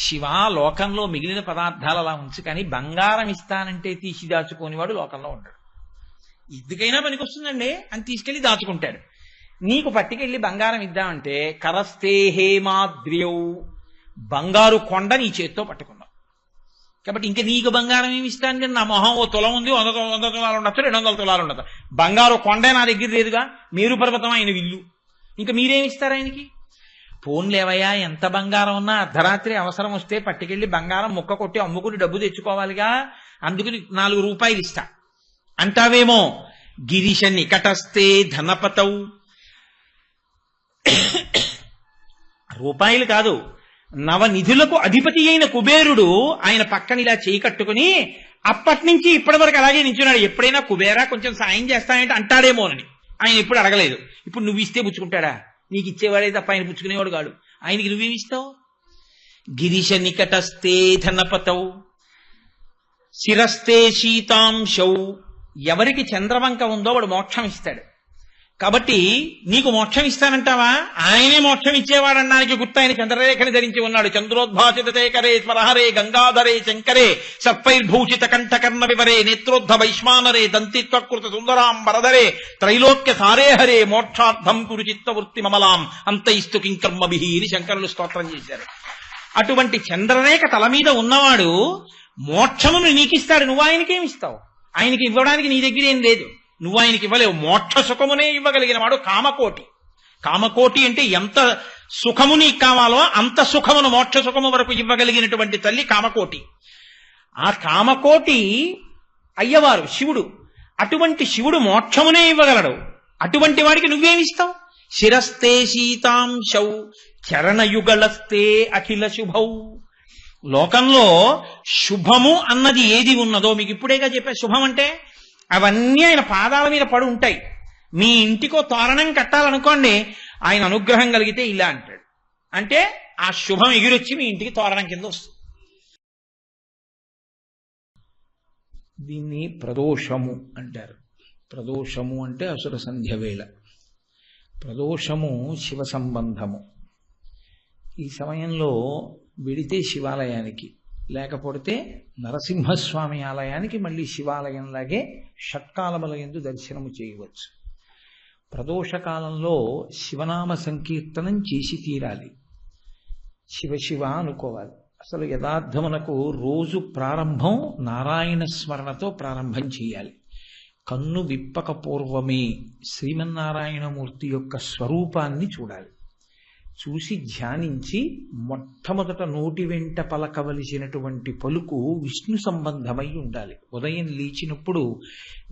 శివ లోకంలో మిగిలిన పదార్థాలు అలా ఉంచు, కానీ బంగారం ఇస్తానంటే తీసి దాచుకోనివాడు లోకంలో ఉంటాడు. ఎందుకైనా పనికొస్తుందండి అని తీసుకెళ్లి దాచుకుంటాడు. నీకు పట్టుకెళ్ళి బంగారం ఇద్దామంటే కరస్తే హేమాద్రియౌ, బంగారు కొండ నీ చేత్తో పట్టుకున్నావు. కాబట్టి ఇంకా నీకు బంగారం ఏమి ఇస్తాను కానీ నా మొహం ఓ తులం ఉంది, 100 తులాలు ఉండొచ్చు, 200 తులాలు ఉండదు. బంగారు కొండే నా దగ్గర లేదుగా, మేరు పర్వతం ఆయన విల్లు, ఇంకా మీరేమి ఇస్తారు ఆయనకి? పోన్లేవయ్యా, ఎంత బంగారం ఉన్నా అర్ధరాత్రి అవసరం వస్తే పట్టుకెళ్ళి బంగారం ముక్క కొట్టి అమ్ముకుని డబ్బు తెచ్చుకోవాలిగా, అందుకని 4 రూపాయలు ఇస్తా అంటావేమో. గిరీశ నికటస్తే ధనపతౌ, రూపాయలు కాదు, నవనిధులకు అధిపతి అయిన కుబేరుడు ఆయన పక్కన ఇలా చేయి కట్టుకుని అప్పటి నుంచి ఇప్పటి వరకు అలాగే నించున్నాడు. ఎప్పుడైనా కుబేరా కొంచెం సాయం చేస్తానంటే అంటాడేమోనని ఆయన ఎప్పుడు అడగలేదు. ఇప్పుడు నువ్వు ఇస్తే పుచ్చుకుంటాడా? నీకు ఇచ్చేవాడే తప్ప ఆయన పుచ్చుకునేవాడు కాడు. ఆయనకి నువ్వేమి ఇస్తావు? గిరీశ నికటస్తే ధనపతౌ శిరస్తే శీతాంశౌ, ఎవరికి చంద్రవంక ఉందో వాడు మోక్షం ఇస్తాడు. కాబట్టి నీకు మోక్షం ఇస్తానంటావా? ఆయనే మోక్షం ఇచ్చేవాడన్నానికి గుర్తు ఆయన చంద్రరేఖని ధరించి ఉన్నాడు. చంద్రోద్భాసితేకరే స్వరహరే గంగాధరే శంకరే సర్పైర్భూషిత కంఠకర్ణ వివరే నేత్రోద్ధ వైశ్వానరే దంతిత్వకృత సుందరాంబరధరే త్రైలోక్య సారేహరే మోక్షార్థం కురు చిత్తవృత్తి మమలాం అంతైస్తు కింకర్మభిః అని శంకరులు స్తోత్రం చేశారు. అటువంటి చంద్రరేఖ తల మీద ఉన్నవాడు మోక్షమును నీకిస్తాడు. నువ్వు ఆయనకేమిస్తావు? ఆయనకి ఇవ్వడానికి నీ దగ్గర ఏం లేదు, నువ్వు ఆయనకి ఇవ్వలేవు. మోక్ష సుఖమునే ఇవ్వగలిగిన వాడు కామకోటి. కామకోటి అంటే ఎంత సుఖము నీకు కావాలో అంత సుఖమును మోక్ష సుఖము వరకు ఇవ్వగలిగినటువంటి తల్లి కామకోటి. ఆ కామకోటి అయ్యవారు శివుడు. అటువంటి శివుడు మోక్షమునే ఇవ్వగలడు. అటువంటి వాడికి నువ్వేమిస్తావు? శిరస్తే శీతాంశౌ చరణయుగళస్తే అఖిల శుభౌ. లోకంలో శుభము అన్నది ఏది ఉన్నదో మీకు ఇప్పుడేగా చెప్పా. శుభం అంటే అవన్నీ ఆయన పాదాల మీద పడి ఉంటాయి. మీ ఇంటికో తోరణం కట్టాలనుకోండి, ఆయన అనుగ్రహం కలిగితే ఇలా అంటాడు. అంటే ఆ శుభం ఎగిరొచ్చి మీ ఇంటికి తోరణం కింద వస్తుంది. దీన్ని ప్రదోషము అంటారు. ప్రదోషము అంటే అసుర సంధ్య వేళ. ప్రదోషము శివ సంబంధము. ఈ సమయంలో వెడితే శివాలయానికి, లేకపోతే నరసింహస్వామి ఆలయానికి మళ్ళీ శివాలయంలాగే షట్కాలముల యందు దర్శనము చేయవచ్చు. ప్రదోషకాలంలో శివనామ సంకీర్తనం చేసి తీరాలి. శివ శివ అనుకోవాలి. అసలు యథార్థమునకు రోజు ప్రారంభం నారాయణ స్మరణతో ప్రారంభం చేయాలి. కన్ను విప్పక పూర్వమే శ్రీమన్నారాయణమూర్తి యొక్క స్వరూపాన్ని చూడాలి. చూసి ధ్యానించి మొట్టమొదట నోటి వెంట పలకవలసినటువంటి పలుకు విష్ణు సంబంధమై ఉండాలి. ఉదయం లేచినప్పుడు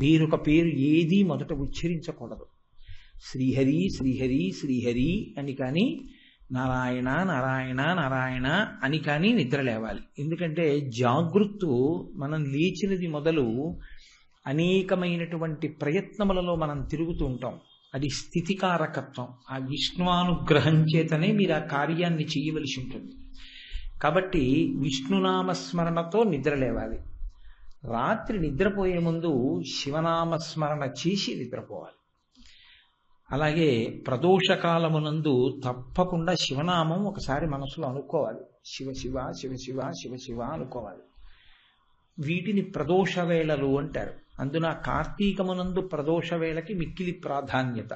వేరొక పేరు ఏదీ మొదట ఉచ్చరించకూడదు. శ్రీహరి శ్రీహరి శ్రీహరి అని కానీ, నారాయణ నారాయణ నారాయణ అని కానీ నిద్ర లేవాలి. ఎందుకంటే జాగృత్తు మనం లేచినది మొదలు అనేకమైనటువంటి ప్రయత్నములలో మనం తిరుగుతూ ఉంటాం. అది స్థితికారకత్వం. ఆ విష్ణువానుగ్రహం చేతనే మీరు ఆ కార్యాన్ని చేయవలసి ఉంటుంది. కాబట్టి విష్ణునామస్మరణతో నిద్ర లేవాలి. రాత్రి నిద్రపోయే ముందు శివనామస్మరణ చేసి నిద్రపోవాలి. అలాగే ప్రదోషకాలమునందు తప్పకుండా శివనామం ఒకసారి మనసులో అనుకోవాలి. శివ శివ శివ శివ శివ శివ అనుకోవాలి. వీటిని ప్రదోష వేళలు అంటారు. అందున కార్తీకమునందు ప్రదోష వేళకి మిక్కిలి ప్రాధాన్యత.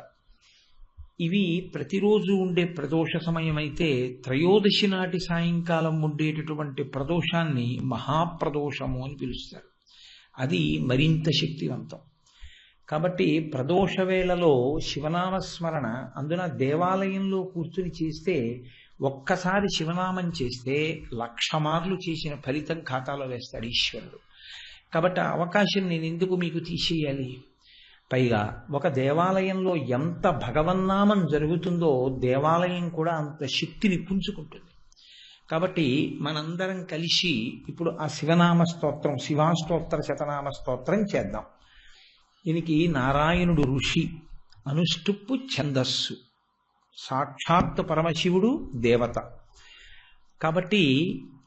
ఇవి ప్రతిరోజు ఉండే ప్రదోష సమయం అయితే, త్రయోదశి నాటి సాయంకాలం ఉండేటటువంటి ప్రదోషాన్ని మహాప్రదోషము అని పిలుస్తారు. అది మరింత శక్తివంతం. కాబట్టి ప్రదోష వేళలో శివనామస్మరణ, అందున దేవాలయంలో కూర్చుని చేస్తే, ఒక్కసారి శివనామం చేస్తే 1,00,000 మార్లు చేసిన ఫలితం ఖాతాలో వేస్తాడు ఈశ్వరుడు. కాబట్టి ఆ అవకాశం నేను ఎందుకు మీకు తీసేయాలి? పైగా ఒక దేవాలయంలో ఎంత భగవన్నామం జరుగుతుందో దేవాలయం కూడా అంత శక్తిని పుంజుకుంటుంది. కాబట్టి మనందరం కలిసి ఇప్పుడు ఆ శివనామ స్తోత్రం, శివాష్టోత్తర శతనామ స్తోత్రం చేద్దాం. దీనికి నారాయణుడు ఋషి, అనుష్టుప్పు ఛందస్సు, సాక్షాత్ పరమశివుడు దేవత. కాబట్టి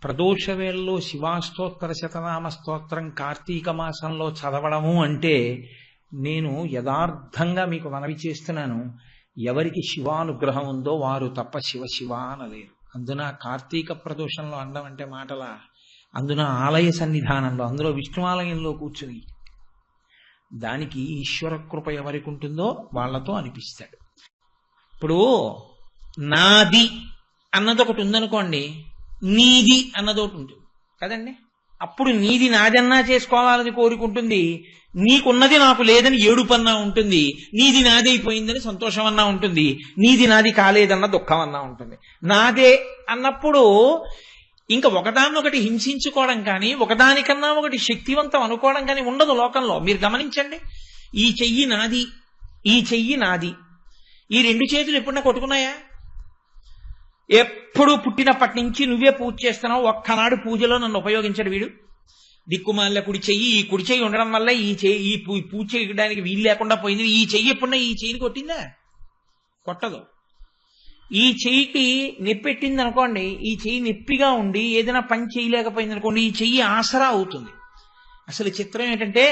ప్రదోష వేళలో శివాష్టోత్తర శతనామ స్తోత్రం కార్తీక మాసంలో చదవడము అంటే, నేను యథార్థంగా మీకు మనవి చేస్తున్నాను, ఎవరికి శివానుగ్రహం ఉందో వారు తప్ప శివ శివ అనలేరు. అందున కార్తీక ప్రదోషంలో అండం అంటే మాటల, అందున ఆలయ సన్నిధానంలో, అందులో విష్ణువాలయంలో కూర్చుని దానికి ఈశ్వర కృప ఎవరికి ఉంటుందో వాళ్లతో అనిపిస్తాడు. ఇప్పుడు నాది అన్నది ఒకటి ఉందనుకోండి, నీది అన్నది ఒకటి ఉంటుంది కదండి. అప్పుడు నీది నాదన్నా చేసుకోవాలని కోరుకుంటుంది, నీకున్నది నాకు లేదని ఏడుపన్నా ఉంటుంది, నీది నాది అయిపోయిందని సంతోషం అన్నా ఉంటుంది, నీది నాది కాలేదన్న దుఃఖం అన్నా ఉంటుంది. నాదే అన్నప్పుడు ఇంకా ఒకదాన్నొకటి హింసించుకోవడం కానీ, ఒకదానికన్నా ఒకటి శక్తివంతం అనుకోవడం కానీ ఉండదు లోకంలో. మీరు గమనించండి, ఈ చెయ్యి నాది, ఈ చెయ్యి నాది, ఈ రెండు చేతులు ఎప్పుడన్నా కొట్టుకున్నాయా? ఎప్పుడు పుట్టినప్పటి నుంచి నువ్వే పూజ చేస్తున్నావు, ఒక్కనాడు పూజలో నన్ను ఉపయోగించడు వీడు. దిక్కుమాల కుడి చెయ్యి, ఈ కుడి చెయ్యి ఉండడం వల్ల ఈ పూజ చేయడానికి వీలు లేకుండా పోయింది. ఈ చెయ్యి ఎప్పుడన్నా ఈ చెయ్యిని కొట్టిందా? కొట్టదు. ఈ చెయ్యికి నొప్పెట్టింది అనుకోండి, ఈ చెయ్యి నొప్పిగా ఉండి ఏదైనా పని చేయలేకపోయింది అనుకోండి, ఈ చెయ్యి ఆసరా అవుతుంది. అసలు చిత్రం ఏంటంటే,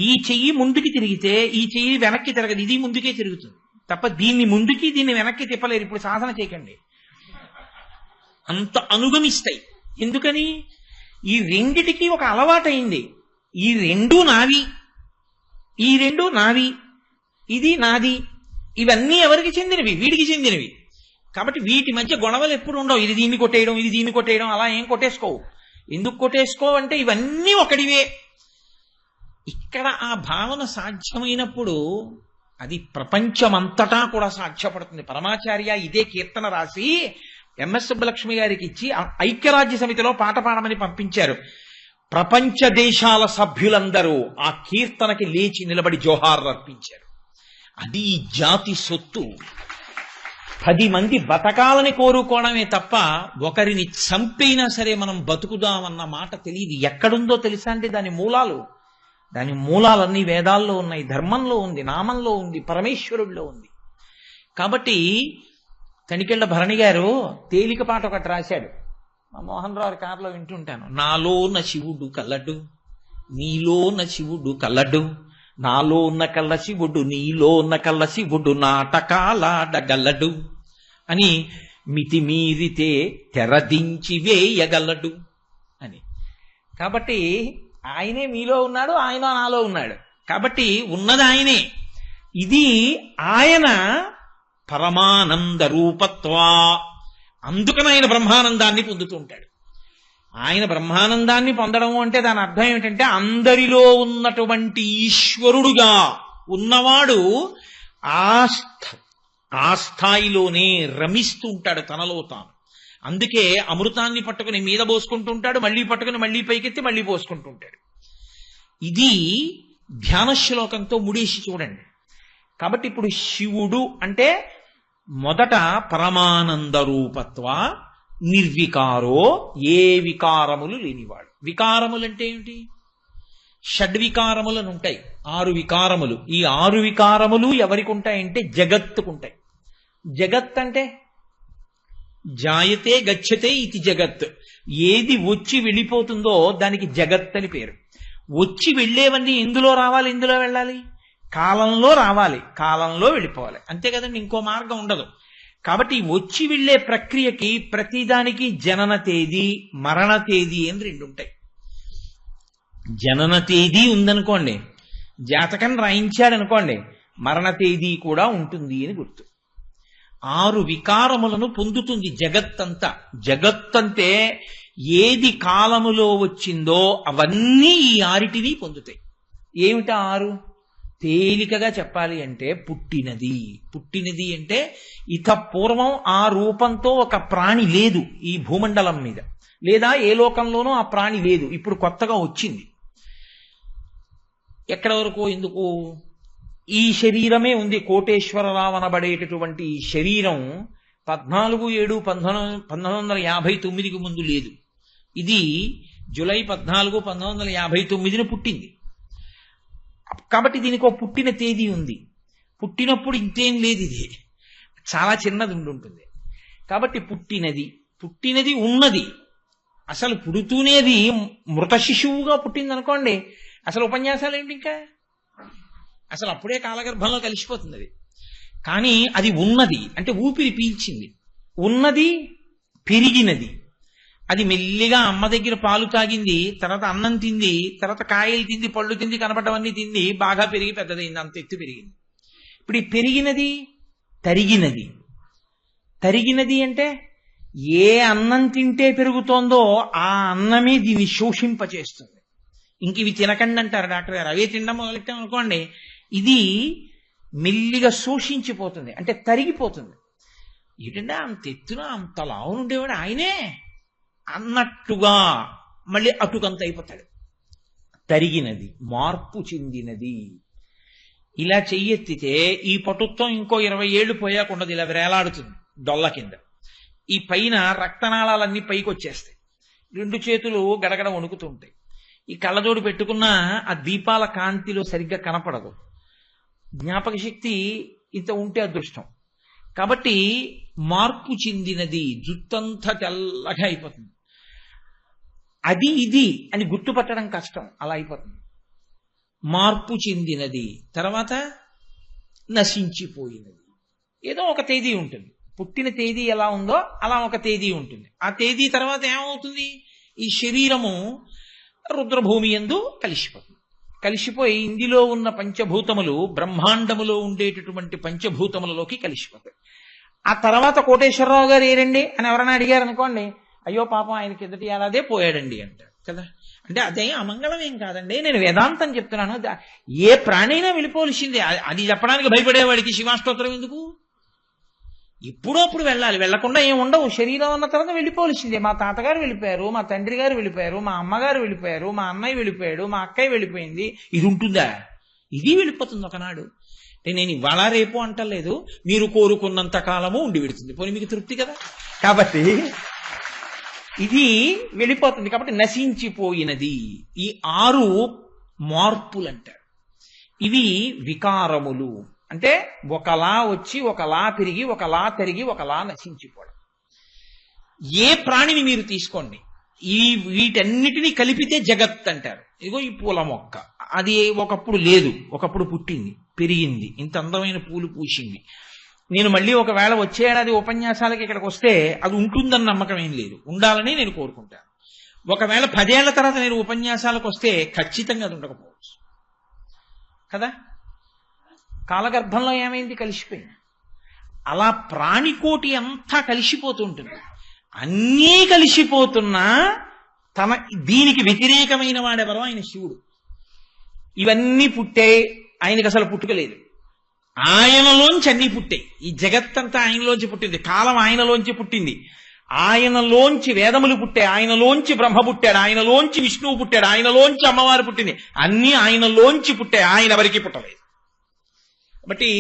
ఈ చెయ్యి ముందుకి తిరిగితే ఈ చెయ్యి వెనక్కి తిరగదు, ఇది ముందుకే తిరుగుతుంది తప్ప దీన్ని ముందుకి దీన్ని వెనక్కి తిప్పలేరు. ఇప్పుడు సాధన చేయకండి, అంత అనుగమిస్తాయి. ఎందుకని? ఈ రెండిటికి ఒక అలవాటైంది. ఈ రెండు నావి, ఈ రెండు నావి, ఇది నాది, ఇవన్నీ ఎవరికి చెందినవి? వీడికి చెందినవి. కాబట్టి వీటి మధ్య గొడవలు ఎప్పుడు ఉండవు. ఇది దీన్ని కొట్టేయడం, ఇది దీన్ని కొట్టేయడం, అలా ఏం కొట్టేసుకోవు. ఎందుకు కొట్టేసుకోవు అంటే ఇవన్నీ ఒకటివే. ఇక్కడ ఆ భావన సాధ్యమైనప్పుడు అది ప్రపంచమంతటా కూడా సాధ్యపడుతుంది. పరమాచార్య ఇదే కీర్తన రాసి ఎంఎస్ సుబ్బలక్ష్మి గారికి ఇచ్చి ఐక్యరాజ్య సమితిలో పాట పాడమని పంపించారు. ప్రపంచ దేశాల సభ్యులందరూ ఆ కీర్తనకి లేచి నిలబడి జోహార్లు అర్పించారు. అది ఈ జాతి సొత్తు. 10 మంది బతకాలని కోరుకోవడమే తప్ప ఒకరిని చంపైనా సరే మనం బతుకుదామన్న మాట తెలియదు. ఎక్కడుందో తెలుసా అంటే దాని మూలాలన్నీ వేదాల్లో ఉన్నాయి, ధర్మంలో ఉంది, నామంలో ఉంది, పరమేశ్వరుడిలో ఉంది. కాబట్టి తనికెళ్ల భరణి గారు తేలికపాట ఒకటి రాశాడు. మా మోహన్ రావు కారులో వింటుంటాను. నాలో ఉన్న శివుడు కల్లడు, నీలో ఉన్న శివుడు కల్లడు, నాలో ఉన్న కళ్ళ శివుడు నీలో ఉన్న కళ్ళ శివుడు నాటకాలాడగలడు అని, మితిమీరితే తెరదించి వేయగలడు అని. కాబట్టి ఆయనే మీలో ఉన్నాడు, ఆయన నాలో ఉన్నాడు. కాబట్టి ఉన్నది ఆయనే. ఇది ఆయన పరమానంద రూపత్వా. అందుకని ఆయన బ్రహ్మానందాన్ని పొందుతూ ఉంటాడు. ఆయన బ్రహ్మానందాన్ని పొందడం అంటే దాని అర్థం ఏమిటంటే, అందరిలో ఉన్నటువంటి ఈశ్వరుడుగా ఉన్నవాడు ఆ స్థాయిలోనే రమిస్తూ ఉంటాడు తనలో తాను. అందుకే అమృతాన్ని పట్టుకుని మీద పోసుకుంటూ ఉంటాడు, మళ్ళీ పట్టుకుని మళ్ళీ పైకెత్తి మళ్ళీ పోసుకుంటూ ఉంటాడు. ఇది ధ్యాన శ్లోకంతో ముడేసి చూడండి. కాబట్టి ఇప్పుడు శివుడు అంటే మొదట పరమానంద రూపత్వ, నిర్వికారో, ఏ వికారములు లేనివాడు. వికారములంటే ఏమిటి? షడ్వికారములను ఉంటాయి, 6 వికారములు. ఈ 6 వికారములు ఎవరికి ఉంటాయంటే జగత్తుకుంటాయి. జగత్ అంటే జాయతే గచ్చతే ఇది జగత్. ఏది వచ్చి వెళ్ళిపోతుందో దానికి జగత్ అని పేరు. వచ్చి వెళ్ళేవన్నీ ఎందులో రావాలి, ఎందులో వెళ్ళాలి? కాలంలో రావాలి, కాలంలో వెళ్ళిపోవాలి. అంతే కదండి, ఇంకో మార్గం ఉండదు. కాబట్టి వచ్చి వెళ్ళే ప్రక్రియకి ప్రతిదానికి జనన తేదీ, మరణ తేదీ అని 2 ఉంటాయి. జనన తేదీ ఉందనుకోండి, జాతకం రాయించాడనుకోండి, మరణ తేదీ కూడా ఉంటుంది అని గుర్తు. 6 వికారములను పొందుతుంది జగత్తంతా. జగత్తంటే ఏది కాలములో వచ్చిందో అవన్నీ ఈ 6టిని పొందుతాయి. ఏమిటా 6? తేలికగా చెప్పాలి అంటే పుట్టినది అంటే ఇత పూర్వం ఆ రూపంతో ఒక ప్రాణి లేదు ఈ భూమండలం మీద, లేదా ఏ లోకంలోనూ ఆ ప్రాణి లేదు, ఇప్పుడు కొత్తగా వచ్చింది. ఎక్కడ వరకు? ఎందుకు? ఈ శరీరమే ఉంది. కోటేశ్వరరావు అనబడేటటువంటి ఈ శరీరం 14/7/1959కి ముందు లేదు. ఇది జూలై 14, 1959న పుట్టింది. కాబట్టి దీనికి ఒక పుట్టిన తేదీ ఉంది. పుట్టినప్పుడు ఇంతేం లేదు, ఇది చాలా చిన్నది ఉంటుంది. కాబట్టి పుట్టినది ఉన్నది. అసలు పుడుతూనేది మృత శిశువుగా పుట్టింది అనుకోండి, అసలు ఉపన్యాసాలు ఏంటి? ఇంకా అసలు అప్పుడే కాలగర్భంలో కలిసిపోతుంది అది. కానీ అది ఉన్నది అంటే ఊపిరి పీల్చింది, ఉన్నది పెరిగినది. అది మెల్లిగా అమ్మ దగ్గర పాలు తాగింది, తర్వాత అన్నం తింది, తర్వాత కాయలు తింది, పళ్ళు తింది, కనపడ్డవన్నీ తింది, బాగా పెరిగి పెద్దదైంది, అంత ఎత్తు పెరిగింది. ఇప్పుడు ఈ పెరిగినది తరిగినది. తరిగినది అంటే ఏ అన్నం తింటే పెరుగుతోందో ఆ అన్నమే దీన్ని శోషింపచేస్తుంది. ఇంక ఇవి తినకండి అంటారు డాక్టర్ గారు. అవే తినడం మొదలెట్టాం అనుకోండి, ఇది మెల్లిగా శోషించిపోతుంది, అంటే తరిగిపోతుంది. ఏంటంటే అంత ఎత్తున అంత లావు ఉండేవాడు ఆయనే అన్నట్టుగా మళ్ళీ అటుకంత అయిపోతాడు. తరిగినది, మార్పు చెందినది. ఇలా చెయ్యెత్తితే ఈ పటుత్వం ఇంకో 20 ఏళ్లు పోయాకుండదు, ఇలా వేలాడుతుంది డొల్ల కింద. ఈ పైన రక్తనాళాలన్నీ పైకి వచ్చేస్తాయి, 2 చేతులు గడగడ వణుకుతుంటాయి. ఈ కళ్ళజోడు పెట్టుకున్నా ఆ దీపాల కాంతిలో సరిగ్గా కనపడదు. జ్ఞాపక శక్తి ఇంత ఉంటే అదృష్టం. కాబట్టి మార్పు చెందినది, జుత్తంతా తెల్లగా అయిపోతుంది. అది ఇది అని గుర్తుపట్టడం కష్టం, అలా అయిపోతుంది. మార్పు చెందినది, తర్వాత నశించిపోయినది. ఏదో ఒక తేదీ ఉంటుంది, పుట్టిన తేదీ ఎలా ఉందో అలా ఒక తేదీ ఉంటుంది. ఆ తేదీ తర్వాత ఏమవుతుంది, ఈ శరీరము రుద్రభూమి యందు కలిసిపోతుంది. కలిసిపోయి ఇందులో ఉన్న పంచభూతములు బ్రహ్మాండములో ఉండేటటువంటి పంచభూతములలోకి కలిసిపోతాయి. ఆ తర్వాత కోటేశ్వరరావు గారు ఏరండి అని ఎవరైనా అడిగారు అనుకోండి, అయ్యో పాపం ఆయన కిందటి ఏడాదే పోయాడండి అంటారు కదా. అంటే అదే అమంగళం ఏం కాదండి, నేను వేదాంతం చెప్తున్నాను. ఏ ప్రాణైనా వెళ్ళిపోవలసిందే. అది చెప్పడానికి భయపడేవాడికి శివాష్టోత్తరం ఎందుకు? ఎప్పుడో అప్పుడు వెళ్ళాలి, వెళ్లకుండా ఏం ఉండవు. శరీరం అన్న తర్వాత వెళ్ళిపోవలసిందే. మా తాతగారు వెళ్ళిపోయారు, మా తండ్రి గారు వెళ్ళిపోయారు, మా అమ్మగారు వెళ్ళిపోయారు, మా అన్నయ్య వెళ్ళిపోయాడు, మా అక్కయ్య వెళ్ళిపోయింది. ఇది ఉంటుందా? ఇది వెళ్ళిపోతుంది ఒకనాడు. అంటే నేను ఇవాళ రేపు అంటలేదు, మీరు కోరుకున్నంత కాలము ఉండి పెడుతుంది. పోనీ మీకు తృప్తి కదా. కాబట్టి ఇది వెళ్ళిపోతుంది. కాబట్టి నశించిపోయినది. ఈ 6 మార్పులు అంటారు. ఇవి వికారములు. అంటే ఒకలా వచ్చి ఒకలా పెరిగి ఒకలా తరిగి ఒకలా నశించిపోవడం. ఏ ప్రాణిని మీరు తీసుకోండి, వీటన్నిటినీ కలిపితే జగత్ అంటారు. ఇదిగో ఈ పూల మొక్క, అది ఒకప్పుడు లేదు, ఒకప్పుడు పుట్టింది, పెరిగింది, ఇంత అందమైన పూలు పూసింది. నేను మళ్ళీ ఒకవేళ వచ్చే ఏడాది ఉపన్యాసాలకి ఇక్కడికి వస్తే అది ఉంటుందన్న నమ్మకం ఏం లేదు, ఉండాలని నేను కోరుకుంటాను. ఒకవేళ 10 ఏళ్ల తర్వాత నేను ఉపన్యాసాలకు వస్తే ఖచ్చితంగా అది ఉండకపోవచ్చు కదా. కాలగర్భంలో ఏమైంది, కలిసిపోయింది. అలా ప్రాణికోటి అంతా కలిసిపోతూ ఉంటుంది. అన్నీ కలిసిపోతున్నా దీనికి వ్యతిరేకమైన వాడెవరో ఆయన శివుడు. ఇవన్నీ పుట్టాయి, ఆయనకి అసలు పుట్టుకలేదు. ఆయనలోంచి అన్నీ పుట్టాయి. ఈ జగత్తంతా ఆయనలోంచి పుట్టింది, కాలం ఆయనలోంచి పుట్టింది, ఆయనలోంచి వేదములు పుట్టాయి, ఆయనలోంచి బ్రహ్మ పుట్టాడు, ఆయనలోంచి విష్ణువు పుట్టాడు, ఆయనలోంచి అమ్మవారు పుట్టింది. అన్నీ ఆయనలోంచి పుట్టాయి, ఆయన ఎవరికి పుట్టలేదు. కాబట్టి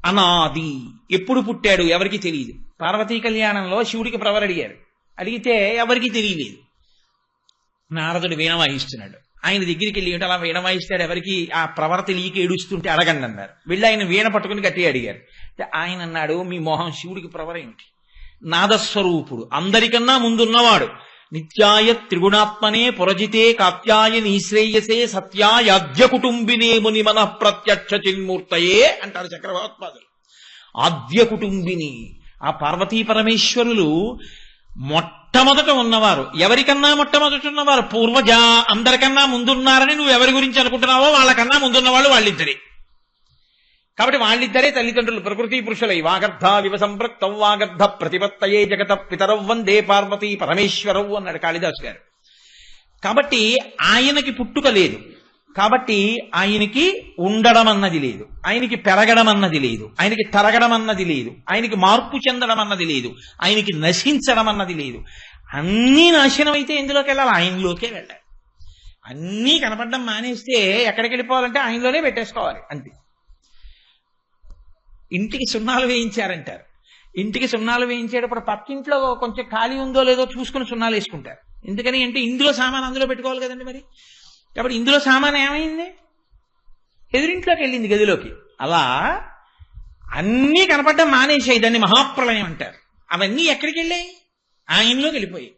అనాది. ఎప్పుడు పుట్టాడు ఎవరికి తెలియదు. పార్వతీ కళ్యాణంలో శివుడికి ప్రవర అడిగారు, అడిగితే ఎవరికి తెలియలేదు. నారదుడు వీణ వాయిస్తున్నాడు, ఆయన దగ్గరికి వెళ్ళి అలా వీణ వాయిస్తాడు, ఎవరికి ఆ ప్రవర తెలియక ఏడుస్తుంటే అడగండి అన్నారు. వెళ్ళి ఆయన వీణ పట్టుకుని గట్టిగా అడిగారు. ఆయన అన్నాడు, మీ మోహం శివుడికి ప్రవర ఏమిటి? నాదస్వరూపుడు, అందరికన్నా ముందున్నవాడు. నిత్యాయ త్రిగుణాత్మనే పురజితే కాత్యాయని శ్రేయసే సత్యాయాద్య కుటుంబినే ముని మన ప్రత్యక్ష చిన్మూర్తయే అంటారు చక్రభగవత్పాదులు. ఆద్య కుటుంబిని, ఆ పార్వతీ పరమేశ్వరులు మొట్టమొదట ఉన్నవారు. ఎవరికన్నా మొట్టమొదట ఉన్నవారు పూర్వజ, అందరికన్నా ముందున్నారని నువ్వు ఎవరి గురించి అనుకుంటున్నావో వాళ్ళకన్నా ముందున్న వాళ్ళు వాళ్ళిద్దరే. కాబట్టి వాళ్ళిద్దరే తల్లిదండ్రులు, ప్రకృతి పురుషులై. వాగర్ధ వివ సంపృక్తం వాగర్ధ ప్రతిపత్తయే జగత పితరవ్ వందే పార్వతీ పరమేశ్వరవు అన్నాడు కాళిదాసు గారు. కాబట్టి ఆయనకి పుట్టుక లేదు, కాబట్టి ఆయనకి ఉండడం అన్నది లేదు, ఆయనకి పెరగడం అన్నది లేదు, ఆయనకి తరగడం అన్నది లేదు, ఆయనకి మార్పు చెందడం అన్నది లేదు, ఆయనకి నశించడం అన్నది లేదు. అన్నీ నాశనం అయితే ఎందులోకి వెళ్ళాలి? ఆయనలోకే వెళ్ళాలి. అన్నీ కనపడడం మానేస్తే ఎక్కడికి వెళ్ళిపోవాలంటే ఆయనలోనే పెట్టేసుకోవాలి అంతే. ఇంటికి సున్నాలు వేయించారంటారు. ఇంటికి సున్నాలు వేయించేటప్పుడు పక్కింట్లో కొంచెం ఖాళీ ఉందో లేదో చూసుకుని సున్నాలు వేసుకుంటారు. ఎందుకని అంటే ఇందులో సామాన్ అందులో పెట్టుకోవాలి కదండి మరి. కాబట్టి ఇందులో సామాన్ ఏమైంది? ఎదురింట్లోకి వెళ్ళింది, గదిలోకి. అలా అన్నీ కనపడడం మానేసాయి, దాన్ని మహాప్రళయం అంటారు. అవన్నీ ఎక్కడికి వెళ్ళాయి? ఆయనలోకి వెళ్ళిపోయాయి.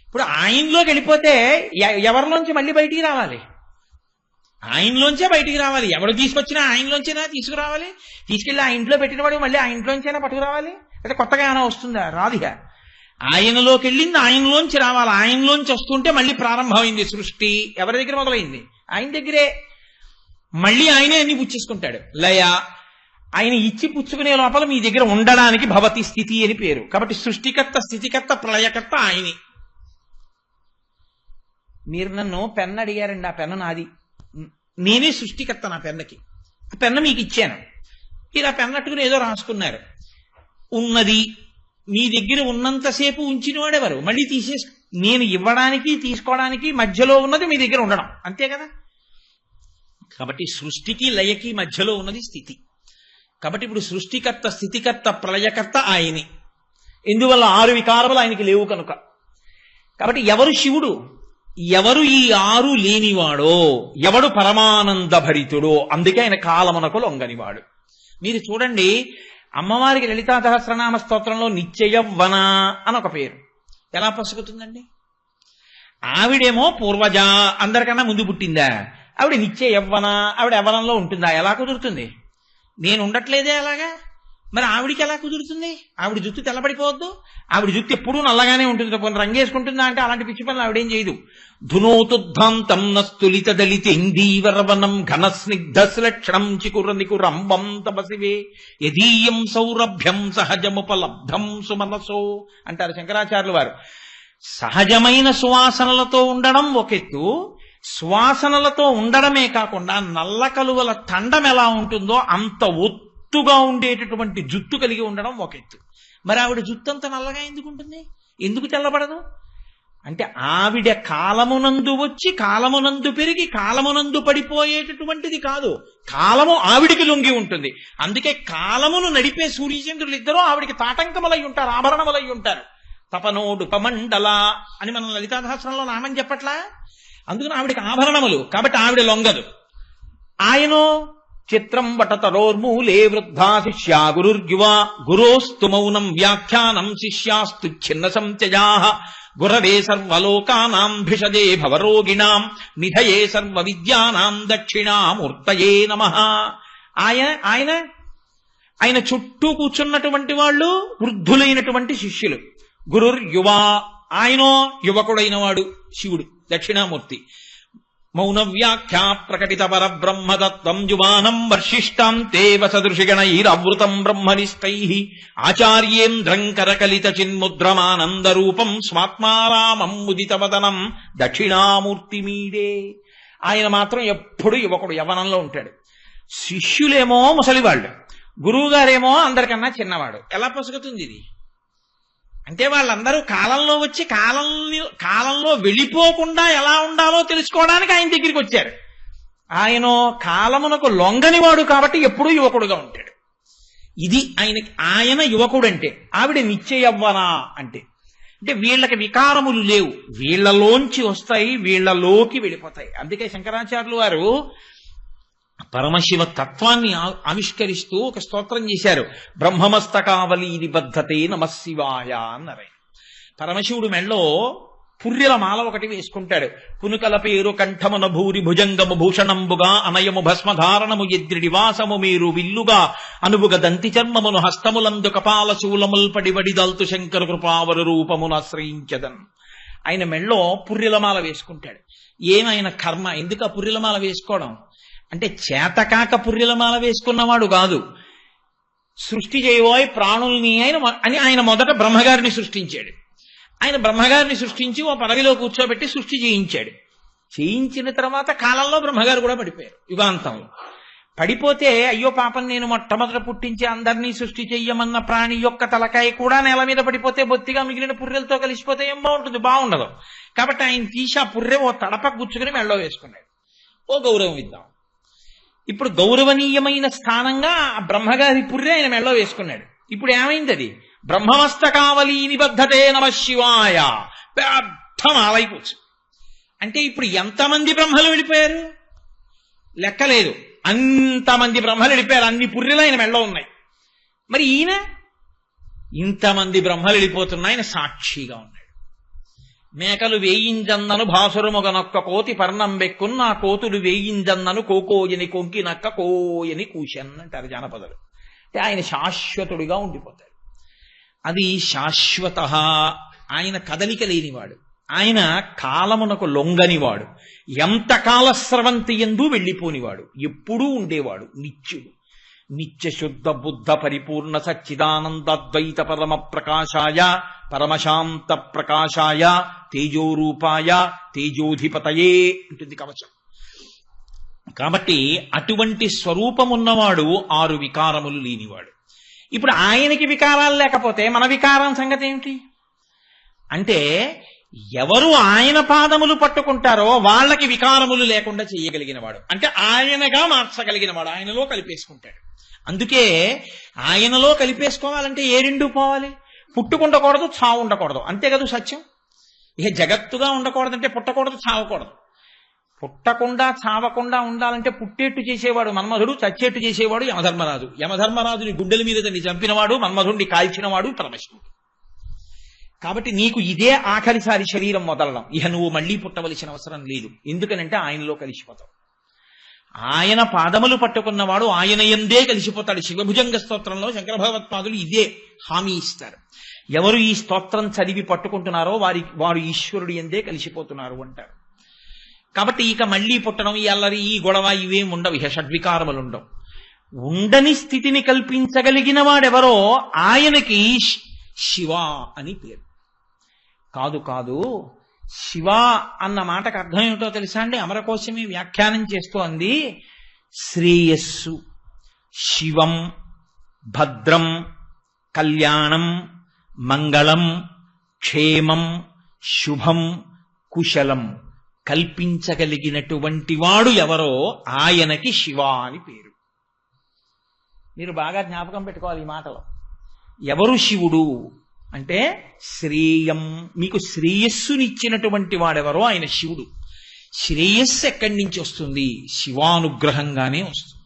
ఇప్పుడు ఆయనలోకి వెళ్ళిపోతే ఎవరిలోంచి మళ్ళీ బయటికి రావాలి? ఆయనలోంచే బయటికి రావాలి. ఎవడు తీసుకొచ్చినా ఆయనలోంచేనా తీసుకురావాలి. తీసుకెళ్ళి ఆ ఇంట్లో పెట్టినవాడు మళ్ళీ ఆ ఇంట్లోంచైనా పట్టుకురావాలి. అంటే కొత్తగా ఏమైనా వస్తుందా? రాదుగా. ఆయనలోకి వెళ్ళింది ఆయనలోంచి రావాలి, ఆయనలోంచి వస్తుంటే మళ్ళీ ప్రారంభమైంది సృష్టి. ఎవరి దగ్గర మొదలైంది? ఆయన దగ్గరే. మళ్ళీ ఆయనే అన్ని పుచ్చేసుకుంటాడు. లయ ఆయన ఇచ్చి పుచ్చుకునే లోపల మీ దగ్గర ఉండడానికి భవతి స్థితి అని పేరు. కాబట్టి సృష్టికర్త, స్థితికర్త, ప్రళయకర్త ఆయనే. మీరు నన్ను పెన్ను అడిగారండి, ఆ పెన్ను నాది, నేనే సృష్టికర్త. నా పెన్నకి ఆ పెన్ను మీకు ఇచ్చాను, మీరు ఆ పెన్ను అట్టుకుని ఏదో రాసుకున్నారు. ఉన్నది మీ దగ్గర ఉన్నంతసేపు ఉంచిన వాడెవరు? మళ్ళీ నేను ఇవ్వడానికి తీసుకోవడానికి మధ్యలో ఉన్నది మీ దగ్గర ఉండడం, అంతే కదా. కాబట్టి సృష్టికి లయకి మధ్యలో ఉన్నది స్థితి. కాబట్టి ఇప్పుడు సృష్టికర్త, స్థితికర్త, ప్రళయకర్త ఆయనే. ఎందువల్ల? 6 వికారములు ఆయనకి లేవు కనుక. కాబట్టి ఎవరు శివుడు? ఎవరు ఈ 6 లేనివాడో, ఎవడు పరమానంద భరితుడో, అందుకే ఆయన కాలమునకు లొంగనివాడు. మీరు చూడండి, అమ్మవారికి లలితా సహస్రనామ స్తోత్రంలో నిత్యయవ్వన అని ఒక పేరు ఎలా పసుకుతుందండి? ఆవిడేమో పూర్వజ, అందరికన్నా ముందు పుట్టిందా? ఆవిడ నిత్య యవ్వన, ఆవిడ యవ్వనంలో ఉంటుందా? ఎలా కుదురుతుంది? నేను ఉండట్లేదే అలాగా, మరి ఆవిడికి ఎలా కుదురుతుంది? ఆవిడ జుత్తు తెల్లబడిపోవద్దు? ఆవిడ జుత్తు ఎప్పుడూ నల్లగానే ఉంటుంది, కొన్ని రంగేసుకుంటుందా అంటే అలాంటి పిచ్చి పనులు ఆవిడేం చేయదు. ధునోతుద్ధాంతం నస్తులిత దళితేందీవరవనం ఘన స్నిగ్ధశ్లక్షణం చికురంబం తపసివే యదీయం సౌరభ్యం సహజముపలబ్ధం సుమనసో అంటారు శంకరాచార్యులు వారు. సహజమైన సువాసనలతో ఉండడం ఒకెత్తు, సువాసనలతో ఉండడమే కాకుండా నల్ల కలువల తండం ఎలా ఉంటుందో అంత ఒత్తుగా ఉండేటటువంటి జుత్తు కలిగి ఉండడం ఒక ఎత్తు. మరి ఆవిడ జుత్తు అంత నల్లగా ఎందుకు ఉంటుంది? ఎందుకు తెల్లబడదు? అంటే ఆవిడ కాలమునందు వచ్చి కాలమునందు పెరిగి కాలమునందు పడిపోయేటటువంటిది కాదు, కాలము ఆవిడికి లొంగి ఉంటుంది. అందుకే కాలమును నడిపే సూర్యచంద్రులు ఇద్దరూ ఆవిడికి తాటంకములై ఉంటారు, ఆభరణములై ఉంటారు. తపనోడు పమండల అని మనం లలితా సహస్రంలో నామని చెప్పట్లా? అందుకని ఆవిడికి ఆభరణములు, కాబట్టి ఆవిడ లొంగదు. ఆయనో చిత్రం వటతరోర్మూలే వృద్ధా శిష్యా గురుర్యువ గురోస్తు మౌనం వ్యాఖ్యానం శిష్యాస్తు ఛిన్న సంత్యజా గురవే సర్వలోకానాం భిషజే భవరోగిణాం నిధయే సర్వ విద్యానాం దక్షిణామూర్తయే నమః. ఆయన చుట్టూ కూర్చున్నటువంటి వాళ్ళు వృద్ధులైనటువంటి శిష్యులు. గురుర్యువ, ఆయనో యువకుడైన వాడు శివుడు దక్షిణామూర్తి. మౌన వ్యాఖ్యా ప్రకటిత పరబ్రహ్మతత్వం జువానం వర్షిష్టాం తేవ సదృశిగణైరవృతం బ్రహ్మనిష్టైః ఆచార్యేంద్రం కరకలిత చిన్ముద్రమానందరూపం స్వాత్మారామం ముదితవదనం దక్షిణామూర్తి మీడే. ఆయన మాత్రం ఎప్పుడు యువకుడు, యవ్వనంలో ఉంటాడు. శిష్యులేమో ముసలివాళ్ళు, గురువుగారేమో అందరికన్నా చిన్నవాడు. ఎలా పసుగుతుంది ఇది? అంటే వాళ్ళందరూ కాలంలో వచ్చి కాలంలో వెళ్ళిపోకుండా ఎలా ఉండాలో తెలుసుకోవడానికి ఆయన దగ్గరికి వచ్చారు. ఆయన కాలమునకు లొంగనివాడు కాబట్టి ఎప్పుడూ యువకుడుగా ఉంటాడు. ఇది ఆయన యువకుడు అంటే. ఆవిడ నిత్య యవ్వన అంటే వీళ్ళకి వికారములు లేవు, వీళ్ళలోంచి వస్తాయి, వీళ్ళలోకి వెళ్ళిపోతాయి. అందుకే శంకరాచార్యులు వారు పరమశివ తత్వాన్ని ఆవిష్కరిస్తూ ఒక స్తోత్రం చేశారు. బ్రహ్మమస్తకావలి నిబద్ధతే నమశివాయ అన్నారు. పరమశివుడు మెళ్ళో పుర్రెల మాల ఒకటి వేసుకుంటాడు. పునుకల పేరు కంఠమున భూరి భుజంగము భూషణంబుగా అనయము భస్మధారణము ఎద్రిడి వాసము మీరు విల్లుగా అనుబుగ దంతి చర్మమును హస్తములందు కపాల శూలముల్ పడివడిదల్తు శంకర కృపావరు రూపమును ఆశ్రయించదన్. ఆయన మెళ్ళో పుర్రెలమాల వేసుకుంటాడు. ఏమైనా కర్మ, ఎందుకు ఆ పుర్రెలమాల వేసుకోవడం అంటే చేతకాక పుర్రెలమాల వేసుకున్నవాడు కాదు. సృష్టి చేయబోయే ప్రాణుల్ని ఆయన మొదట బ్రహ్మగారిని సృష్టించాడు. ఆయన బ్రహ్మగారిని సృష్టించి ఓ పదవిలో కూర్చోబెట్టి సృష్టి చేయించాడు. చేయించిన తర్వాత కాలంలో బ్రహ్మగారు కూడా పడిపోయారు. యుగాంతంలో పడిపోతే అయ్యో పాపం, నేను మొట్టమొదట పుట్టించి అందరినీ సృష్టి చెయ్యమన్న ప్రాణి యొక్క తలకాయ కూడా నేల మీద పడిపోతే బొత్తిగా మిగిలిన పుర్రెలతో కలిసిపోతే ఏం బాగుంటుంది? బాగుండదు. కాబట్టి ఆయన తీసి ఆ పుర్రె ఓ తడప గుచ్చుకుని మెళ్ళో వేసుకున్నాడు. ఓ గౌరవం ఇద్దాం. ఇప్పుడు గౌరవనీయమైన స్థానంగా ఆ బ్రహ్మగారి పుర్రె ఆయన మెళ్ళో వేసుకున్నాడు. ఇప్పుడు ఏమైంది? అది బ్రహ్మమస్తకావలి నిబద్ధతే నమశివాయ, పెద్ద మాలైపోవచ్చు. అంటే ఇప్పుడు ఎంతమంది బ్రహ్మలు వెళ్ళిపోయారు? లెక్కలేదు. అంతమంది బ్రహ్మలు వెళ్ళిపోయారు, అన్ని పుర్రెలు ఆయన మెళ్ళో ఉన్నాయి. మరి ఈయన ఇంతమంది బ్రహ్మలు వెళ్ళిపోతున్నా ఆయన సాక్షిగా ఉన్నాడు. మేకలు వేయింజన్నను భాసురముగనొక్క కోతి పర్ణం బెక్కున్న ఆ కోతులు వేయింజన్నను కోకోయని కొంకి నక్క కోయని కూషన్ అంటారు జానపదులు. అంటే ఆయన శాశ్వతుడిగా ఉండిపోతాడు. అది శాశ్వత ఆయన కదలిక లేనివాడు, ఆయన కాలమునకు లొంగనివాడు, ఎంత కాలస్రవంతి యందు వెళ్ళిపోనివాడు, ఎప్పుడూ ఉండేవాడు, నిత్యుడు. నిత్య శుద్ధ బుద్ధ పరిపూర్ణ సచ్చిదానందద్వైత పరమ ప్రకాశాయ పరమశాంత ప్రకాశాయ తేజోరూపాయ తేజోధిపతయే ఉంటుంది కవచం. కాబట్టి అటువంటి స్వరూపమున్నవాడు 6 వికారములు లేనివాడు. ఇప్పుడు ఆయనకి వికారాలు లేకపోతే మన వికారం సంగతి ఏమిటి అంటే, ఎవరు ఆయన పాదములు పట్టుకుంటారో వాళ్ళకి వికారములు లేకుండా చేయగలిగినవాడు, అంటే ఆయనగా మార్చగలిగినవాడు, ఆయనలో కలిపేసుకుంటాడు. అందుకే ఆయనలో కలిపేసుకోవాలంటే ఏ రెండు పోవాలి? పుట్టుకుండకూడదు, చావు ఉండకూడదు, అంతే కదా సత్యం. ఇక జగత్తుగా ఉండకూడదంటే పుట్టకూడదు, చావకూడదు. పుట్టకుండా చావకుండా ఉండాలంటే పుట్టేట్టు చేసేవాడు మన్మధుడు, చచ్చేట్టు చేసేవాడు యమధర్మరాజు. యమధర్మరాజుని గుండెల మీద దాన్ని చంపినవాడు, మన్మధుడిని కాల్చినవాడు పరమశివుడు. కాబట్టి నీకు ఇదే ఆఖరిసారి శరీరం వదలడం, ఇక నువ్వు మళ్లీ పుట్టవలసిన అవసరం లేదు. ఎందుకనంటే ఆయనలో కలిసిపోతావు. ఆయన పాదములు పట్టుకున్నవాడు ఆయన యందే కలిసిపోతాడు. శివభుజంగ స్తోత్రంలో శంకర భగవత్పాదులు ఇదే హామీ ఇస్తారు. ఎవరు ఈ స్తోత్రం చదివి పట్టుకుంటున్నారో వారు ఈశ్వరుడు యందే కలిసిపోతున్నారు అంటారు. కాబట్టి ఇక మళ్లీ పుట్టడం, ఈ అల్లరి, ఈ గొడవ ఇవేం ఉండవు, ఇక షడ్వికారములు ఉండవు. ఉండని స్థితిని కల్పించగలిగిన వాడెవరో ఆయనకి శివ అని పేరు. కాదు కాదు, శివ అన్న మాటకు అర్థం ఏమిటో తెలుసా అండి? అమరకోశమే వ్యాఖ్యానం చేస్తూ అంది, శ్రేయస్సు, శివం, భద్రం, కళ్యాణం, మంగళం, క్షేమం, శుభం, కుశలం కల్పించగలిగినటువంటి వాడు ఎవరో ఆయనకి శివ అని పేరు. మీరు బాగా జ్ఞాపకం పెట్టుకోవాలి ఈ మాటలో. ఎవరు శివుడు అంటే శ్రేయం, మీకు శ్రేయస్సునిచ్చినటువంటి వాడెవరో ఆయన శివుడు. శ్రేయస్సు ఎక్కడి నుంచి వస్తుంది? శివానుగ్రహంగానే వస్తుంది.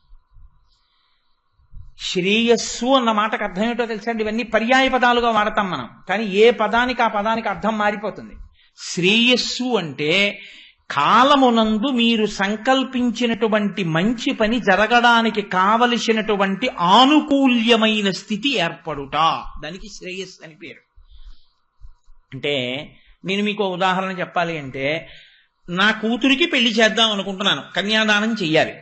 శ్రేయస్సు అన్న మాటకు అర్థం ఏంటో తెలుసా అండి? ఇవన్నీ పర్యాయ పదాలుగా వాడతాం మనం, కానీ ఏ పదానికి ఆ పదానికి అర్థం మారిపోతుంది. శ్రేయస్సు అంటే కాలమునందు మీరు సంకల్పించినటువంటి మంచి పని జరగడానికి కావలసినటువంటి ఆనుకూల్యమైన స్థితి ఏర్పడుట, దానికి శ్రేయస్సు అని పేరు. అంటే నేను మీకు ఉదాహరణ చెప్పాలి అంటే, నా కూతురికి పెళ్లి చేద్దాం అనుకుంటున్నాను, కన్యాదానం చెయ్యాలి.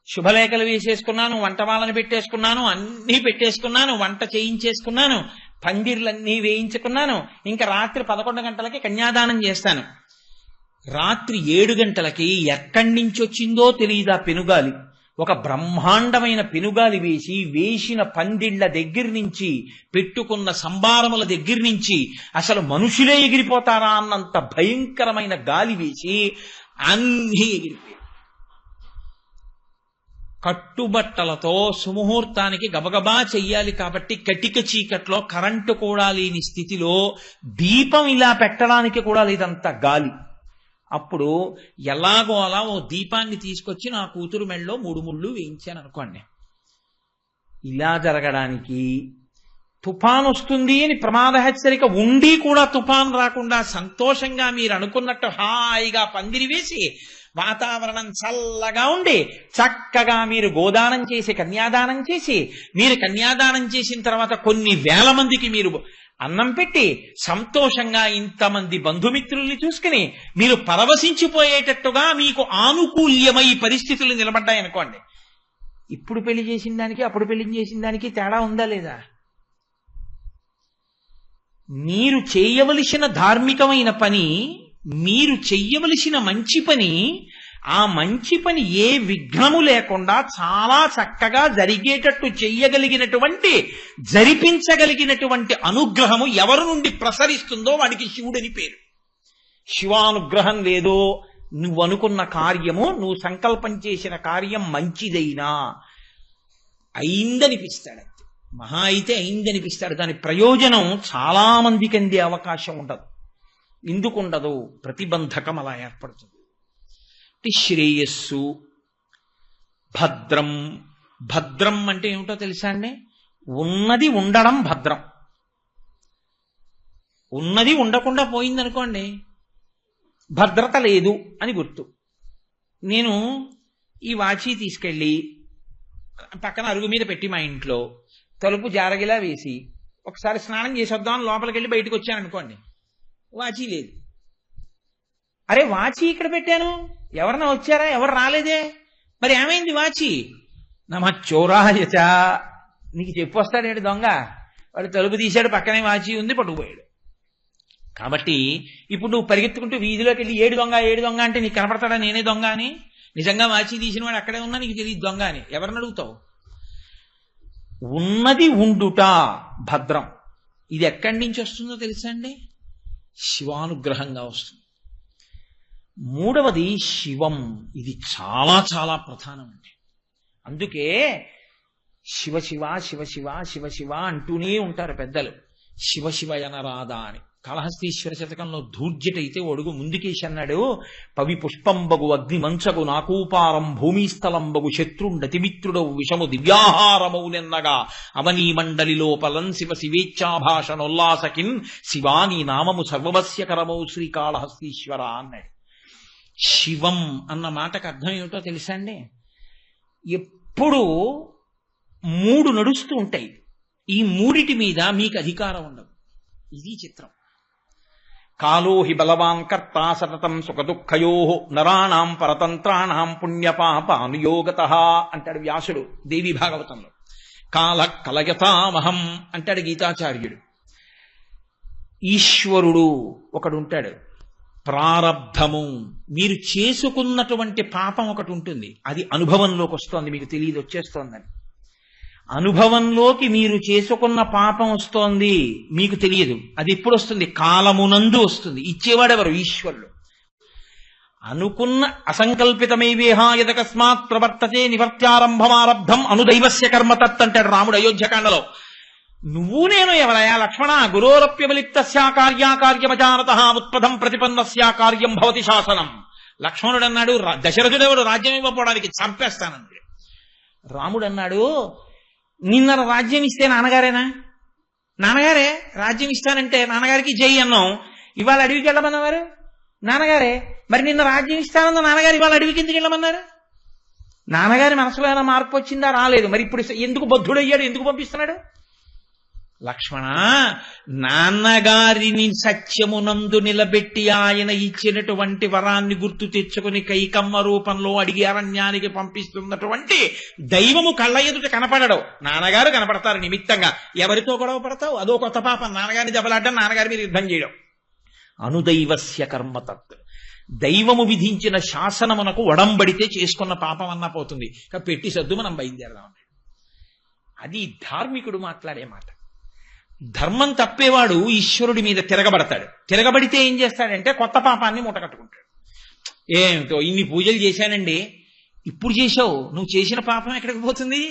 శుభలేఖలు వేసేసుకున్నాను, వంట వాళ్ళని పెట్టేసుకున్నాను, అన్నీ పెట్టేసుకున్నాను, వంట చేయించేసుకున్నాను, పందిర్లన్నీ వేయించుకున్నాను. ఇంకా రాత్రి 11 గంటలకి కన్యాదానం చేస్తాను. రాత్రి 7 గంటలకి ఎక్కడి నుంచి వచ్చిందో తెలియదా పెనుగాలి, ఒక బ్రహ్మాండమైన పెనుగాలి వేసిన పందిళ్ల దగ్గర నుంచి, పెట్టుకున్న సంబారముల దగ్గర నుంచి అసలు మనుషులే ఎగిరిపోతారా అన్నంత భయంకరమైన గాలి వేసి అన్నీ ఎగిరిపోయాయి. కట్టుబట్టలతో సుముహూర్తానికి గబగబా చెయ్యాలి కాబట్టి కటిక చీకట్లో కరెంటు కూడా లేని స్థితిలో దీపం ఇలా పెట్టడానికి కూడా లేదంత గాలి. అప్పుడు ఎలాగో అలా ఓ దీపాన్ని తీసుకొచ్చి నా కూతురు మెళ్ళలో 3 ముళ్ళు వేయించాను అనుకోండి. ఇలా జరగడానికి తుఫాన్ వస్తుంది అని ప్రమాద హెచ్చరిక ఉండి కూడా తుఫాన్ రాకుండా సంతోషంగా మీరు అనుకున్నట్టు హాయిగా పందిరి వేసి వాతావరణం చల్లగా ఉండి చక్కగా మీరు గోదానం చేసి కన్యాదానం చేసి, మీరు కన్యాదానం చేసిన తర్వాత కొన్ని వేల మందికి మీరు అన్నం పెట్టి సంతోషంగా ఇంతమంది బంధుమిత్రుల్ని చూసుకుని మీరు పరవశించిపోయేటట్టుగా మీకు ఆనుకూల్యమై పరిస్థితులు నిలబడ్డాయనుకోండి. ఇప్పుడు పెళ్లి చేసిన దానికి అప్పుడు పెళ్లి చేసిన దానికి తేడా ఉందా లేదా? మీరు చేయవలసిన ధార్మికమైన పని, మీరు చెయ్యవలసిన మంచి పని, ఆ మంచి పని ఏ విఘ్నము లేకుండా చాలా చక్కగా జరిగేటట్టు చెయ్యగలిగినటువంటి, జరిపించగలిగినటువంటి అనుగ్రహము ఎవరి నుండి ప్రసరిస్తుందో వాడికి శివుడని పేరు. శివానుగ్రహం లేదో నువ్వు అనుకున్న కార్యము, నువ్వు సంకల్పం చేసిన కార్యం మంచిదైనా అయిందనిపిస్తాడు. మహా అయితే అయిందనిపిస్తాడు, దాని ప్రయోజనం చాలా మందికి అందే అవకాశం ఉండదు. ఎందుకు ఉండదు? ప్రతిబంధకం అలా ఏర్పడుతుంది. శ్రేయస్సు, భద్రం. భద్రం అంటే ఏమిటో తెలుసా అండి? ఉన్నది ఉండడం భద్రం. ఉన్నది ఉండకుండా పోయిందనుకోండి, భద్రత లేదు అని గుర్తు. నేను ఈ వాచి తీసుకెళ్ళి పక్కన అరుగు మీద పెట్టి మా ఇంట్లో తలుపు జారగిలా వేసి ఒకసారి స్నానం చేసి వద్దాం లోపలికి వెళ్ళి బయటకు వచ్చాను అనుకోండి, వాచి లేదు. అరే వాచి ఇక్కడ పెట్టాను, ఎవరన్నా వచ్చారా? ఎవరు రాలేదే, మరి ఏమైంది వాచి? నమ చోరాయచ, నీకు చెప్పు వస్తాడేంటి దొంగ, వాడు తలుపు తీశాడు, పక్కనే వాచి ఉంది, పట్టుకుపోయాడు. కాబట్టి ఇప్పుడు నువ్వు పరిగెత్తుకుంటూ వీధిలోకి వెళ్ళి ఏడు దొంగ ఏడు దొంగ అంటే నీకు కనపడతాడా నేనే దొంగ అని? నిజంగా వాచి తీసిన వాడు అక్కడే ఉన్నా నీకు తెలియదు దొంగ అని. ఎవరిని అడుగుతావు? ఉన్నది ఉండుట భద్రం. ఇది ఎక్కడి నుంచి వస్తుందో తెలుసా అండి? శివానుగ్రహంగా వస్తుంది. మూడవది శివం. ఇది చాలా చాలా ప్రధానం అండి. అందుకే శివ శివ శివ శివ శివ శివ అంటూనే ఉంటారు పెద్దలు. శివ శివ యనరాదా అని. కాళహస్తీశ్వర శతకంలో ధూర్జటైతే ఒడుగు ముందుకేసి అన్నాడు, పవి పుష్పంబగు అగ్ని మంచగు నాకూపారం భూమిస్థలంబగు శత్రుండతిమిత్రుడవు విషము దివ్యాహారమౌ నిన్నగా అవనీ మండలి లోపలం శివ శివేచ్ఛాభాషణోల్లాసకిన్ శివాని నామము సర్వవస్యకరమౌ శ్రీకాళహస్తీశ్వర అన్నాడు. శివం అన్న మాటకు అర్థం ఏమిటో తెలుసా అండి? ఎప్పుడు మూడు నడుస్తూ ఉంటాయి, ఈ మూడిటి మీద మీకు అధికారం ఉండదు. ఇది చిత్రం. కాలో హి బలవాన్ కర్త సతతం సుఖదుఃఖయో నరాణాం పరతంత్రాణాం పుణ్యపాప అనుయోగతః అంటాడు వ్యాసుడు దేవి భాగవతంలో. కాల కలయతామహం అంటాడు గీతాచార్యుడు. ఈశ్వరుడు ఒకడు ఉంటాడు, ప్రారబ్ధము మీరు చేసుకున్నటువంటి పాపం ఒకటి ఉంటుంది, అది అనుభవంలోకి వస్తోంది, మీకు తెలియదు వచ్చేస్తోందని. అనుభవంలోకి మీరు చేసుకున్న పాపం వస్తోంది, మీకు తెలియదు. అది ఎప్పుడు వస్తుంది? కాలమునందు వస్తుంది. ఇచ్చేవాడెవరు? ఈశ్వరుడు. అనుకున్న అసంకల్పితమైవేహ యదకస్మాత్ ప్రవర్తతే నివర్త్యారంభమారబ్ధం అనుదైవస్య కర్మతత్ అంటాడు రాముడు అయోధ్యకాండలో. నువ్వు నేను ఎవరయా లక్ష్మణ? గురోరప్యవలిప్తస్యా కార్యాకార్యమజానతః ఉత్పదం ప్రతిపన్నస్యా కార్యం భవతి శాసనం. లక్ష్మణుడు అన్నాడు, దశరథుడెవడు రాజ్యం ఇవ్వకపోవడానికి? చంపేస్తానంది. రాముడు అన్నాడు, నిన్న రాజ్యం ఇస్తే నాన్నగారేనా? నాన్నగారే రాజ్యం ఇస్తానంటే నాన్నగారికి జై అన్నాం, ఇవాళ అడవికి వెళ్ళమన్నవారు నాన్నగారే. మరి నిన్న రాజ్యం ఇస్తానన్న నాన్నగారు ఇవాళ అడవికి ఎందుకు వెళ్ళమన్నారు? నాన్నగారి మనసులో ఏమైనా మార్పు వచ్చిందా? రాలేదు. మరి ఇప్పుడు ఎందుకు బద్ధుడయ్యాడు? ఎందుకు పంపిస్తున్నాడు? లక్ష్మణ, నాన్నగారిని సత్యమునందు నిలబెట్టి ఆయన ఇచ్చినటువంటి వరాన్ని గుర్తు తెచ్చుకుని కైకమ్మ రూపంలో అడిగి అరణ్యానికి పంపిస్తున్నటువంటి దైవము కళ్ళ ఎదుట కనపడడు. నాన్నగారు కనపడతారు నిమిత్తంగా. ఎవరితో గొడవ పడతావు? అదో కొత్త పాపం. నాన్నగారిని దెబ్బలాడ్డం, నాన్నగారి మీద యుద్ధం చేయడం. అనుదైవస్య కర్మతత్. దైవము విధించిన శాసనమునకు ఒడంబడితే చేసుకున్న పాపం అన్నా పోతుంది. పెట్టి సద్దు మనం బయలుదేరదాం. అది ధార్మికుడు మాట్లాడే మాట. ధర్మం తప్పేవాడు ఈశ్వరుడి మీద తిరగబడతాడు. తిరగబడితే ఏం చేస్తాడంటే కొత్త పాపాన్ని మూటకట్టుకుంటాడు. ఏమిటో ఇన్ని పూజలు చేశానండి, ఇప్పుడు చేశావు, నువ్వు చేసిన పాపం ఎక్కడికి పోతుంది?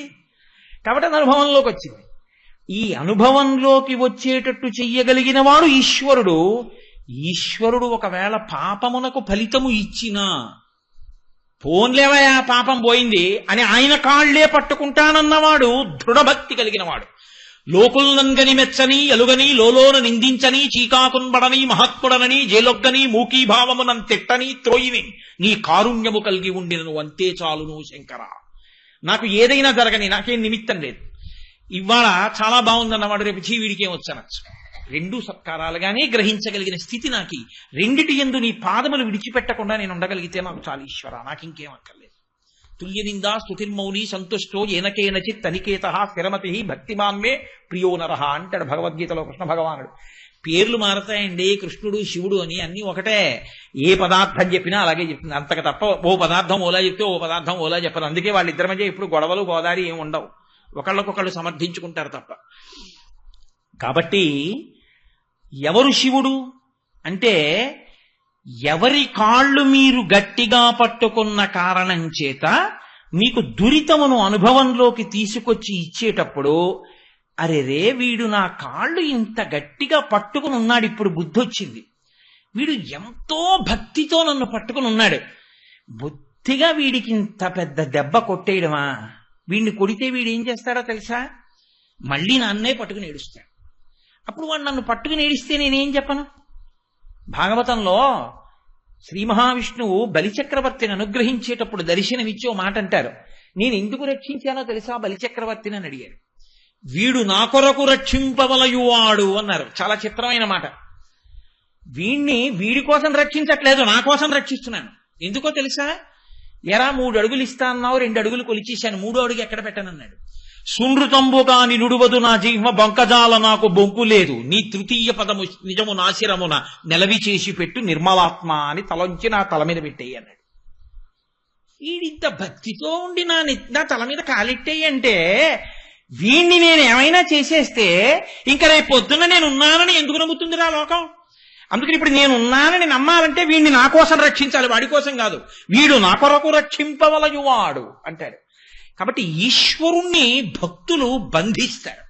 కాబట్టి అది అనుభవంలోకి వచ్చింది. ఈ అనుభవంలోకి వచ్చేటట్టు చెయ్యగలిగిన వాడు ఈశ్వరుడు. ఈశ్వరుడు ఒకవేళ పాపమునకు ఫలితము ఇచ్చినా, పోన్లేవయా పాపం పోయింది అని ఆయన కాళ్లే పట్టుకుంటానన్నవాడు దృఢభక్తి కలిగిన వాడు. లోకుల్నంగని మెచ్చని ఎలుగని లోలోన నిందించని చీకాకున్బడని మహాత్ముడనని జేలొగ్గని మూకీభావమునం తిట్టని త్రోయిని నీ కారుణ్యము కలిగి ఉండినను అంతే చాలును శంకర. నాకు ఏదైనా జరగని, నాకేం నిమిత్తం లేదు. ఇవాళ చాలా బాగుందన్నవాడు రేపు వీడికేం వచ్చనొచ్చు. రెండు సత్కారాలుగానే గ్రహించగలిగిన స్థితి నాకి. రెండిటి యందు నీ పాదములు విడిచిపెట్టకుండా నేను ఉండగలిగితే నాకు చాలు ఈశ్వర, నాకింకేం అక్కర్లేదు. తుల్యనిందా స్తుతిర్మౌని సంతుష్టో ఏనకేనచిత్ తనికేత స్థిరమతి భక్తిమాన్మే ప్రియో నరహ అంటాడు భగవద్గీతలో కృష్ణ భగవానుడు. పేర్లు మారతాయండి, కృష్ణుడు శివుడు అని అన్ని ఒకటే. ఏ పదార్థం చెప్పినా అలాగే చెప్తుంది, అంతకు తప్ప ఓ పదార్థం ఓలా చెప్తే ఓ పదార్థం ఓలా చెప్పరు. అందుకే వాళ్ళిద్దరి మధ్య ఇప్పుడు గొడవలు గోదారి ఏమి ఉండవు, ఒకళ్ళకొకళ్ళు సమర్థించుకుంటారు తప్ప. కాబట్టి ఎవరు శివుడు అంటే, ఎవరి కాళ్ళు మీరు గట్టిగా పట్టుకున్న కారణం చేత మీకు దురితమును అనుభవంలోకి తీసుకొచ్చి ఇచ్చేటప్పుడు, అరే రే వీడు నా కాళ్ళు ఇంత గట్టిగా పట్టుకుని ఉన్నాడు, ఇప్పుడు బుద్ధి వచ్చింది, వీడు ఎంతో భక్తితో నన్ను పట్టుకుని ఉన్నాడు, బొత్తిగా వీడికి ఇంత పెద్ద దెబ్బ కొట్టేయడమా? వీడిని కొడితే వీడు ఏం చేస్తాడో తెలుసా? మళ్ళీ నన్నే పట్టుకుని ఏడుస్తాడు. అప్పుడు వాడు నన్ను పట్టుకుని ఏడిస్తే నేనేం చెప్పను? భాగవతంలో శ్రీ మహావిష్ణువు బలిచక్రవర్తిని అనుగ్రహించేటప్పుడు దర్శనమిచ్చి ఓ మాట అంటారు. నేను ఎందుకు రక్షించానో తెలుసా బలిచక్రవర్తిని అని అడిగారు. వీడు నా కొరకు రక్షింపవలయువాడు అన్నారు. చాలా చిత్రమైన మాట. వీడి కోసం రక్షించట్లేదు, నా కోసం రక్షిస్తున్నాను. ఎందుకో తెలుసా? ఎరా 3 అడుగులు ఇస్తా అన్నావు, 2 అడుగులు కొలిచేశాను, 3వ అడుగు ఎక్కడ పెట్టనన్నాడు. సునృతంబు కాని నుడువదు నా జీవ బొంకజాల నాకు బొంకు లేదు, నీ తృతీయ పదము నిజము నాశిరమున నెలవి చేసి పెట్టు నిర్మలాత్మ అని తలంచి నా తల మీద పెట్టేయి అన్నాడు. వీడింత భక్తితో ఉండి నా తల మీద కాలెట్టేయి అంటే, వీణ్ణి నేను ఏమైనా చేసేస్తే ఇంకా రేపు పొద్దున్న నేను ఉన్నానని ఎందుకు నమ్ముతుందిరా లోకం? అందుకని ఇప్పుడు నేను ఉన్నానని నమ్మాలంటే వీడిని నా కోసం రక్షించాలి, వాడి కోసం కాదు. వీడు నా కొరకు రక్షింపవలయువాడు అంటాడు. కాబట్టి ఈశ్వరుణ్ణి భక్తులు బంధిస్తారు,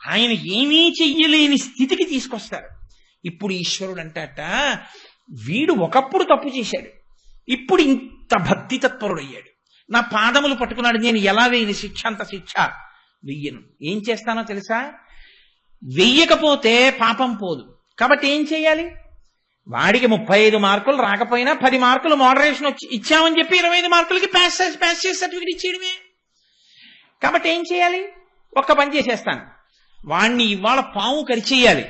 ఆయన ఏమీ చెయ్యలేని స్థితికి తీసుకొస్తారు. ఇప్పుడు ఈశ్వరుడు అంటాట, వీడు ఒకప్పుడు తప్పు చేశాడు, ఇప్పుడు ఇంత భక్తి తత్పరుడయ్యాడు, నా పాదములు పట్టుకున్నాడు, నేను ఎలా వేయని శిక్ష అంత శిక్ష వెయ్యను. ఏం చేస్తానో తెలుసా? వెయ్యకపోతే పాపం పోదు. కాబట్టి ఏం చేయాలి? వాడికి 35 మార్కులు రాకపోయినా 10 మార్కులు మోడరేషన్ ఇచ్చామని చెప్పి 25 మార్కులకి పాస్ చేసి సర్టిఫికెట్ ఇచ్చేయడమే. కాబట్టి ఏం చేయాలి? ఒక్క పని చేసేస్తాను, వాణ్ణి ఇవాళ పాము కరిచేయాలి,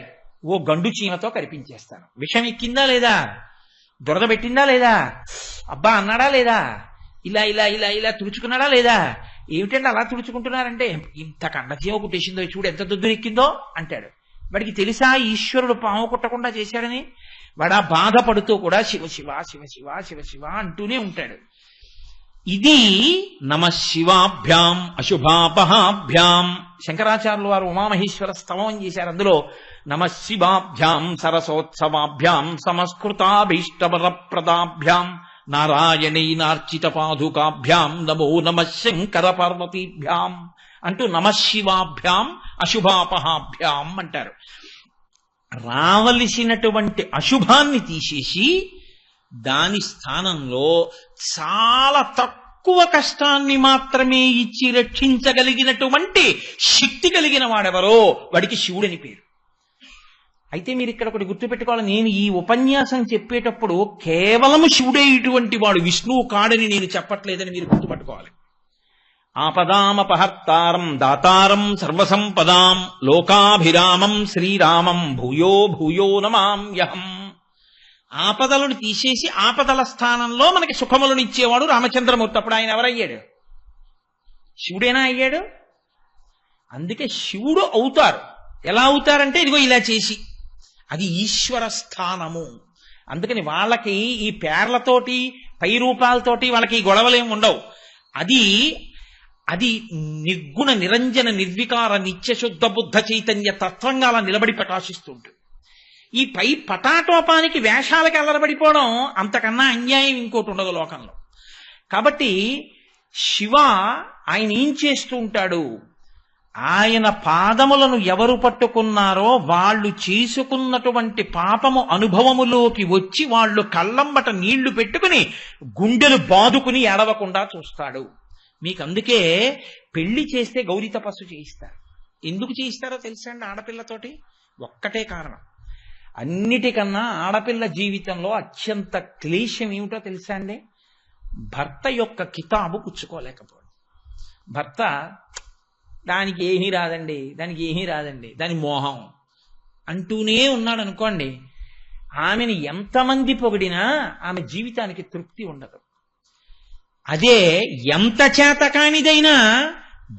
ఓ గండు చీమతో కరిపించేస్తాను. విషం ఎక్కిందా లేదా, దురద పెట్టిందా లేదా, అబ్బా అన్నాడా లేదా, ఇలా ఇలా ఇలా ఇలా తుడుచుకున్నాడా లేదా, ఏమిటంటే అలా తుడుచుకుంటున్నారంటే ఇంత కండచీమ కుట్టేసిందో చూడు ఎంత దొద్దు ఎక్కిందో అంటాడు. వాడికి తెలుసా ఈశ్వరుడు పాము కుట్టకుండా చేశాడని? వాడు బాధపడుతూ కూడా శివ శివ శివ శివ శివ శివ అంటూనే ఉంటాడు. ఇది నమఃశివాభ్యాం అశుభాపహాభ్యాం. శంకరాచార్యులు వారు ఉమామహేశ్వర స్తవం చేశారు. అందులో నమఃశివాభ్యాం సరసోత్సవాభ్యాం సమస్కృతాభీష్టవరప్రదాభ్యాం నారాయణైనార్చిత పాదుకాభ్యాం నమో నమః శంకర పార్వతీభ్యాం అంటూ నమఃశివాభ్యాం అశుభాపహాభ్యాం అంటారు. రావలసినటువంటి అశుభాన్ని తీసేసి దాని స్థానంలో చాలా తక్కువ కష్టాన్ని మాత్రమే ఇచ్చి రక్షించగలిగినటువంటి శక్తి కలిగిన వాడెవరో వాడికి శివుడని పేరు. అయితే మీరు ఇక్కడ ఒకటి గుర్తుపెట్టుకోవాలి, నేను ఈ ఉపన్యాసం చెప్పేటప్పుడు కేవలం శివుడే ఇటువంటి వాడు, విష్ణువు కాడని నేను చెప్పట్లేదని మీరు గుర్తుపట్టుకోవాలి. ఆపదామపహర్తారం దాతారం సర్వసంపదాం లోకాభిరామం శ్రీరామం భూయో భూయో నమామ్యహం. ఆపదలను తీసేసి ఆపదల స్థానంలో మనకి సుఖములను ఇచ్చేవాడు రామచంద్రమూర్తి. అప్పుడు ఆయన ఎవరయ్యాడు? శివుడేనా అయ్యాడు? అందుకే శివుడు అవుతారు. ఎలా అవుతారంటే ఇదిగో ఇలా చేసి, అది ఈశ్వర స్థానము. అందుకని వాళ్ళకి ఈ పేర్లతోటి పై రూపాలతోటి వాళ్ళకి గొడవలేం ఉండవు. అది నిర్గుణ నిరంజన నిర్వికార నిత్యశుద్ధ బుద్ధ చైతన్య తత్వంగా అలా నిలబడి ప్రకాశిస్తుంటుంది. ఈ పై పటాటోపానికి వేషాలకి అల్లరబడిపోవడం అంతకన్నా అన్యాయం ఇంకోటి ఉండదు లోకంలో. కాబట్టి శివ ఆయన ఏం చేస్తూ ఉంటాడు? ఆయన పాదములను ఎవరు పట్టుకున్నారో వాళ్ళు చేసుకున్నటువంటి పాపము అనుభవములోకి వచ్చి వాళ్ళు కళ్ళంబట నీళ్లు పెట్టుకుని గుండెలు బాదుకుని ఏడవకుండా చూస్తాడు. మీకు అందుకే పెళ్లి చేస్తే గౌరీ తపస్సు చేయిస్తారు. ఎందుకు చేయిస్తారో తెలుసా అండి? ఆడపిల్లతోటి ఒక్కటే కారణం. అన్నిటికన్నా ఆడపిల్ల జీవితంలో అత్యంత క్లేశం ఏమిటో తెలుసా అండి? భర్త యొక్క కితాబు పుచ్చుకోలేకపోవడం. భర్త దానికి ఏమీ రాదండి, దానికి ఏమీ రాదండి, దాని మోహం అంటూనే ఉన్నాడు అనుకోండి, ఆమెను ఎంతమంది పొగిడినా ఆమె జీవితానికి తృప్తి ఉండదు. అదే ఎంత చేతకానిదైనా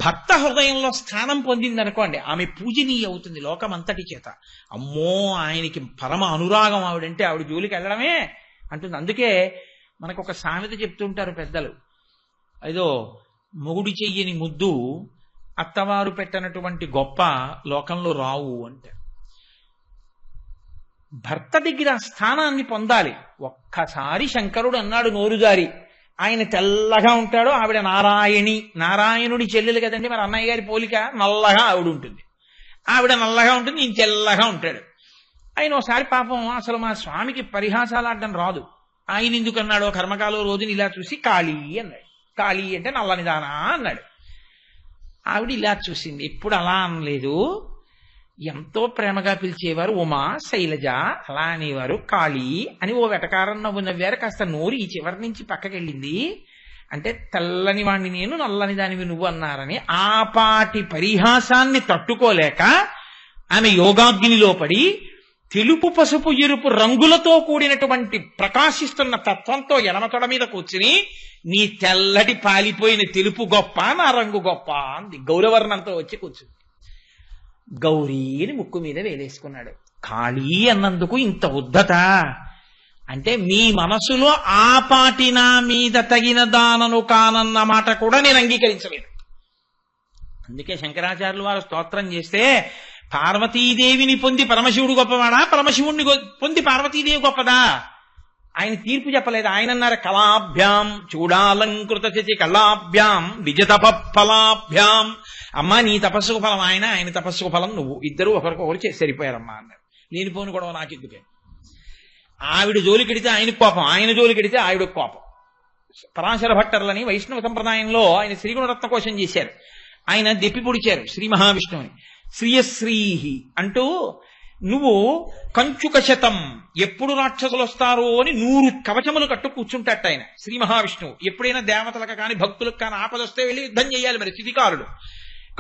భర్త హృదయంలో స్థానం పొందిందనుకోండి, ఆమె పూజనీయ అవుతుంది లోకమంతటి చేత. అమ్మో ఆయనకి పరమ అనురాగం ఆవిడంటే, ఆవిడ జోలికి వెళ్ళడమే అంటుంది. అందుకే మనకు ఒక సామెత చెప్తుంటారు పెద్దలు, ఏదో మొగుడు చెయ్యని ముద్దు అత్తవారు పెట్టనటువంటి గొప్ప లోకంలో రావు అంటే. భర్త దగ్గర ఆ స్థానాన్ని పొందాలి. ఒక్కసారి శంకరుడు అన్నాడు నోరుజారి, ఆయన తెల్లగా ఉంటాడు, ఆవిడ నారాయణి, నారాయణుడి చెల్లెలు కదండి, మరి అన్నయ్య గారి పోలిక, నల్లగా ఆవిడ ఉంటుంది, ఆవిడ నల్లగా ఉంటుంది, ఈయన తెల్లగా ఉంటాడు. ఆయన ఒకసారి పాపం అసలు మా స్వామికి పరిహాసాలు ఆడడం రాదు, ఆయన ఎందుకు అన్నాడో కర్మకాలం రోజుని ఇలా చూసి కాళీ అన్నాడు. కాళీ అంటే నల్లనిదానా అన్నాడు. ఆవిడ ఇలా చూసింది, ఎప్పుడు అలా అనలేదు, ఎంతో ప్రేమగా పిలిచేవారు ఉమా శైలజ, అలా అనేవారు కాళీ అని ఓ వెటకారం నవ్వు నవ్వారు. కాస్త నోరు ఈ చివరి నుంచి పక్కకెళ్ళింది. అంటే తెల్లని వాణ్ణి నేను, నల్లని దానివి నువ్వు అన్నారని ఆపాటి పరిహాసాన్ని తట్టుకోలేక ఆమె యోగాగ్నిలో పడి తెలుపు పసుపు ఎరుపు రంగులతో కూడినటువంటి ప్రకాశిస్తున్న తత్వంతో ఎడమతొడ మీద కూర్చుని నీ తెల్లటి పాలిపోయిన తెలుపు గొప్ప, నా రంగు గొప్ప అంది. గౌరవర్ణంతో వచ్చి కూర్చుంది. గౌరీని ముక్కు మీద వేలేసుకున్నాడు. కాళీ అన్నందుకు ఇంత ఉద్ధత అంటే మీ మనసులో ఆపాటి నా మీద తగిన దానను కానన్న మాట కూడా నేను అంగీకరించలేదు. అందుకే శంకరాచార్యులు వారు స్తోత్రం చేస్తే పార్వతీదేవిని పొంది పరమశివుడు గొప్పవాడా, పరమశివుణ్ణి పొంది పార్వతీదేవి గొప్పదా? ఆయన తీర్పు చెప్పలేదు. ఆయన అన్నారు కళాభ్యాం చూడాలంకృత చచి కళాభ్యాం విజతప ఫలాభ్యాం. అమ్మా నీ తపస్సుకు ఫలం ఆయన, ఆయన తపస్సుకు ఫలం నువ్వు, ఇద్దరు ఒకరికొకరు చేసి సరిపోయారమ్మా అన్నారు. లేనిపోను గొడవ నాకెందుకే. ఆవిడ జోలి కడితే ఆయనకు కోపం, ఆయన జోలి కడితే ఆవిడకు కోపం. పరాశర భట్టర్లని వైష్ణవ సంప్రదాయంలో ఆయన శ్రీగుణరత్న కోశం చేశారు. ఆయన దెప్పి పొడిచారు శ్రీ మహావిష్ణువుని. శ్రీయశ్రీహి అంటూ నువ్వు కంచుక శతం, ఎప్పుడు రాక్షసులు వస్తారో అని 100 కవచములు కట్టు కూర్చుంటాట ఆయన శ్రీ మహావిష్ణువు. ఎప్పుడైనా దేవతలకు కానీ భక్తులకు కానీ ఆపదొస్తే వెళ్ళి యుద్ధం చేయాలి, మరి స్థితికారుడు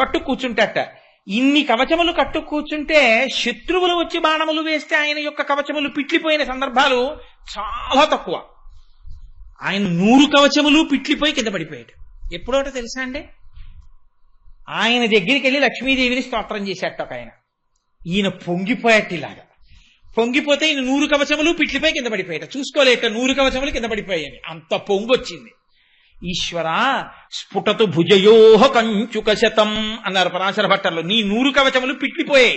కట్టు కూర్చుంటాట. ఇన్ని కవచములు కట్టు కూర్చుంటే శత్రువులు వచ్చి బాణములు వేస్తే ఆయన యొక్క కవచములు పిట్లిపోయిన సందర్భాలు చాలా తక్కువ. ఆయన 100 కవచములు పిట్లిపోయి కింద పడిపోయాడు. ఎప్పుడోటో తెలుసా అండి, ఆయన దగ్గరికి వెళ్ళి లక్ష్మీదేవిని స్తోత్రం చేశాట ఒక ఆయన. ఈయన పొంగిపోయాటిలాగా. పొంగిపోతే ఈయన 100 కవచములు పిట్లిపోయి కింద పడిపోయాట. చూసుకోలేట 100 కవచములు కింద పడిపోయాయని అంత పొంగొచ్చింది. ఈశ్వర స్ఫుటతు భుజయోహ కంచుక శతం అన్నారు పరాశర భట్టర్లు. నీ 100 కవచములు పిట్లిపోయాయి.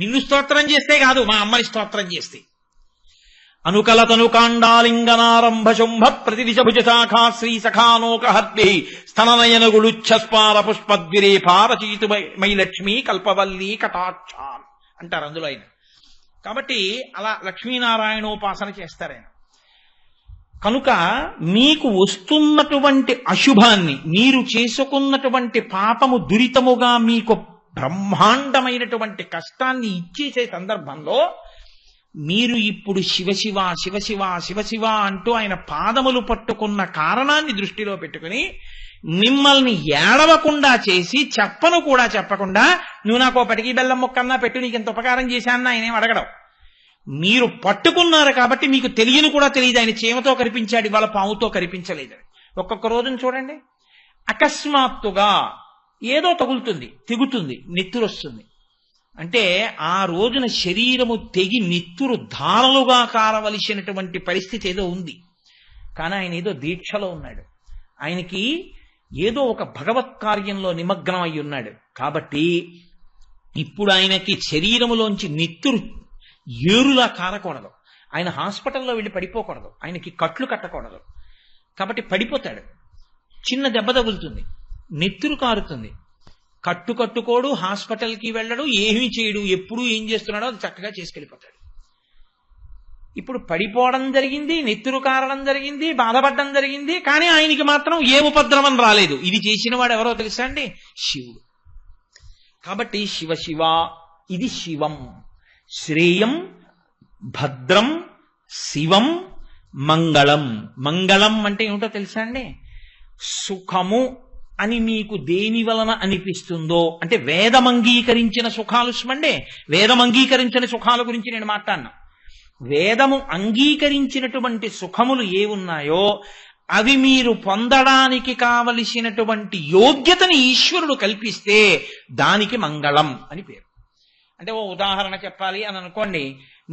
నిన్ను స్తోత్రం చేస్తే కాదు, మా అమ్మని స్తోత్రం చేస్తే. అనుకలతను కాండాలింగనారంభ శుంభ ప్రతిదిశ భుజ శాఖా శ్రీ సఖానోకహద్భి స్తననయనగుళుచ్ఛస్పార పుష్పద్విరేపారచీతు మై లక్ష్మీ కల్పవల్లి కటాక్షాన్ అంటారు అందులో ఆయన. కాబట్టి అలా లక్ష్మీనారాయణోపాసన చేస్తారు ఆయన. కనుక మీకు వస్తున్నటువంటి అశుభాన్ని, మీరు చేసుకున్నటువంటి పాపము దురితముగా మీకు బ్రహ్మాండమైనటువంటి కష్టాన్ని ఇచ్చేసే సందర్భంలో మీరు ఇప్పుడు శివశివ శివశివ శివశివ అంటూ ఆయన పాదములు పట్టుకున్న కారణాన్ని దృష్టిలో పెట్టుకుని మిమ్మల్ని ఏడవకుండా చేసి చెప్పను కూడా చెప్పకుండా నువ్వు నాకు పటికి బెల్లం ముక్కన్నా పెట్టు, నీకు ఎంత ఉపకారం చేశానని ఆయన ఏం అడగడం. మీరు పట్టుకున్నారు కాబట్టి మీకు తెలియని కూడా తెలియదు ఆయన చీమతో కనిపించాడు, ఇవాళ పాముతో కనిపించలేదని. ఒక్కొక్క రోజున చూడండి, అకస్మాత్తుగా ఏదో తగులుతుంది, తెగుతుంది, నెత్తురు వస్తుంది. అంటే ఆ రోజున శరీరము తెగి నెత్తురు ధారలుగా కారవలసినటువంటి పరిస్థితి ఏదో ఉంది. కానీ ఆయన ఏదో దీక్షలో ఉన్నాడు, ఆయనకి ఏదో ఒక భగవత్ కార్యంలో నిమగ్నం అయి ఉన్నాడు. కాబట్టి ఇప్పుడు ఆయనకి శరీరములోంచి నెత్తురు ఏరులా కారకూడదు, ఆయన హాస్పిటల్లో వెళ్ళి పడిపోకూడదు, ఆయనకి కట్లు కట్టకూడదు. కాబట్టి పడిపోతాడు, చిన్న దెబ్బ తగులుతుంది, నెత్తురు కారుతుంది, కట్టుకోడు, హాస్పిటల్కి వెళ్ళడు, ఏమీ చేయడు, ఎప్పుడు ఏం చేస్తున్నాడో అది చక్కగా చేసుకెళ్ళిపోతాడు. ఇప్పుడు పడిపోవడం జరిగింది, నెత్తురు కారడం జరిగింది, బాధపడడం జరిగింది, కానీ ఆయనకి మాత్రం ఏ ఉపద్రవం రాలేదు. ఇది చేసిన వాడు ఎవరో తెలుసా అండి? శివుడు. కాబట్టి శివ శివ, ఇది శివం, శ్రేయం, భద్రం, శివం, మంగళం. మంగళం అంటే ఏమిటో తెలుసా అండి? సుఖము అని మీకు దేని వలన అనిపిస్తుందో, అంటే వేదం అంగీకరించిన సుఖాలు స్మండే, వేదం అంగీకరించిన సుఖాల గురించి నేను మాట్లాడినా. వేదము అంగీకరించినటువంటి సుఖములు ఏ ఉన్నాయో అవి మీరు పొందడానికి కావలసినటువంటి యోగ్యతని ఈశ్వరుడు కల్పిస్తే దానికి మంగళం అని పేరు. అంటే ఓ ఉదాహరణ చెప్పాలి అని అనుకోండి,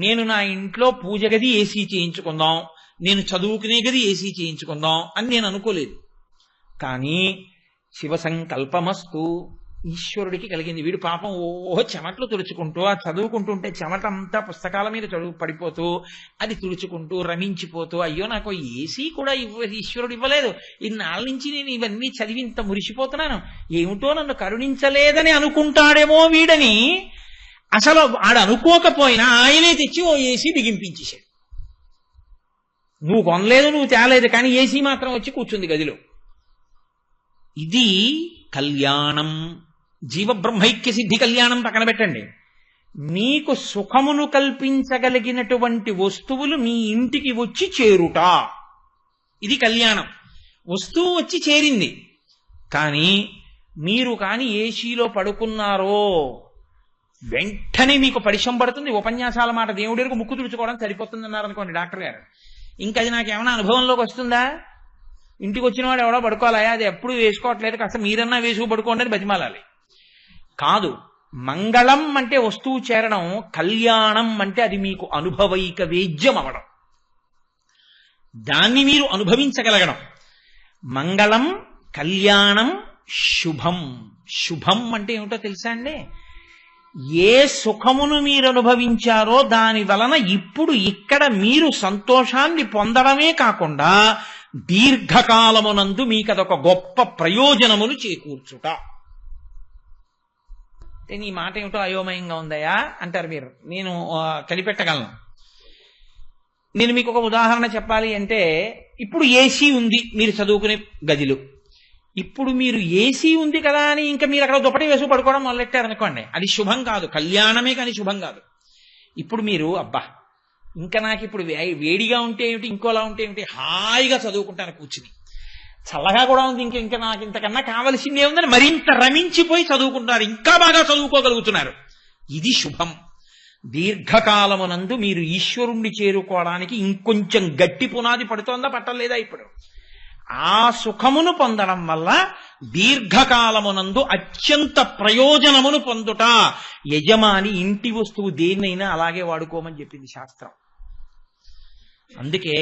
నేను నా ఇంట్లో పూజ గది ఏసీ చేయించుకుందాం, నేను చదువుకునే గది ఏసీ చేయించుకుందాం అని నేను అనుకోలేదు. కానీ శివ సంకల్పమస్తు, ఈశ్వరుడికి కలిగింది. వీడు పాపం ఓహో చెమట్లు తుడుచుకుంటూ, ఆ చదువుకుంటుంటే చెమట అంతా పుస్తకాల మీద పడిపోతూ, అది తుడుచుకుంటూ రమించిపోతూ, అయ్యో నాకు ఏసీ కూడా ఈశ్వరుడు ఇవ్వలేదు, ఇన్నాళ్ళ నుంచి నేను ఇవన్నీ చదివి ఇంత మురిసిపోతున్నాను, ఏమిటో నన్ను కరుణించలేదని అనుకుంటాడేమో వీడని. అసలు ఆడు అనుకోకపోయినా ఆయనే తెచ్చి ఓ ఏసీ బిగింపించేశాడు. నువ్వు కొనలేదు, నువ్వు తేలేదు, కానీ ఏసీ మాత్రం వచ్చి కూర్చుంది గదిలో. ఇది కళ్యాణం. జీవబ్రహ్మైక్య సిద్ధి కళ్యాణం పక్కన పెట్టండి. మీకు సుఖమును కల్పించగలిగినటువంటి వస్తువులు మీ ఇంటికి వచ్చి చేరుట, ఇది కళ్యాణం. వస్తువు వచ్చి చేరింది. కానీ మీరు కాని ఏసీలో పడుకున్నారో వెంటనే మీకు పరిశం పడుతుంది. ఉపన్యాసాల మాట దేవుడికి ముక్కు తుడుచుకోవడం సరిపోతుంది అన్నారు అనుకోండి డాక్టర్ గారు. ఇంకా అది నాకేమైనా అనుభవంలోకి వస్తుందా? ఇంటికి వచ్చిన వాడు ఎవడో పడుకోవాలా, అది ఎప్పుడు వేసుకోవట్లేదు, కాస్త మీరన్నా వేసుకు పడుకోండి అని బతిమాలాలి. కాదు, మంగళం అంటే వస్తువు చేరడం, కళ్యాణం అంటే అది మీకు అనుభవైక వేద్యం అవడం, దాన్ని మీరు అనుభవించగలగడం. మంగళం, కళ్యాణం, శుభం. శుభం అంటే ఏమిటో తెలుసా అండి? ఏ సుఖమును మీరు అనుభవించారో దాని వలన ఇప్పుడు ఇక్కడ మీరు సంతోషాన్ని పొందడమే కాకుండా దీర్ఘకాలమునందు మీకు అదొక గొప్ప ప్రయోజనమును చేకూర్చుట. నీ మాట ఏమిటో అయోమయంగా ఉందయా అంటారు మీరు. నేను కనిపెట్టగలను. నేను మీకు ఒక ఉదాహరణ చెప్పాలి అంటే, ఇప్పుడు ఏసీ ఉంది మీరు చదువుకునే గదిలో. ఇప్పుడు మీరు ఏసీ ఉంది కదా అని ఇంకా మీరు అక్కడ దుప్పటి వేసు పడుకోవడం మొదలెట్టారనుకోండి, అది శుభం కాదు, కళ్యాణమే కానీ శుభం కాదు. ఇప్పుడు మీరు అబ్బా ఇంకా నాకు ఇప్పుడు వేడిగా ఉంటే ఏమిటి, ఇంకోలా ఉంటే ఏమిటి, హాయిగా చదువుకుంటాను కూర్చుని, చల్లగా కూడా ఉంది, ఇంకా నాకు ఇంతకన్నా కావలసింది ఏముందని మరింత రమించిపోయి చదువుకుంటున్నారు, ఇంకా బాగా చదువుకోగలుగుతున్నారు. ఇది శుభం. దీర్ఘకాలమునందు మీరు ఈశ్వరుణ్ణి చేరుకోవడానికి ఇంకొంచెం గట్టి పునాది పడుతోందా పట్టలేదా? ఇప్పుడు ఆ సుఖమును పొందడం వల్ల దీర్ఘకాలమునందు అత్యంత ప్రయోజనమును పొందుట. యజమాని ఇంటి వస్తువు దేన్నైనా అలాగే వాడుకోమని చెప్పింది శాస్త్రం. అందుకే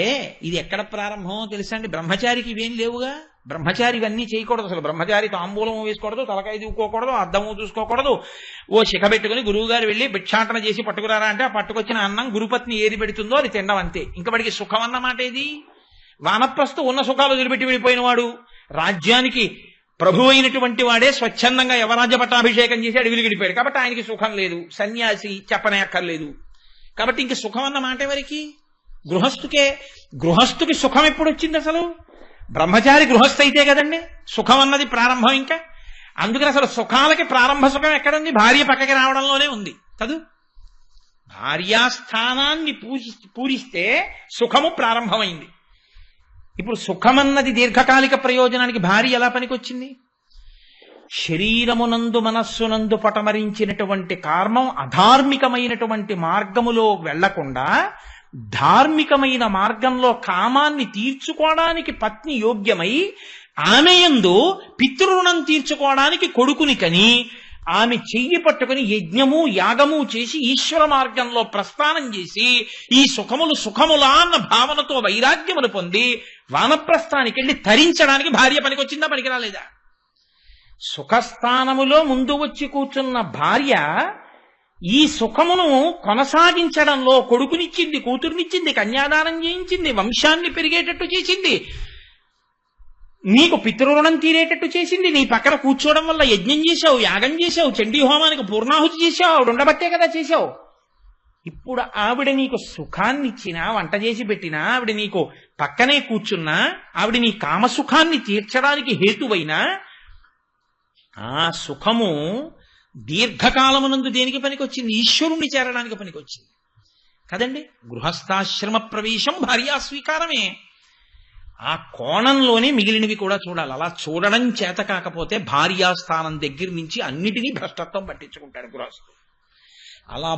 ఇది ఎక్కడ ప్రారంభమో తెలుసా అండి? బ్రహ్మచారికి ఇవేం లేవుగా. బ్రహ్మచారి ఇవన్నీ చేయకూడదు. అసలు బ్రహ్మచారి తాంబూలము వేసుకోకూడదు, తలకాయ దూకోకూడదు, అద్దము చూసుకోకూడదు. ఓ శిఖ పెట్టుకుని గురువు గారు వెళ్ళి భిక్షాటన చేసి పట్టుకురారా అంటే ఆ పట్టుకొచ్చిన అన్నం గురుపత్ని ఏది పెడుతుందో అది తినడం అంతే. ఇంకా వాడికి సుఖం అన్నమాట ఏది? వానప్రస్థు ఉన్న సుఖాలు వదిలిపెట్టి వెళ్ళిపోయిన వాడు, రాజ్యానికి ప్రభు అయినటువంటి వాడే స్వచ్ఛందంగా యవరాజ్య పట్టాభిషేకం చేసి అడవిలు గడిపాడు కాబట్టి ఆయనకి సుఖం లేదు. సన్యాసి చెప్పనే అక్కర్లేదు. కాబట్టి ఇంక సుఖం అన్న మాట ఎవరికి? గృహస్థుకే. గృహస్థుకి సుఖం ఎప్పుడు వచ్చింది అసలు? బ్రహ్మచారి గృహస్థ అయితే కదండి సుఖం అన్నది ప్రారంభం. ఇంకా అందుకని అసలు సుఖాలకి ప్రారంభ సుఖం ఎక్కడుంది? భార్య పక్కకి రావడంలోనే ఉంది కదూ. భార్యాస్థానాన్ని పూరిస్తే సుఖము ప్రారంభమైంది. ఇప్పుడు సుఖమన్నది దీర్ఘకాలిక ప్రయోజనానికి భార్య ఎలా పనికొచ్చింది? శరీరమునందు మనస్సునందు పటమరించినటువంటి కారణం అధార్మికమైనటువంటి మార్గములో వెళ్లకుండా ధార్మికమైన మార్గంలో కామాన్ని తీర్చుకోవడానికి పత్ని యోగ్యమై, ఆమె యందు పితృరుణం తీర్చుకోవడానికి కొడుకుని కని, ఆమె చెయ్యి పట్టుకుని యజ్ఞము యాగము చేసి ఈశ్వర మార్గంలో ప్రస్థానం చేసి ఈ సుఖములు సుఖములా అన్న భావనతో వైరాగ్యమును పొంది వానప్రస్థానికి వెళ్ళి తరించడానికి భార్య పనికొచ్చిందా పనికిరాలేదా? సుఖస్థానములో ముందు వచ్చి కూర్చున్న భార్య ఈ సుఖమును కొనసాగించడంలో కొడుకునిచ్చింది, కూతురునిచ్చింది, కన్యాదానం చేయించింది, వంశాన్ని పెరిగేటట్టు చేసింది, నీకు పితృరుణం తీరేటట్టు చేసింది. నీ పక్కన కూర్చోవడం వల్ల యజ్ఞం చేశావు, యాగం చేశావు, చండీ హోమానికి పూర్ణాహుతి చేశావు, ఆవిడ ఉండబట్టే కదా చేశావు. ఇప్పుడు ఆవిడ నీకు సుఖాన్ని ఇచ్చినా, వంట చేసి పెట్టినా, ఆవిడ నీకు పక్కనే కూర్చున్నా, ఆవిడ నీ కామసుఖాన్ని తీర్చడానికి హేతువైనా ఆ సుఖము దీర్ఘకాలమునందు దేనికి పనికొచ్చింది? ఈశ్వరుణ్ణి చేరడానికి పనికొచ్చింది కదండి. గృహస్థాశ్రమ ప్రవేశం భార్యా స్వీకారమే. ఆ కోణంలోనే మిగిలినవి కూడా చూడాలి. అలా చూడడం చేత కాకపోతే భార్యాస్థానం దగ్గర నుంచి అన్నిటినీ భ్రష్టత్వం పట్టించుకుంటాడు గృహస్థు. అలా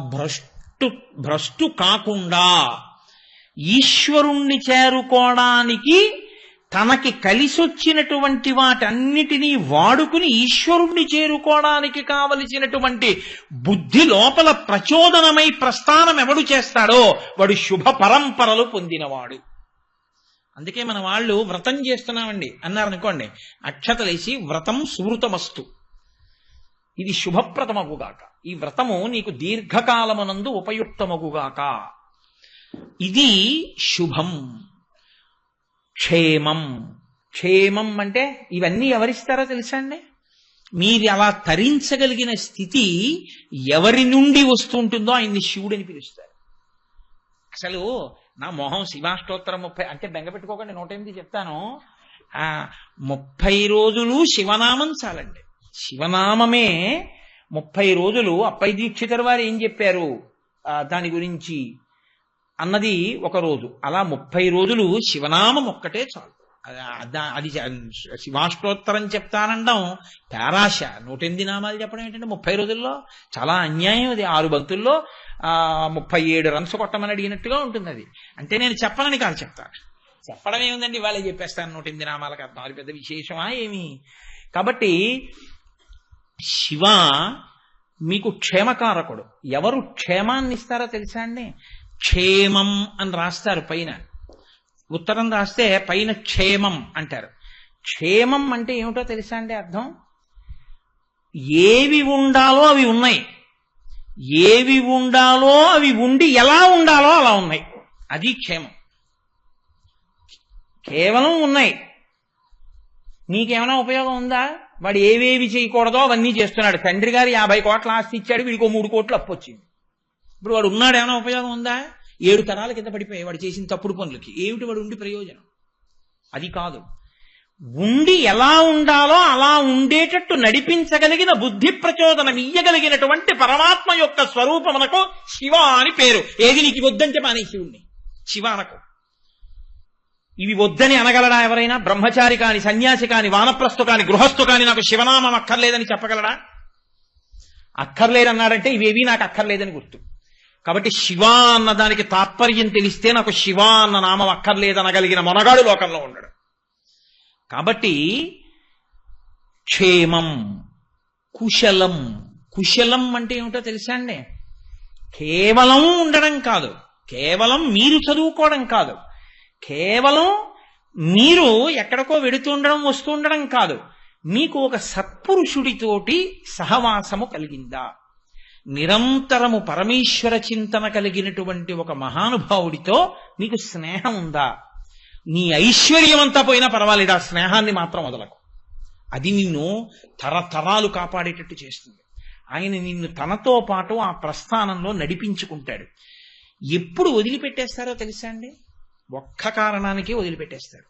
భ్రష్టు కాకుండా ఈశ్వరుణ్ణి చేరుకోవడానికి తనకి కలిసొచ్చినటువంటి వాటన్నిటినీ వాడుకుని ఈశ్వరుణ్ణి చేరుకోవడానికి కావలసినటువంటి బుద్ధి లోపల ప్రచోదనమై ప్రస్థానం ఎవడు చేస్తాడో వాడు శుభ పరంపరలు పొందినవాడు. అందుకే మన వాళ్ళు వ్రతం చేస్తున్నామండి అన్నారనుకోండి, అక్షతలేసి వ్రతం సువృతమస్తు, ఇది శుభప్రదమగుగాక, ఈ వ్రతము నీకు దీర్ఘకాలమునందు ఉపయుక్తమగుగాక, ఇది శుభం. క్షేమం. క్షేమం అంటే ఇవన్నీ ఎవరిస్తారో తెలుసా అండి? మీరు అలా తరించగలిగిన స్థితి ఎవరి నుండి వస్తుంటుందో ఆయన్ని శివుడని పిలుస్తారు. అసలు నా మొహం శివాష్టోత్తరం 30 అంటే బెంగ పెట్టుకోకండి, 108 చెప్తాను. 30 రోజులు శివనామం చాలండి. శివనామమే 30 రోజులు. అప్పై దీక్షితర్ వారు ఏం చెప్పారు దాని గురించి అన్నది ఒక రోజు. అలా 30 రోజులు శివనామం ఒక్కటే చాలు. అది శివాష్టోత్తరం చెప్తానండం పేరాశ. 108 నామాలు చెప్పడం ఏంటంటే 30 రోజుల్లో చాలా అన్యాయం. అది 6 బంతుల్లో 37 రన్స్ కొట్టమని అడిగినట్టుగా ఉంటుంది. అది అంటే నేను చెప్పనని కాదు, చెప్తాను. చెప్పడం ఏముందండి, వాళ్ళే చెప్పేస్తాను 108 నామాలకు అర్థం. అది పెద్ద విశేషమా ఏమి? కాబట్టి శివ మీకు క్షేమకారకుడు. ఎవరు క్షేమాన్ని ఇస్తారో తెలుసా అండి? క్షేమం అని రాస్తారు పైన, ఉత్తరం రాస్తే పైన క్షేమం అంటారు. క్షేమం అంటే ఏమిటో తెలుసా అండి అర్థం? ఏవి ఉండాలో అవి ఉన్నాయి, ఏవి ఉండాలో అవి ఉండి ఎలా ఉండాలో అలా ఉన్నాయి. అది క్షేమం. కేవలం ఉన్నాయి. నీకేమైనా ఉపయోగం ఉందా? వాడు ఏవేవి చేయకూడదో అవన్నీ చేస్తున్నాడు. తండ్రి గారు 50 కోట్ల ఆస్తి ఇచ్చాడు, వీడికో 3 కోట్లు అప్పు వచ్చింది. ఇప్పుడు వాడు ఉన్నాడు, ఏమైనా ఉపయోగం ఉందా? 7 తరాల కింద పడిపోయాయి వాడు చేసిన తప్పుడు పనులకి. ఏమిటి వాడు ఉండి ప్రయోజనం? అది కాదు. ఉండి ఎలా ఉండాలో అలా ఉండేటట్టు నడిపించగలిగిన బుద్ధి ప్రచోదనం ఇయ్యగలిగినటువంటి పరమాత్మ యొక్క స్వరూపమునకు శివ అని పేరు. ఏది నీకు వద్దంటే మానే శివుణ్ణి శివ అనకు. ఇవి వద్దని అనగలడా ఎవరైనా? బ్రహ్మచారి కాని, సన్యాసి కాని, వానప్రస్థు కాని, గృహస్థు కాని నాకు శివనామం అక్కర్లేదని చెప్పగలడా? అక్కర్లేదన్నాడంటే ఇవేవి నాకు అక్కర్లేదని గుర్తు. కాబట్టి శివ అన్న దానికి తాత్పర్యం తెలిస్తే నాకు శివ అన్న నామం అక్కర్లేదనగలిగిన మొనగాడు లోకంలో ఉండడు. కాబట్టి క్షేమం, కుశలం. కుశలం అంటే ఏమిటో తెలుసా అండి? కేవలం ఉండడం కాదు, కేవలం మీరు చదువుకోవడం కాదు, కేవలం మీరు ఎక్కడికో వెడుతూ ఉండడం వస్తూ ఉండడం కాదు. మీకు ఒక సత్పురుషుడితోటి సహవాసము కలిగిందా? నిరంతరము పరమేశ్వర చింతన కలిగినటువంటి ఒక మహానుభావుడితో నీకు స్నేహం ఉందా? నీ ఐశ్వర్యం అంతా పోయినా పర్వాలేదు, ఆ స్నేహాన్ని మాత్రం వదలకు. అది నిన్ను తరతరాలు కాపాడేటట్టు చేస్తుంది. ఆయన నిన్ను తనతో పాటు ఆ ప్రస్థానంలో నడిపించుకుంటాడు. ఎప్పుడు వదిలిపెట్టేస్తారో తెలుసా అండి? ఒక్క కారణానికి వదిలిపెట్టేస్తారు.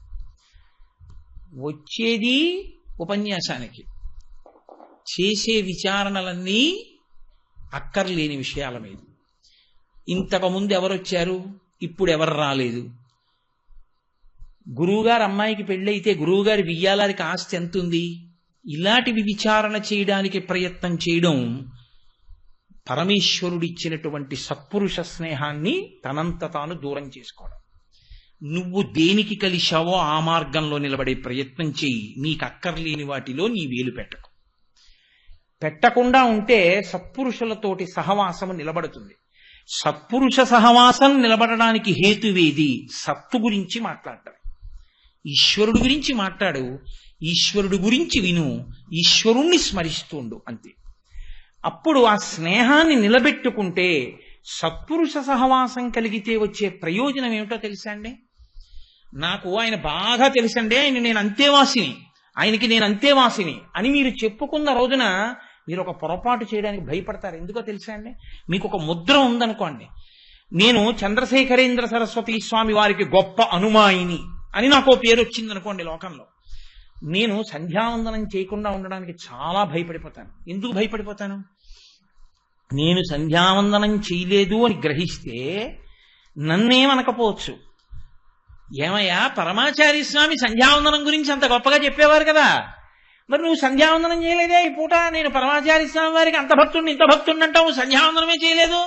వచ్చేది ఉపన్యాసానికి, చేసే విచారణలన్నీ అక్కర్లేని విషయాల మీద. ఇంతకుముందు ఎవరొచ్చారు, ఇప్పుడు ఎవరు రాలేదు. గురువుగారు అమ్మాయికి పెళ్ళైతే గురువుగారి వియ్యాలానికి ఆస్తి ఎంతుంది? ఇలాంటివి విచారణ చేయడానికి ప్రయత్నం చేయడం పరమేశ్వరుడిచ్చినటువంటి సత్పురుష స్నేహాన్ని తనంత తాను దూరం చేసుకోవడం. నువ్వు దేనికి కలిశావో ఆ మార్గంలో నిలబడే ప్రయత్నం చెయ్యి. నీకు అక్కర్లేని వాటిలో నీ వేలు పెట్టకు. పెట్టకుండా ఉంటే సత్పురుషులతోటి సహవాసము నిలబడుతుంది. సత్పురుష సహవాసం నిలబడడానికి హేతువేది? సత్తు గురించి మాట్లాడటం. ఈశ్వరుడు గురించి మాట్లాడు, ఈశ్వరుడు గురించి విను, ఈశ్వరుణ్ణి స్మరిస్తుండు, అంతే. అప్పుడు ఆ స్నేహాన్ని నిలబెట్టుకుంటే సత్పురుష సహవాసం కలిగితే వచ్చే ప్రయోజనం ఏమిటో తెలుసా అండి? నాకు ఆయన బాగా తెలుసండి, ఆయన నేను అంతేవాసిని, ఆయనకి నేను అంతేవాసిని అని మీరు చెప్పుకున్న రోజున మీరు ఒక పొరపాటు చేయడానికి భయపడతారు. ఎందుకో తెలుసా అండి? మీకు ఒక ముద్ర ఉందనుకోండి, నేను చంద్రశేఖరేంద్ర సరస్వతి స్వామి వారికి గొప్ప అనుమాయిని అని నాకు పేరు వచ్చిందనుకోండి లోకంలో, నేను సంధ్యావందనం చేయకుండా ఉండడానికి చాలా భయపడిపోతాను. ఎందుకు భయపడిపోతాను? నేను సంధ్యావందనం చేయలేదు అని గ్రహిస్తే నన్నేమనకపోవచ్చు. ఏమయ్యా, పరమాచార్య స్వామి సంధ్యావందనం గురించి అంత గొప్పగా చెప్పేవారు కదా, మరి నువ్వు సంధ్యావందనం చేయలేదే ఈ పూట? నేను పరమాచార్య స్వామి వారికి అంత భక్తుడిని ఇంత భక్తుడిని అంటావు, సంధ్యావందనమే చేయలేదు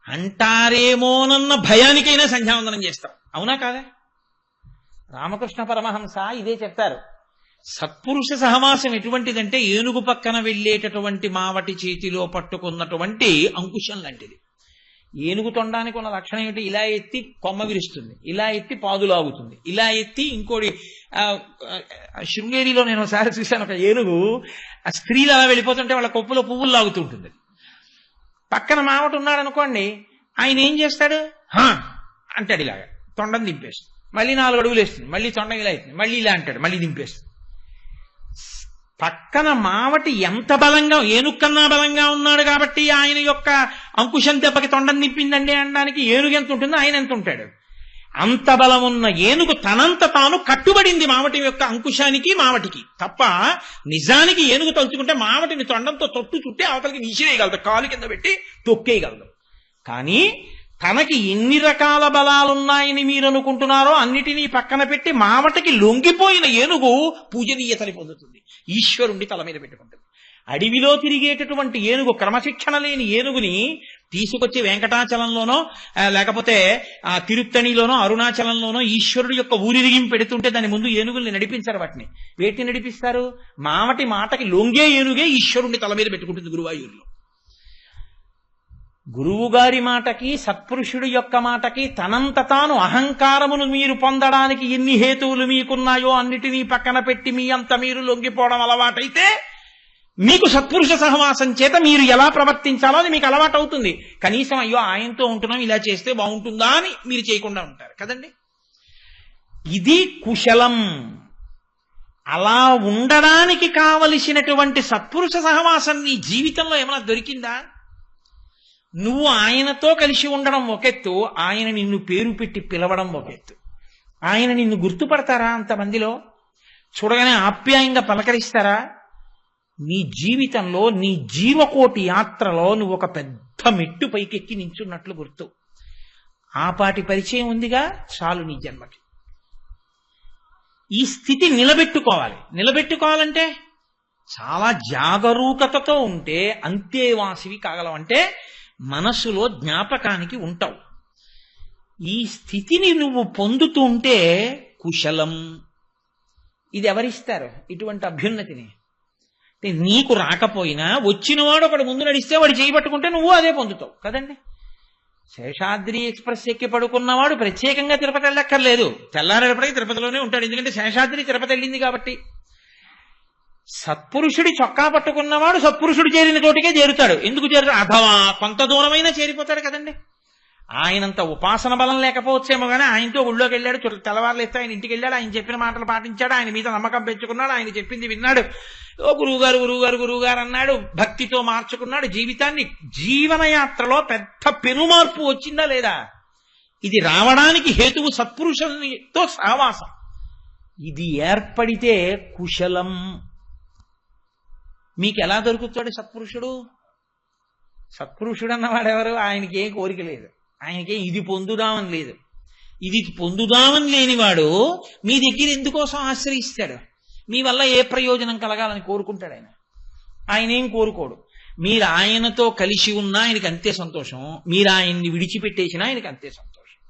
అంటారేమోనన్న భయానికైనా సంధ్యావందనం చేస్తాం. అవునా కాదా? రామకృష్ణ పరమహంస ఇదే చెప్తారు. సత్పురుష సహవాసం ఎటువంటిదంటే ఏనుగు పక్కన వెళ్ళేటటువంటి మావటి చేతిలో పట్టుకున్నటువంటి అంకుశం లాంటిది. ఏనుగు తొండానికి ఉన్న లక్షణం ఏమిటి? ఇలా ఎత్తి కొమ్మ విరుస్తుంది, ఇలా ఎత్తి పాదులాగుతుంది, ఇలా ఎత్తి ఇంకోటి. శృంగేరిలో నేను ఒకసారి చూశాను, ఒక ఏనుగు ఆ స్త్రీలు అలా వెళ్ళిపోతుంటే వాళ్ళ కొప్పులో పువ్వులు లాగుతుంటుంది. పక్కన మావటి ఉన్నాడు అనుకోండి, ఆయన ఏం చేస్తాడు? అంటాడు ఇలాగా, తొండం దింపేస్తుంది, మళ్ళీ 4 అడుగులు వేస్తుంది, మళ్ళీ తొండం ఇలా అవుతుంది, మళ్ళీ ఇలా అంటాడు, మళ్ళీ దింపేస్తుంది. పక్కన మావటి ఎంత బలంగా, ఏనుక్కన్నా బలంగా ఉన్నాడు కాబట్టి ఆయన యొక్క అంకుశం దెబ్బకి తొండం నింపిందండి అనడానికి ఏనుగు ఎంత ఉంటుందో ఆయన ఎంత ఉంటాడు. అంత బలం ఉన్న ఏనుగు తనంత తాను కట్టుబడింది మావటి యొక్క అంకుశానికి, మావటికి తప్ప. నిజానికి ఏనుగు తలుచుకుంటే మావటిని తొండంతో తొట్టు చుట్టి అవతలకి విసిరేయగలదు, కాలు కింద పెట్టి తొక్కేయగలదు. కానీ తనకి ఎన్ని రకాల బలాలున్నాయని మీరు అనుకుంటున్నారో అన్నిటినీ పక్కన పెట్టి మావటకి లొంగిపోయిన ఏనుగు పూజనీయతని పొందుతుంది, ఈశ్వరుణ్ణి తల మీద పెట్టుకుంటుంది. అడవిలో తిరిగేటటువంటి ఏనుగు, క్రమశిక్షణ లేని ఏనుగుని తీసుకొచ్చి వెంకటాచలంలోనో లేకపోతే తిరుత్తణిలోనో అరుణాచలంలోనో ఈశ్వరుడు యొక్క ఊరిరిగిం పెడుతుంటే దాని ముందు ఏనుగుల్ని నడిపించారు. వాటిని వేటిని నడిపిస్తారు? మావటి మాటకి లొంగే ఏనుగే ఈశ్వరుణ్ణి తల మీద పెట్టుకుంటుంది గురువాయూరులో. గురువు గారి మాటకి, సత్పురుషుడి యొక్క మాటకి తనంత తాను అహంకారమును మీరు పొందడానికి ఎన్ని హేతువులు మీకున్నాయో అన్నిటినీ పక్కన పెట్టి మీ అంత మీరు లొంగిపోవడం అలవాటైతే మీకు సత్పురుష సహవాసం చేత మీరు ఎలా ప్రవర్తించాలో అది మీకు అలవాటు అవుతుంది. కనీసం అయ్యో ఆయనతో ఉంటున్నాం, ఇలా చేస్తే బాగుంటుందా అని మీరు చేయకుండా ఉంటారు కదండి. ఇది కుశలం. అలా ఉండడానికి కావలసినటువంటి సత్పురుష సహవాసం నీ జీవితంలో ఏమైనా దొరికిందా? నువ్వు ఆయనతో కలిసి ఉండడం ఒకెత్తు, ఆయన నిన్ను పేరు పెట్టి పిలవడం ఒకెత్తు. ఆయన నిన్ను గుర్తుపడతారా? అంతమందిలో చూడగానే ఆప్యాయంగా పలకరిస్తారా? నీ జీవితంలో, నీ జీవకోటి యాత్రలో నువ్వు ఒక పెద్ద మెట్టు పైకెక్కి నించున్నట్లు గుర్తు. ఆ పాటి పరిచయం ఉందిగా, చాలు నీ జన్మకి. ఈ స్థితి నిలబెట్టుకోవాలి. నిలబెట్టుకోవాలంటే చాలా జాగరూకతతో ఉంటే అంతేవాసివి కాగలవంటే మనసులో జ్ఞాపకానికి ఉంటావు. ఈ స్థితిని నువ్వు పొందుతూ ఉంటే కుశలం. ఇది ఎవరిస్తారు ఇటువంటి అభ్యున్నతిని? నీకు రాకపోయినా వచ్చినవాడు ఒకడు ముందు నడిస్తే వాడు చేయబట్టుకుంటే నువ్వు అదే పొందుతావు కదండి. శేషాద్రి ఎక్స్ప్రెస్ ఎక్కి పడుకున్నవాడు ప్రత్యేకంగా తిరుపతి వెళ్ళక్కర్లేదు, తెల్లారేపటికి తిరుపతిలోనే ఉంటాడు. ఎందుకంటే శేషాద్రి తిరుపతి వెళ్ళింది కాబట్టి. సత్పురుషుడి చొక్కా పట్టుకున్నవాడు సత్పురుషుడు చేరిన చోటికే చేరుతాడు. ఎందుకు చేరుతాడు? అథవా కొంత దూరమైనా చేరిపోతాడు కదండి. ఆయనంత ఉపాసన బలం లేకపోవచ్చేమో కానీ ఆయనతో ఊళ్ళోకి వెళ్ళాడు, తెల్లవారులేస్తే ఆయన ఇంటికి వెళ్ళాడు, ఆయన చెప్పిన మాటలు పాటించాడు, ఆయన మీద నమ్మకం పెంచుకున్నాడు, ఆయన చెప్పింది విన్నాడు. ఓ గురువుగారు గురువుగారు గురువుగారు అన్నాడు, భక్తితో మార్చుకున్నాడు జీవితాన్ని. జీవనయాత్రలో పెద్ద పెనుమార్పు వచ్చిందా లేదా? ఇది రావడానికి హేతువు సత్పురుషులతో సహవాసం. ఇది ఏర్పడితే కుశలం. మీకు ఎలా దొరుకుతాడు సత్పురుషుడు? సత్పురుషుడు అన్నవాడెవరు? ఆయనకి ఏ కోరిక లేదు, ఆయనకే ఇది పొందుదామని లేదు. ఇది పొందుదామని లేనివాడు మీ దగ్గర ఎందుకోసం ఆశ్రయిస్తాడు? మీ వల్ల ఏ ప్రయోజనం కలగాలని కోరుకుంటాడు ఆయన? ఆయన ఏం కోరుకోడు. మీరు ఆయనతో కలిసి ఉన్నా ఆయనకి అంతే సంతోషం, మీరు ఆయన్ని విడిచిపెట్టేసినా ఆయనకి అంతే సంతోషం.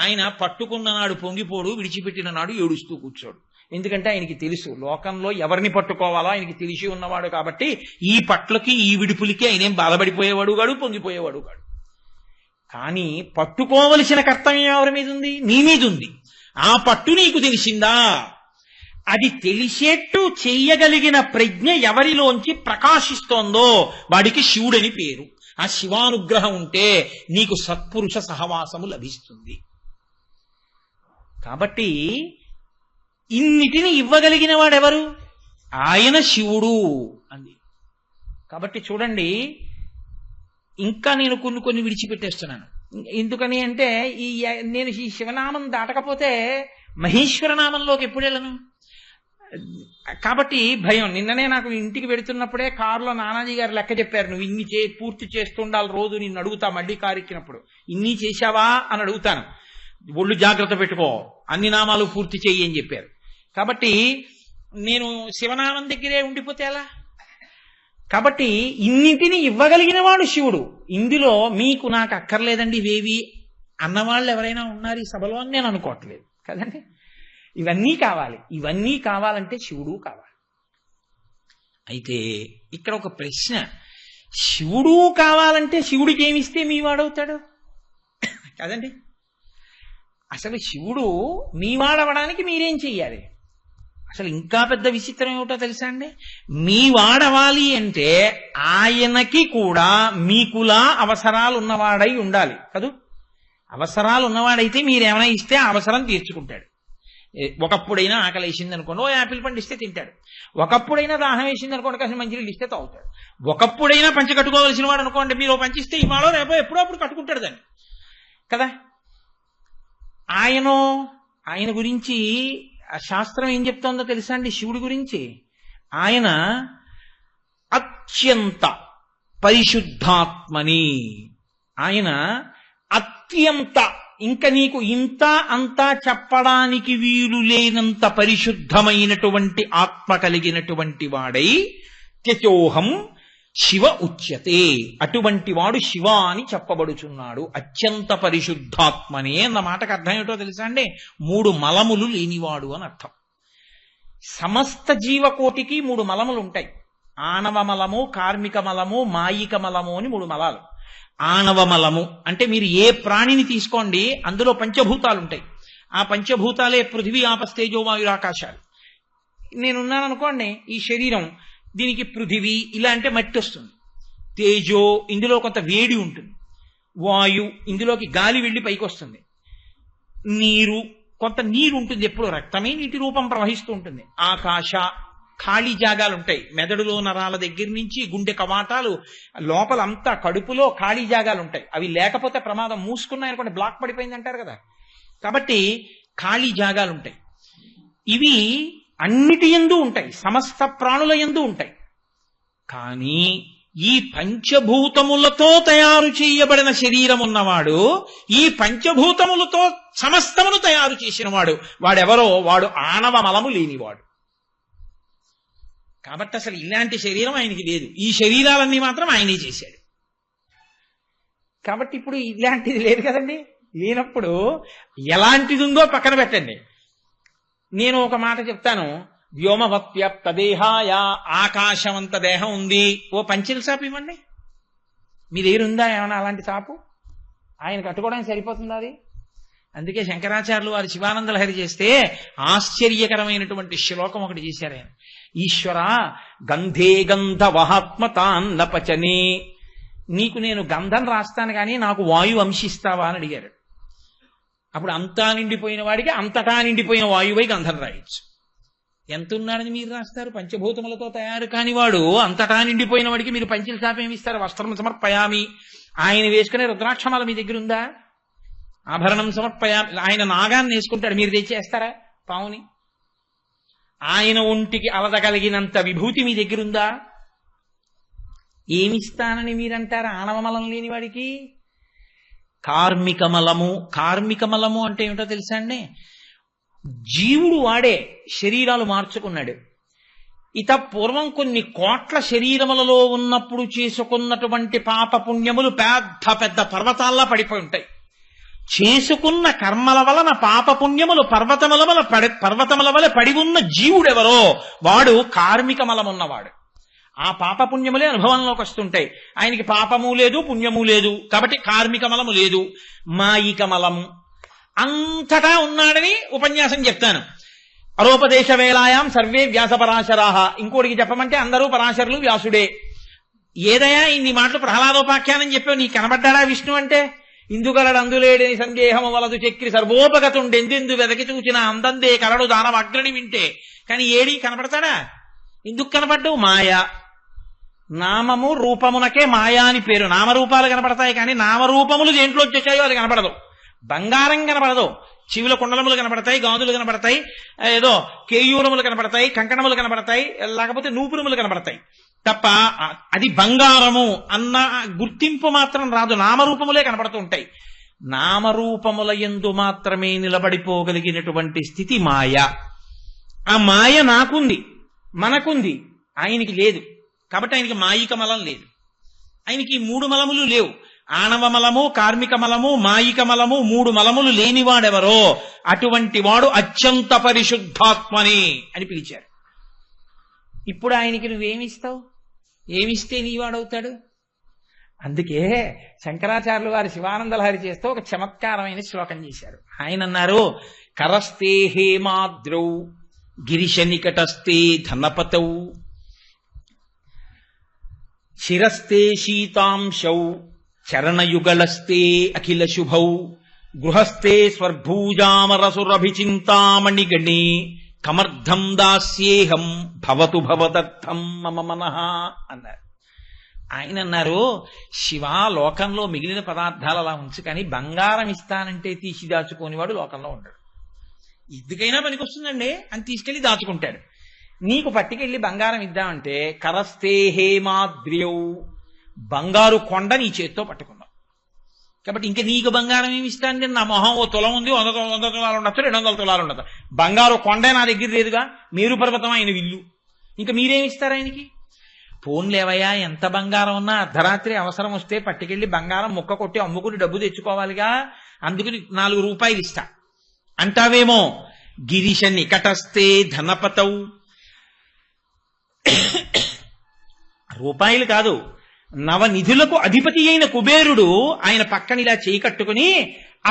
ఆయన పట్టుకున్న నాడు పొంగిపోడు, విడిచిపెట్టిన నాడు ఏడుస్తూ కూర్చోడు. ఎందుకంటే ఆయనకి తెలుసు లోకంలో ఎవరిని పట్టుకోవాలో ఆయనకి తెలిసి ఉన్నవాడు కాబట్టి ఈ పట్లకి ఈ విడుపులకి ఆయనేం బాధపడిపోయేవాడు కాడు, పొంగిపోయేవాడు కాడు. కానీ పట్టుకోవలసిన కర్తవ్యం ఎవరి మీద ఉంది? నీ మీద ఉంది. ఆ పట్టు నీకు తెలిసిందా? అది తెలిసేట్టు చెయ్యగలిగిన ప్రజ్ఞ ఎవరిలోంచి ప్రకాశిస్తోందో వాడికి శివుడని పేరు. ఆ శివానుగ్రహం ఉంటే నీకు సత్పురుష సహవాసము లభిస్తుంది. కాబట్టి ఇన్నిటిని ఇవ్వగలిగిన వాడెవరు? ఆయన శివుడు అంది. కాబట్టి చూడండి, ఇంకా నేను కొన్ని విడిచిపెట్టేస్తున్నాను. ఎందుకని అంటే నేను ఈ శివనామం దాటకపోతే మహేశ్వర నామంలోకి ఎప్పుడు వెళ్ళను? కాబట్టి భయం. నిన్ననే నాకు ఇంటికి వెడుతున్నప్పుడే కారులో నానాజీ గారు లెక్క చెప్పారు, నువ్వు ఇన్ని పూర్తి చేస్తుండాలి రోజు. నిన్ను అడుగుతా మళ్ళీ కారు ఎక్కినప్పుడు, ఇన్ని చేశావా అని అడుగుతాను. ఒళ్ళు జాగ్రత్త పెట్టుకో, అన్ని నామాలు పూర్తి చెయ్యి అని చెప్పారు. కాబట్టి నేను శివనామం దగ్గరే ఉండిపోతే ఎలా? కాబట్టి ఇన్నింటిని ఇవ్వగలిగిన వాడు శివుడు. ఇందులో మీకు నాకు అక్కర్లేదండి ఇవేవి అన్నవాళ్ళు ఎవరైనా ఉన్నారు ఈ సభలో అని నేను అనుకోవట్లేదు కదండి. ఇవన్నీ కావాలి. ఇవన్నీ కావాలంటే శివుడు కావాలి. అయితే ఇక్కడ ఒక ప్రశ్న, శివుడు కావాలంటే శివుడికి ఏమిస్తే మీ వాడవుతాడు కదండి. అసలు శివుడు మీ వాడవడానికి మీరేం చెయ్యాలి? అసలు ఇంకా పెద్ద విచిత్రం ఏమిటో తెలుసా అండి? మీ వాడవాలి అంటే ఆయనకి కూడా మీకులా అవసరాలు ఉన్నవాడై ఉండాలి కదూ. అవసరాలు ఉన్నవాడైతే మీరేమైనా ఇస్తే అవసరం తీర్చుకుంటాడు. ఒకప్పుడైనా ఆకలి వేసింది అనుకోండి, ఓ యాపిల్ పండు ఇస్తే తింటాడు. ఒకప్పుడైనా దాహం వేసింది అనుకోండి, కాసిన మంచినీళ్ళు ఇస్తే తాగుతాడు. ఒకప్పుడైనా పంచి కట్టుకోవాల్సిన వాడు అనుకోండి, మీరు పంచిస్తే ఇవాళ రేపో ఎప్పుడో అప్పుడు కట్టుకుంటాడు దాన్ని కదా. ఆయన గురించి శాస్త్రం ఏం చెప్తోందో తెలుసా అండి? శివుడి గురించి ఆయన అత్యంత పరిశుద్ధాత్మని, ఆయన అత్యంత, ఇంక నీకు ఇంత అంతా చెప్పడానికి వీలు లేనంత పరిశుద్ధమైనటువంటి ఆత్మ కలిగినటువంటి వాడై త్యచోహం శివ ఉచ్యతే, అటువంటి వాడు శివ అని చెప్పబడుచున్నాడు. అత్యంత పరిశుద్ధాత్మనే అన్న మాటకు అర్థం ఏమిటో తెలుసా అండి? 3 మలములు లేనివాడు అని అర్థం. సమస్త జీవకోటికి 3 మలములు ఉంటాయి. ఆణవ మలము, కార్మిక మలము, మాయిక మలము అని 3 మలాలు. ఆణవ మలము అంటే మీరు ఏ ప్రాణిని తీసుకోండి, అందులో పంచభూతాలు ఉంటాయి. ఆ పంచభూతాలే పృథివీ, ఆపస్తేజో, వాయువు, ఆకాశాలు. నేనున్నాను అనుకోండి, ఈ శరీరం, దీనికి పృథివీ ఇలా అంటే మట్టి వస్తుంది. తేజో, ఇందులో కొంత వేడి ఉంటుంది. వాయు, ఇందులోకి గాలి వెళ్ళి పైకి వస్తుంది. నీరు, కొంత నీరు ఉంటుంది, ఎప్పుడు రక్తమే నీటి రూపం ప్రవహిస్తూ ఉంటుంది. ఆకాశ, ఖాళీ జాగాలు ఉంటాయి. మెదడులో నరాల దగ్గర నుంచి గుండె కవాటాలు లోపలంతా కడుపులో ఖాళీ జాగాలు ఉంటాయి. అవి లేకపోతే ప్రమాదం. మూసుకున్నాయనుకోండి బ్లాక్ పడిపోయింది అంటారు కదా. కాబట్టి ఖాళీ జాగాలు ఉంటాయి. ఇవి అన్నిటి యందు ఉంటాయి, సమస్త ప్రాణుల యందు ఉంటాయి. కానీ ఈ పంచభూతములతో తయారు చేయబడిన శరీరం ఉన్నవాడు, ఈ పంచభూతములతో సమస్తమును తయారు చేసిన వాడు, వాడెవరో వాడు ఆణవ మలము లేనివాడు. కాబట్టి అసలు ఇలాంటి శరీరం ఆయనకి లేదు. ఈ శరీరాలన్నీ మాత్రం ఆయనే చేశాడు. కాబట్టి ఇప్పుడు ఇలాంటిది లేదు కదండి. లేనప్పుడు ఎలాంటిది ఉందో పక్కన పెట్టండి. నేను ఒక మాట చెప్తాను. వ్యోమవత్వ్యాప్త దేహాయ, ఆకాశమంత దేహం ఉంది. ఓ పంచిల చాపు ఇవ్వండి. మీ దగ్గర ఉందా ఏమన్నా అలాంటి చాపు? ఆయన కట్టుకోవడానికి సరిపోతుందా అది? అందుకే శంకరాచార్యులు వారు శివానంద లహరి చేస్తే ఆశ్చర్యకరమైనటువంటి శ్లోకం ఒకటి చేశారు ఆయన. ఈశ్వర గంధే గంధ వహాత్మతాన్న పచనే, నీకు నేను గంధం రాస్తాను కానీ నాకు వాయువు అంశిస్తావా అని అడిగారు. అప్పుడు అంతా నిండిపోయిన వాడికి అంతటా నిండిపోయిన వాయువై గంధం రాయొచ్చు. ఎంత ఉన్నాడని మీరు రాస్తారు? పంచభూతములతో తయారు కానివాడు అంతటా నిండిపోయిన వాడికి మీరు పంచిల శాపం ఏమిస్తారు? వస్త్రం సమర్పయామి. ఆయన వేసుకునే రుద్రాక్షమాల మీ దగ్గర ఉందా? ఆభరణం సమర్పయామి. ఆయన నాగాన్ని వేసుకుంటాడు, మీరు తెచ్చేస్తారా పావుని? ఆయన ఒంటికి అలదగలిగినంత విభూతి మీ దగ్గర ఉందా? ఏమిస్తానని మీరంటారా ఆణవమలం లేని వాడికి? కార్మిక మలము. కార్మిక మలము అంటే ఏమిటో తెలుసా అండి? జీవుడు వాడే శరీరాలు మార్చుకున్నాడు. ఇత పూర్వం కొన్ని కోట్ల శరీరములలో ఉన్నప్పుడు చేసుకున్నటువంటి పాప పుణ్యములు పెద్ద పెద్ద పర్వతాల్లా పడిపోయి ఉంటాయి. చేసుకున్న కర్మల వలన పాప పుణ్యములు పర్వతముల వలె పడి ఉన్న జీవుడెవరో వాడు కార్మిక మలమున్నవాడు. ఆ పాప పుణ్యములే అనుభవంలోకి వస్తుంటాయి. ఆయనకి పాపము లేదు, పుణ్యము లేదు, కాబట్టి కార్మిక మలము లేదు. మాయిక మలము అంతటా ఉన్నాడని ఉపన్యాసం చెప్తాను. అరోపదేశ వేళాయాం సర్వే వ్యాస పరాశరాహ. ఇంకోటికి చెప్పమంటే అందరూ పరాశరులు, వ్యాసుడే. ఏదయా ఇన్ని మాటలు ప్రహ్లాదోపాఖ్యానం చెప్పావు, నీకు కనబడ్డాడా విష్ణు అంటే? ఇందుగలడు అందులేడని సందేహము వలదు చక్రి సర్వోపగతుండెందెందు వెదకి చూచిన అందందే కలడు దానవ అగ్రణి వింటే. కానీ ఏడి కనపడతాడా? ఎందుకు కనపడ్డావు? మాయ. నామము రూపమునకే మాయా అని పేరు. నామరూపాలు కనపడతాయి కానీ నామరూపములు దేంట్లో వచ్చాయో అది కనపడదు. బంగారం కనపడదు, చెవుల కుండలములు కనపడతాయి, గాజులు కనపడతాయి, ఏదో కేయూరములు కనపడతాయి, కంకణములు కనపడతాయి, లేకపోతే నూపురములు కనపడతాయి తప్ప అది బంగారము అన్న గుర్తింపు మాత్రం రాదు. నామరూపములే కనపడుతూ ఉంటాయి. నామరూపముల యందు మాత్రమే నిలబడిపోగలిగినటువంటి స్థితి మాయ. ఆ మాయ నాకుంది, మనకుంది, ఆయనకి లేదు. కాబట్టి ఆయనకి మాయిక మలం లేదు. ఆయనకి 3 మలములు లేవు. ఆణవ మలము, కార్మిక మలము, మాయిక మలము, 3 మలములు లేనివాడెవరో అటువంటి వాడు అత్యంత పరిశుద్ధాత్మని అని పిలిచారు. ఇప్పుడు ఆయనకి నువ్వేమిస్తావు? ఏమిస్తే నీవాడవుతాడు? అందుకే శంకరాచార్యులు వారి శివానంద లహరి చేస్తూ ఒక చమత్కారమైన శ్లోకం చేశారు. ఆయన అన్నారు, కరస్తే హేమాద్రౌ గిరిశ నికటస్తే ధనపతౌ శిరస్తే శీతాంశౌ చరణయుగళస్తే అఖిల శుభౌ గృహస్థే స్వర్భూజామరసురభిచింతామణిగణే కమర్థం దాస్యేహం భవతు భవదర్థం మమ మనః అన్నారు. ఆయన అన్నారు, శివ లోకంలో మిగిలిన పదార్థాలు అలా ఉంచు, కానీ బంగారం ఇస్తానంటే తీసి దాచుకోనివాడు లోకంలో ఉంటాడు. ఎందుకైనా పనికొస్తుందండి అని తీసుకెళ్లి దాచుకుంటాడు. నీకు పట్టుకెళ్ళి బంగారం ఇద్దామంటే కరస్తే హేమాద్ర్యౌ, బంగారు కొండ నీ చేత్తో పట్టుకున్నావు. కాబట్టి ఇంక నీకు బంగారం ఏమి ఇస్తాను, నా మొహం ఓ తులం ఉంది, 100 తులాలు ఉండొచ్చు, 200 తులాలు ఉండదు, బంగారు కొండే నా దగ్గర లేదుగా, మేరు పర్వతం ఆయన విల్లు, ఇంకా మీరేమి ఇస్తారు ఆయనకి? పోన్లేవయ్యా, ఎంత బంగారం ఉన్నా అర్ధరాత్రి అవసరం వస్తే పట్టుకెళ్ళి బంగారం ముక్క కొట్టి అమ్ముకుని డబ్బు తెచ్చుకోవాలిగా, అందుకని 4 రూపాయలు ఇస్తా అంటావేమో. గిరీశ నికటస్తే ధనపతౌ, రూపాయలు కాదు, నవనిధులకు అధిపతి అయిన కుబేరుడు ఆయన పక్కన ఇలా చేయి కట్టుకుని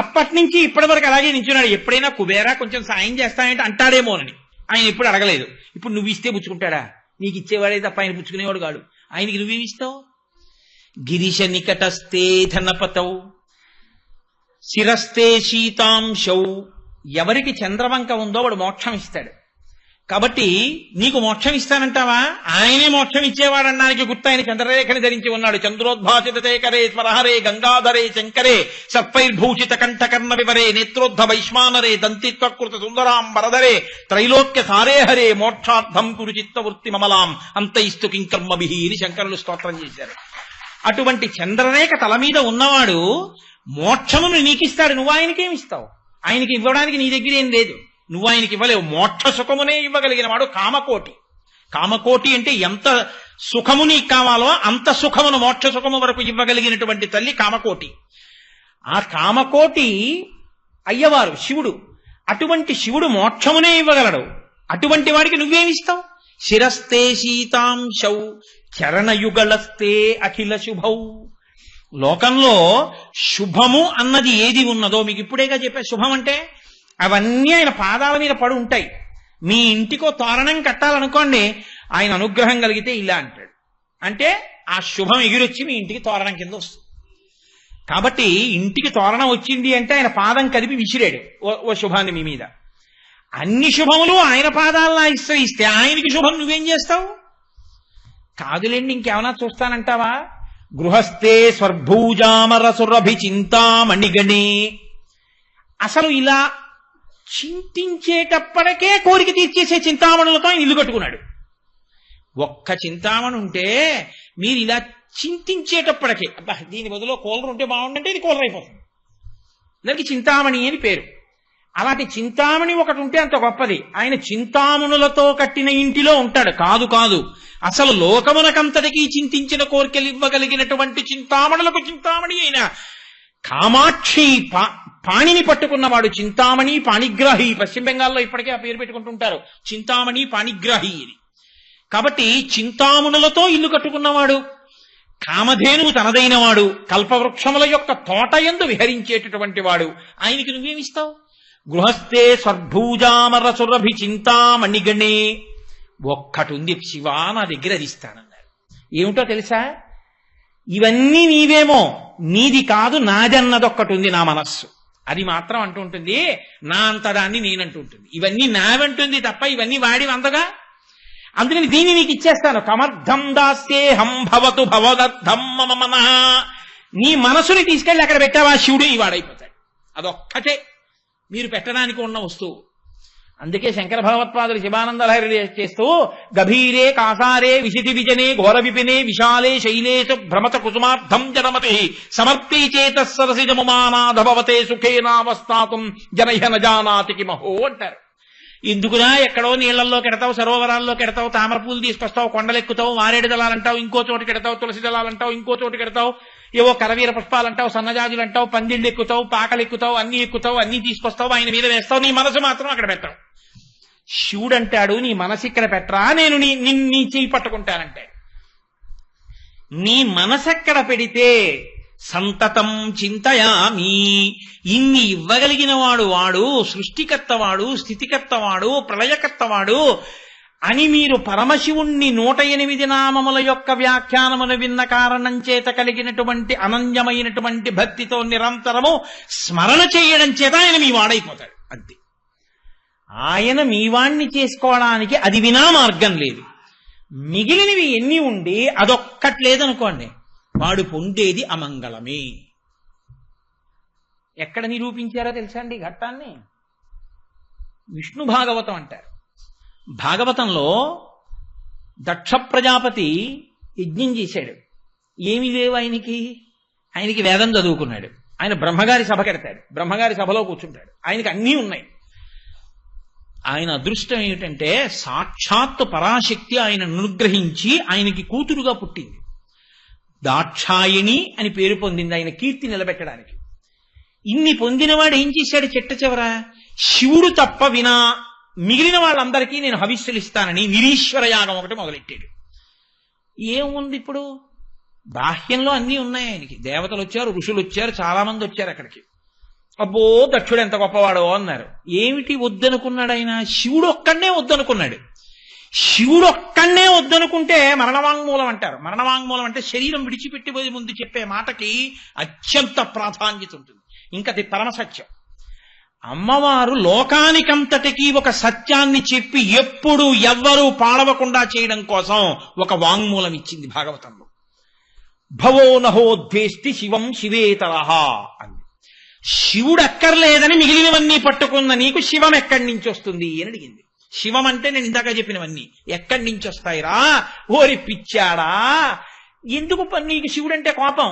అప్పటి నుంచి ఇప్పటి వరకు అలాగే నించున్నాడు. ఎప్పుడైనా కుబేరా కొంచెం సాయం చేస్తానంటే అంటాడేమోనని ఆయన ఎప్పుడు అడగలేదు. ఇప్పుడు నువ్వు ఇస్తే పుచ్చుకుంటాడా? నీకు ఇచ్చేవాడే తప్ప ఆయన పుచ్చుకునేవాడు కాడు. ఆయనకి నువ్వేమి ఇస్తావు? గిరీశ నికటస్తే ధనపతౌ శిరస్తే శీతాంశౌ, ఎవరికి చంద్రవంక ఉందో వాడు మోక్షం ఇస్తాడు. కాబట్టి నీకు మోక్షం ఇస్తానంటావా? ఆయనే మోక్షం ఇచ్చేవాడన్నానికి గుర్తు ఆయన చంద్రరేఖని ధరించి ఉన్నాడు. చంద్రోద్భాసిత శేఖరే స్వరహరే గంగాధరే శంకరే సర్పైర్భూషిత కంఠకర్ణ వివరే నేత్రోద్ధ వైశ్వానరే దంతిత్వకృత సుందరాంబరధరే త్రైలోక్య సారేహరే మోక్షార్థం కురు చిత్తవృత్తి మమలాం అంతయిస్తు కింకర్మభిః అని శంకరులు స్తోత్రం చేశారు. అటువంటి చంద్రరేఖ తల మీద ఉన్నవాడు మోక్షమును నీకిస్తాడు. నువ్వు ఆయనకేమిస్తావు? ఆయనకి ఇవ్వడానికి నీ దగ్గర ఏం లేదు, నువ్వు ఆయనకి ఇవ్వలేవు. మోక్ష సుఖమునే ఇవ్వగలిగిన వాడు కామకోటి. కామకోటి అంటే ఎంత సుఖము నీకు కావాలో అంత సుఖమును మోక్ష సుఖము వరకు ఇవ్వగలిగినటువంటి తల్లి కామకోటి. ఆ కామకోటి అయ్యవారు శివుడు. అటువంటి శివుడు మోక్షమునే ఇవ్వగలడు. అటువంటి వాడికి నువ్వేమిస్తావు? శిరస్తే శీతాంశౌ చరణయుగళస్తే అఖిల శుభౌ. లోకంలో శుభము అన్నది ఏది ఉన్నదో మీకు ఇప్పుడేగా చెప్పే. శుభం అంటే అవన్నీ ఆయన పాదాల మీద పడి ఉంటాయి. మీ ఇంటికో తోరణం కట్టాలనుకోండి, ఆయన అనుగ్రహం కలిగితే ఇలా అంటాడు, అంటే ఆ శుభం ఎగిరొచ్చి మీ ఇంటికి తోరణం కింద వస్తుంది. కాబట్టి ఇంటికి తోరణం వచ్చింది అంటే ఆయన పాదం కదిపి విసిరాడు ఓ శుభాన్ని మీ మీద. అన్ని శుభములు ఆయన పాదాలను ఆశ్రయిస్తే ఆయనకి శుభం నువ్వేం చేస్తావు? కాదులేండి, ఇంకేమన్నా చూస్తానంటావా? గృహస్థే స్వర్భూజామరసురభి చింతామణిగణే. అసలు ఇలా చింతించేటప్పటికే కోరిక తీర్చేసే చింతామణులతో ఆయన ఇల్లు కట్టుకున్నాడు. ఒక్క చింతామణి ఉంటే మీరు ఇలా చింతించేటప్పటికే, అబ్బా దీని బదులు కూలర్ ఉంటే బాగుండంటే ఇది కూలర్ అయిపోతుంది, దానికి చింతామణి అని పేరు. అలాంటి చింతామణి ఒకటి ఉంటే అంత గొప్పది. ఆయన చింతామణులతో కట్టిన ఇంటిలో ఉంటాడు. కాదు, అసలు లోకమునకంతటికీ చింతించిన కోరికలు ఇవ్వగలిగినటువంటి చింతామణులకు చింతామణి అయిన కామాక్షి పాణిని పట్టుకున్నవాడు చింతామణి పాణిగ్రాహి. పశ్చిమ బెంగాల్లో ఇప్పటికే ఆ పేరు పెట్టుకుంటుంటారు, చింతామణి పాణిగ్రాహి అని. కాబట్టి చింతామణులతో ఇల్లు కట్టుకున్నవాడు, కామధేనువు తనదైన వాడు, కల్పవృక్షముల యొక్క తోటయందు విహరించేటటువంటి వాడు, ఆయనకి నువ్వేమిస్తావు? గృహస్థే స్వర్భూజామరసురభి చింతామణిగణే. ఒక్కటుంది శివా నా దగ్గర అది ఇస్తానన్నారు. ఏమిటో తెలుసా? ఇవన్నీ నీవేమో, నీది కాదు నాదన్నదొక్కటి ఉంది నా మనస్సు. అది మాత్రం అంటూ ఉంటుంది, నా అంతదాన్ని నేనంటుంటుంది. ఇవన్నీ నావంటుంది తప్ప ఇవన్నీ వాడి వందగా. అందుకని దీన్ని నీకు ఇచ్చేస్తాను. కమర్థం దాస్యేహం భవతు భవదర్థం మమ మనః. నీ మనసుని తీసుకెళ్ళి అక్కడ పెట్టావా శివుడు ఈ వాడైపోతాడు. అదొక్కటే మీరు పెట్టడానికి ఉన్న వస్తువు. అందుకే శంకర భగవత్పాదులు శివానందలహరి చేస్తూ గభీరే కాసారే విశితి విజనే ఘోర విపినే విశాలే శైలేషు భ్రమత కుసుమార్థం జనమతి సమర్పీ చేత సరసిజముమానాధ భవతే సుఖేనావస్థాతుం జనహ నజానాతి కిమహో అంటారు. ఎందుకునా ఎక్కడో నీళ్లలో కెడతావు, సరోవరాల్లో కెడతావు, తామరపూలు తీసుకొస్తావు, కొండలెక్కుతావు, మారేడు దళాలంటావు, ఇంకో చోటు కెడతావు, తులసి దళాలంటావు, ఇంకో చోటు కెడతావు, ఏవో కరవీర పుష్పాలంటావు, సన్నజాజులు అంటావు, పందిళ్ళు ఎక్కుతావు, పాకలు ఎక్కుతావు, అన్ని తీసుకొస్తావు, ఆయన మీద వేస్తావు, నీ మనసు మాత్రం అక్కడ పెట్టావు. శివుడు అంటాడు, నీ మనసు ఇక్కడ పెట్టరా, నేను నీ చెయ్యి పట్టుకుంటానంటే. నీ మనసెక్కడ పెడితే సంతతం చింతయామి. ఇన్ని ఇవ్వగలిగిన వాడు సృష్టికర్తవాడు, స్థితికర్తవాడు, ప్రళయకర్తవాడు అని మీరు పరమశివుణ్ణి 108 నామముల యొక్క వ్యాఖ్యానమును విన్న కారణం చేత కలిగినటువంటి అనన్యమైనటువంటి భక్తితో నిరంతరము స్మరణ చేయడం చేత ఆయన మీ వాడైపోతాడు. అంతే. ఆయన మీ వాణ్ణి చేసుకోవడానికి అది వినా మార్గం లేదు. మిగిలినవి ఎన్ని ఉండి అదొక్కట్లేదనుకోండి, వాడు పొందేది అమంగళమే. ఎక్కడ నిరూపించారో తెలుసా అండి ఘట్టాన్ని? విష్ణు భాగవతం అంటారు. భాగవతంలో దక్ష ప్రజాపతి యజ్ఞం చేశాడు. ఏమి లేవు ఆయనకి వేదం చదువుకున్నాడు. ఆయన బ్రహ్మగారి సభ కెడతాడు, బ్రహ్మగారి సభలో కూర్చుంటాడు, ఆయనకి అన్నీ ఉన్నాయి. ఆయన అదృష్టం ఏమిటంటే సాక్షాత్తు పరాశక్తి ఆయన అనుగ్రహించి ఆయనకి కూతురుగా పుట్టింది. దాక్షాయణి అని పేరు పొందింది ఆయన కీర్తి నిలబెట్టడానికి. ఇన్ని పొందినవాడు ఏం చేశాడు? చిట్ట చివర శివుడు తప్ప వినా మిగిలిన వాళ్ళందరికీ నేను హవిస్సులు ఇస్తానని నిరీశ్వర యాగం ఒకటి మొదలెట్టాడు. ఏముంది ఇప్పుడు? బాహ్యంలో అన్నీ ఉన్నాయి ఆయనకి. దేవతలు వచ్చారు, ఋషులు వచ్చారు, చాలా మంది వచ్చారు అక్కడికి. అబ్బో దక్షుడు ఎంత గొప్పవాడో అన్నారు. ఏమిటి వద్దనుకున్నాడు ఆయన? శివుడు ఒక్కడనే వద్దనుకున్నాడు. శివుడు ఒక్కడనే వద్దనుకుంటే మరణవాంగ్మూలం అంటారు. మరణవాంగ్మూలం అంటే శరీరం విడిచిపెట్టిపోయే ముందు చెప్పే మాటకి అత్యంత ప్రాధాన్యత ఉంటుంది. ఇంకది పరమసత్యం. అమ్మవారు లోకానికంతటికీ ఒక సత్యాన్ని చెప్పి ఎప్పుడు ఎవ్వరూ పాడవకుండా చేయడం కోసం ఒక వాంగ్మూలం ఇచ్చింది భాగవతంలో. భవో నహోద్వేష్టి శివం శివేతరహ అంది. శివుడు అక్కర్లేదని మిగిలినవన్నీ పట్టుకున్న నీకు శివం ఎక్కడి నుంచి వస్తుంది అని అడిగింది. శివం అంటే నేను ఇందాక చెప్పినవన్నీ ఎక్కడి నుంచి వస్తాయిరా? ఓరి పిచ్చాడా, ఎందుకు నీకు శివుడంటే కోపం?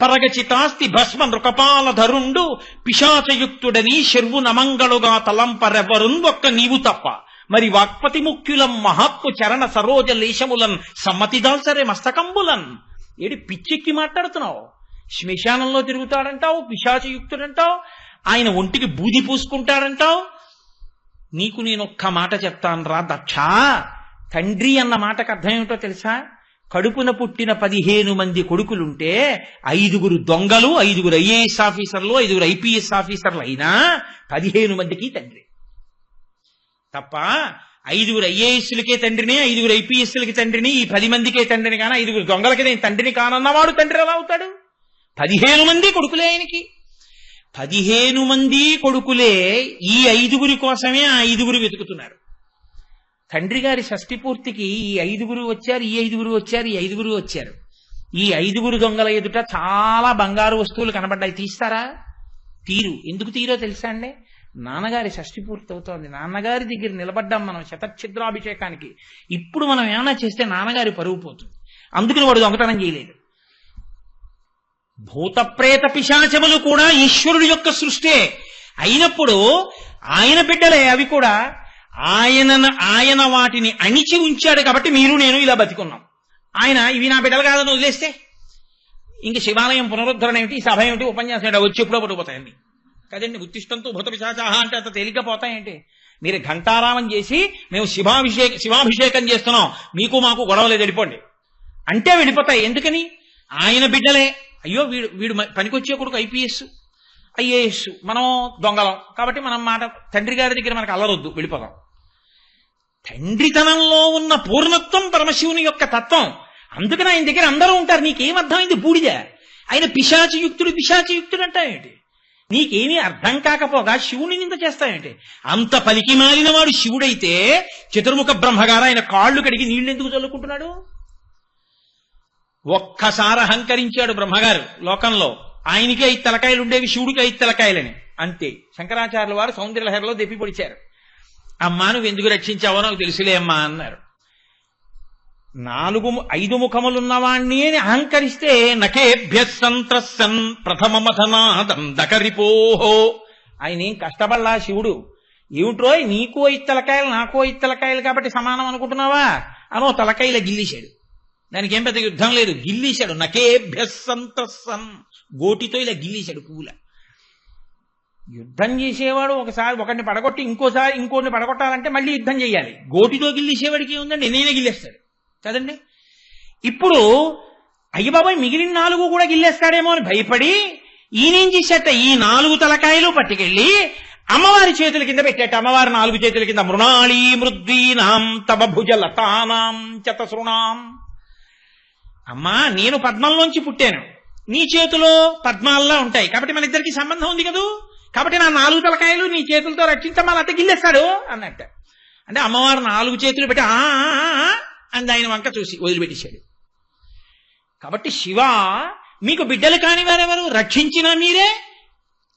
పరగచితాస్తి భస్మ నృకపాల ధరుండు పిశాచయుక్తుడని శర్వు నమంగళుగా తలంపరెవరున్ ఒక్క నీవు తప్ప. మరి వాక్పతి ముఖ్యులం మహాత్ము చరణ సరోజ లేశములన్ సమ్మతిదాల్సరే మస్తకంబులన్. ఏడి పిచ్చెక్కి మాట్లాడుతున్నావు? శ్మశానంలో తిరుగుతాడంటావు, పిశాచయుక్తుడంటావు, ఆయన ఒంటికి బూది పూసుకుంటాడంటావు. నీకు నేనొక్క మాట చెప్తాను రా దక్షా. తండ్రి అన్న మాటకు అర్థం ఏమిటో తెలుసా? కడుపున పుట్టిన 15 మంది కొడుకులుంటే 5 దొంగలు, 5 ఐఏఎస్ ఆఫీసర్లు, 5 ఐపీఎస్ ఆఫీసర్లు అయినా 15 మందికి తండ్రి తప్ప 5 ఐఏఎస్లకే తండ్రిని, 5 ఐపీఎస్లకి తండ్రిని, ఈ 10 మందికే తండ్రిని కానీ 5 దొంగలకి నేను తండ్రిని కానన్నవాడు తండ్రి ఎలా అవుతాడు? 15 మంది కొడుకులే ఆయనకి. 15 మంది కొడుకులే ఈ 5 కోసమే ఆ 5 వెతుకుతున్నారు. తండ్రి గారి షష్ఠి పూర్తికి ఈ 5 వచ్చారు, ఈ 5 వచ్చారు, ఈ 5 వచ్చారు. ఈ 5 దొంగల ఎదుట చాలా బంగారు వస్తువులు కనబడ్డాయి. తీస్తారా? తీరు. ఎందుకు తీరో తెలుసా అండి? నాన్నగారి షష్ఠి పూర్తి అవుతోంది. నాన్నగారి దగ్గర నిలబడ్డాం మనం శతఛిద్రాభిషేకానికి. ఇప్పుడు మనం ఏమైనా చేస్తే నాన్నగారి పరువు పోతుంది. అందుకని వాడు దొంగతనం చేయలేదు. భూతప్రేత పిశాచములు కూడా ఈశ్వరుడు యొక్క సృష్టే అయినప్పుడు ఆయన బిడ్డలే అవి కూడా. ఆయన వాటిని అణిచి ఉంచాడు కాబట్టి మీరు నేను ఇలా బతికున్నాం. ఆయన ఇవి నా బిడ్డలు కాదని వదిలేస్తే ఇంక శివాలయం పునరుద్ధరణ ఏమిటి, సభ ఏమిటి, ఉపన్యాసం ఏంటి, వచ్చి ఎప్పుడో పడిపోతాయండి కదండి. ఉత్తిష్టంతో భూత పిశాచాహ అంటే అంత తేలిగ్గా పోతాయేంటి? మీరు ఘంటారామం చేసి మేము శివాభిషేకం చేస్తున్నాం, మీకు మాకు గొడవలేదు వెళ్ళిపోండి అంటే వెళ్ళిపోతాయి. ఎందుకని? ఆయన బిడ్డలే. అయ్యో వీడు పనికొచ్చే కొడుకు ఐపీఎస్ ఐఏఎస్, మనం దొంగలం కాబట్టి మనం మాట తండ్రి గారి దగ్గర మనకు అల్లరొద్దు, వెళ్ళిపోదాం. తండ్రితనంలో ఉన్న పూర్ణత్వం పరమశివుని యొక్క తత్వం. అందుకని ఆయన దగ్గర అందరూ ఉంటారు. నీకేమర్థమైంది? బూడిద. ఆయన పిశాచయుక్తుడు అంటావేంటి? నీకేమీ అర్థం కాకపోగా శివుని నింద చేస్తావేంటి? అంత పలికి మారిన వాడు శివుడైతే చతుర్ముఖ బ్రహ్మగారు ఆయన కాళ్ళు కడిగి నీళ్లు ఎందుకు చల్లుకుంటున్నాడు? ఒక్కసారి అహంకరించాడు బ్రహ్మగారు లోకంలో. ఆయనకి 5 తలకాయలు ఉండేవి, శివుడికి 5 తలకాయలని అంతే. శంకరాచార్యుల వారు సౌందర్యలహరిలో దెప్పి పొడిచారు. అమ్మా నువ్వు ఎందుకు రక్షించావో నాకు తెలుసులే అమ్మా అన్నారు. 5 ముఖములున్నవాణ్ణి అని అహంకరిస్తే నకేభ్య సంత్రసన్ ప్రథమమథనాదం దకరిపోహో. ఆయన ఏం కష్టపడలా శివుడు. ఏమిట్రో నీకు 5 తలకాయలు నాకు 5 తలకాయలు కాబట్టి సమానం అనుకుంటున్నావా? అనో తలకాయల గిల్లీశాడు. దానికి ఏం పెద్ద యుద్ధం లేదు, గిల్లీశాడు. నకేభ్య సంత్రసన్, గోటితో ఇలా గిల్లీశాడు పువ్వుల. యుద్ధం చేసేవాడు ఒకరిని పడగొట్టి ఇంకోటిని పడగొట్టాలంటే మళ్ళీ యుద్ధం చేయాలి. గోటితో గిల్లేసేవాడికి ఏముందండి, నేనే గిల్లేస్తాడు కదండి. ఇప్పుడు అయ్య బాబాయ్ మిగిలిన 4 కూడా గిల్లేస్తాడేమో అని భయపడి ఈయనేం చేశాట, ఈ 4 తలకాయలు పట్టుకెళ్ళి అమ్మవారి చేతుల కింద పెట్టాట. అమ్మవారి 4 చేతుల కింద మృణాళీ మృద్వీనాం తవ భుజ లతానాం చతసృణాం. అమ్మా నేను పద్మంలోంచి పుట్టాను, నీ చేతిలో పద్మాల్లో ఉంటాయి కాబట్టి మన ఇద్దరికి సంబంధం ఉంది కదూ, కాబట్టి నా 4 తలకాయలు నీ చేతులతో రక్షించమ్మా అంత గిల్లేస్తాడు అన్నట్ట. అంటే అమ్మవారు 4 చేతులు పెట్టి అని ఆయన వంక చూసి వదిలిపెట్టేశాడు. కాబట్టి శివ మీకు బిడ్డలు కాని వారెవరు? రక్షించినా మీరే,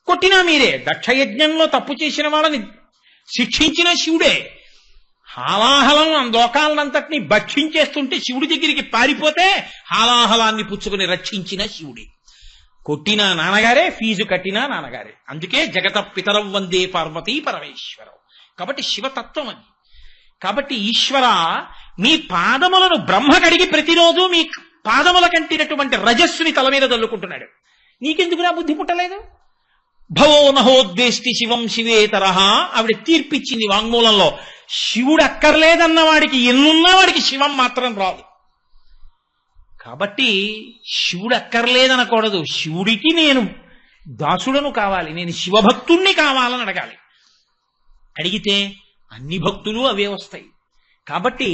కొట్టినా మీరే. దక్షయజ్ఞంలో తప్పు చేసిన వాళ్ళని శిక్షించిన శివుడే. హాలాహలం లోకాలనంతటినీ భక్షించేస్తుంటే శివుడి దగ్గరికి పారిపోతే హాలాహలాన్ని పుచ్చుకుని రక్షించిన శివుడే. కొట్టినా నాన్నగారే, ఫీజు కట్టినా నాన్నగారే. అందుకే జగత పితరం వందే పార్వతీ పరమేశ్వరం. కాబట్టి శివతత్వం అది. కాబట్టి ఈశ్వర, మీ పాదములను బ్రహ్మ కడిగి ప్రతిరోజు మీ పాదముల కంటినటువంటి రజస్సుని తల మీద తల్లుకుంటున్నాడు. నీకెందుకురా బుద్ధి పుట్టలేదు? భవో నహోద్వేష్టి శివం శివేతరహ ఆవిడ తీర్పిచ్చింది వాంగ్మూలంలో. శివుడు అక్కర్లేదన్న వాడికి ఎన్నున్నా వాడికి శివం మాత్రం రాదు. కాబట్టి శివుడు అక్కర్లేదనకూడదు. శివుడికి నేను దాసుడను కావాలి, నేను శివభక్తుణ్ణి కావాలని అడగాలి. అడిగితే అన్ని భక్తులు అవే వస్తాయి. కాబట్టి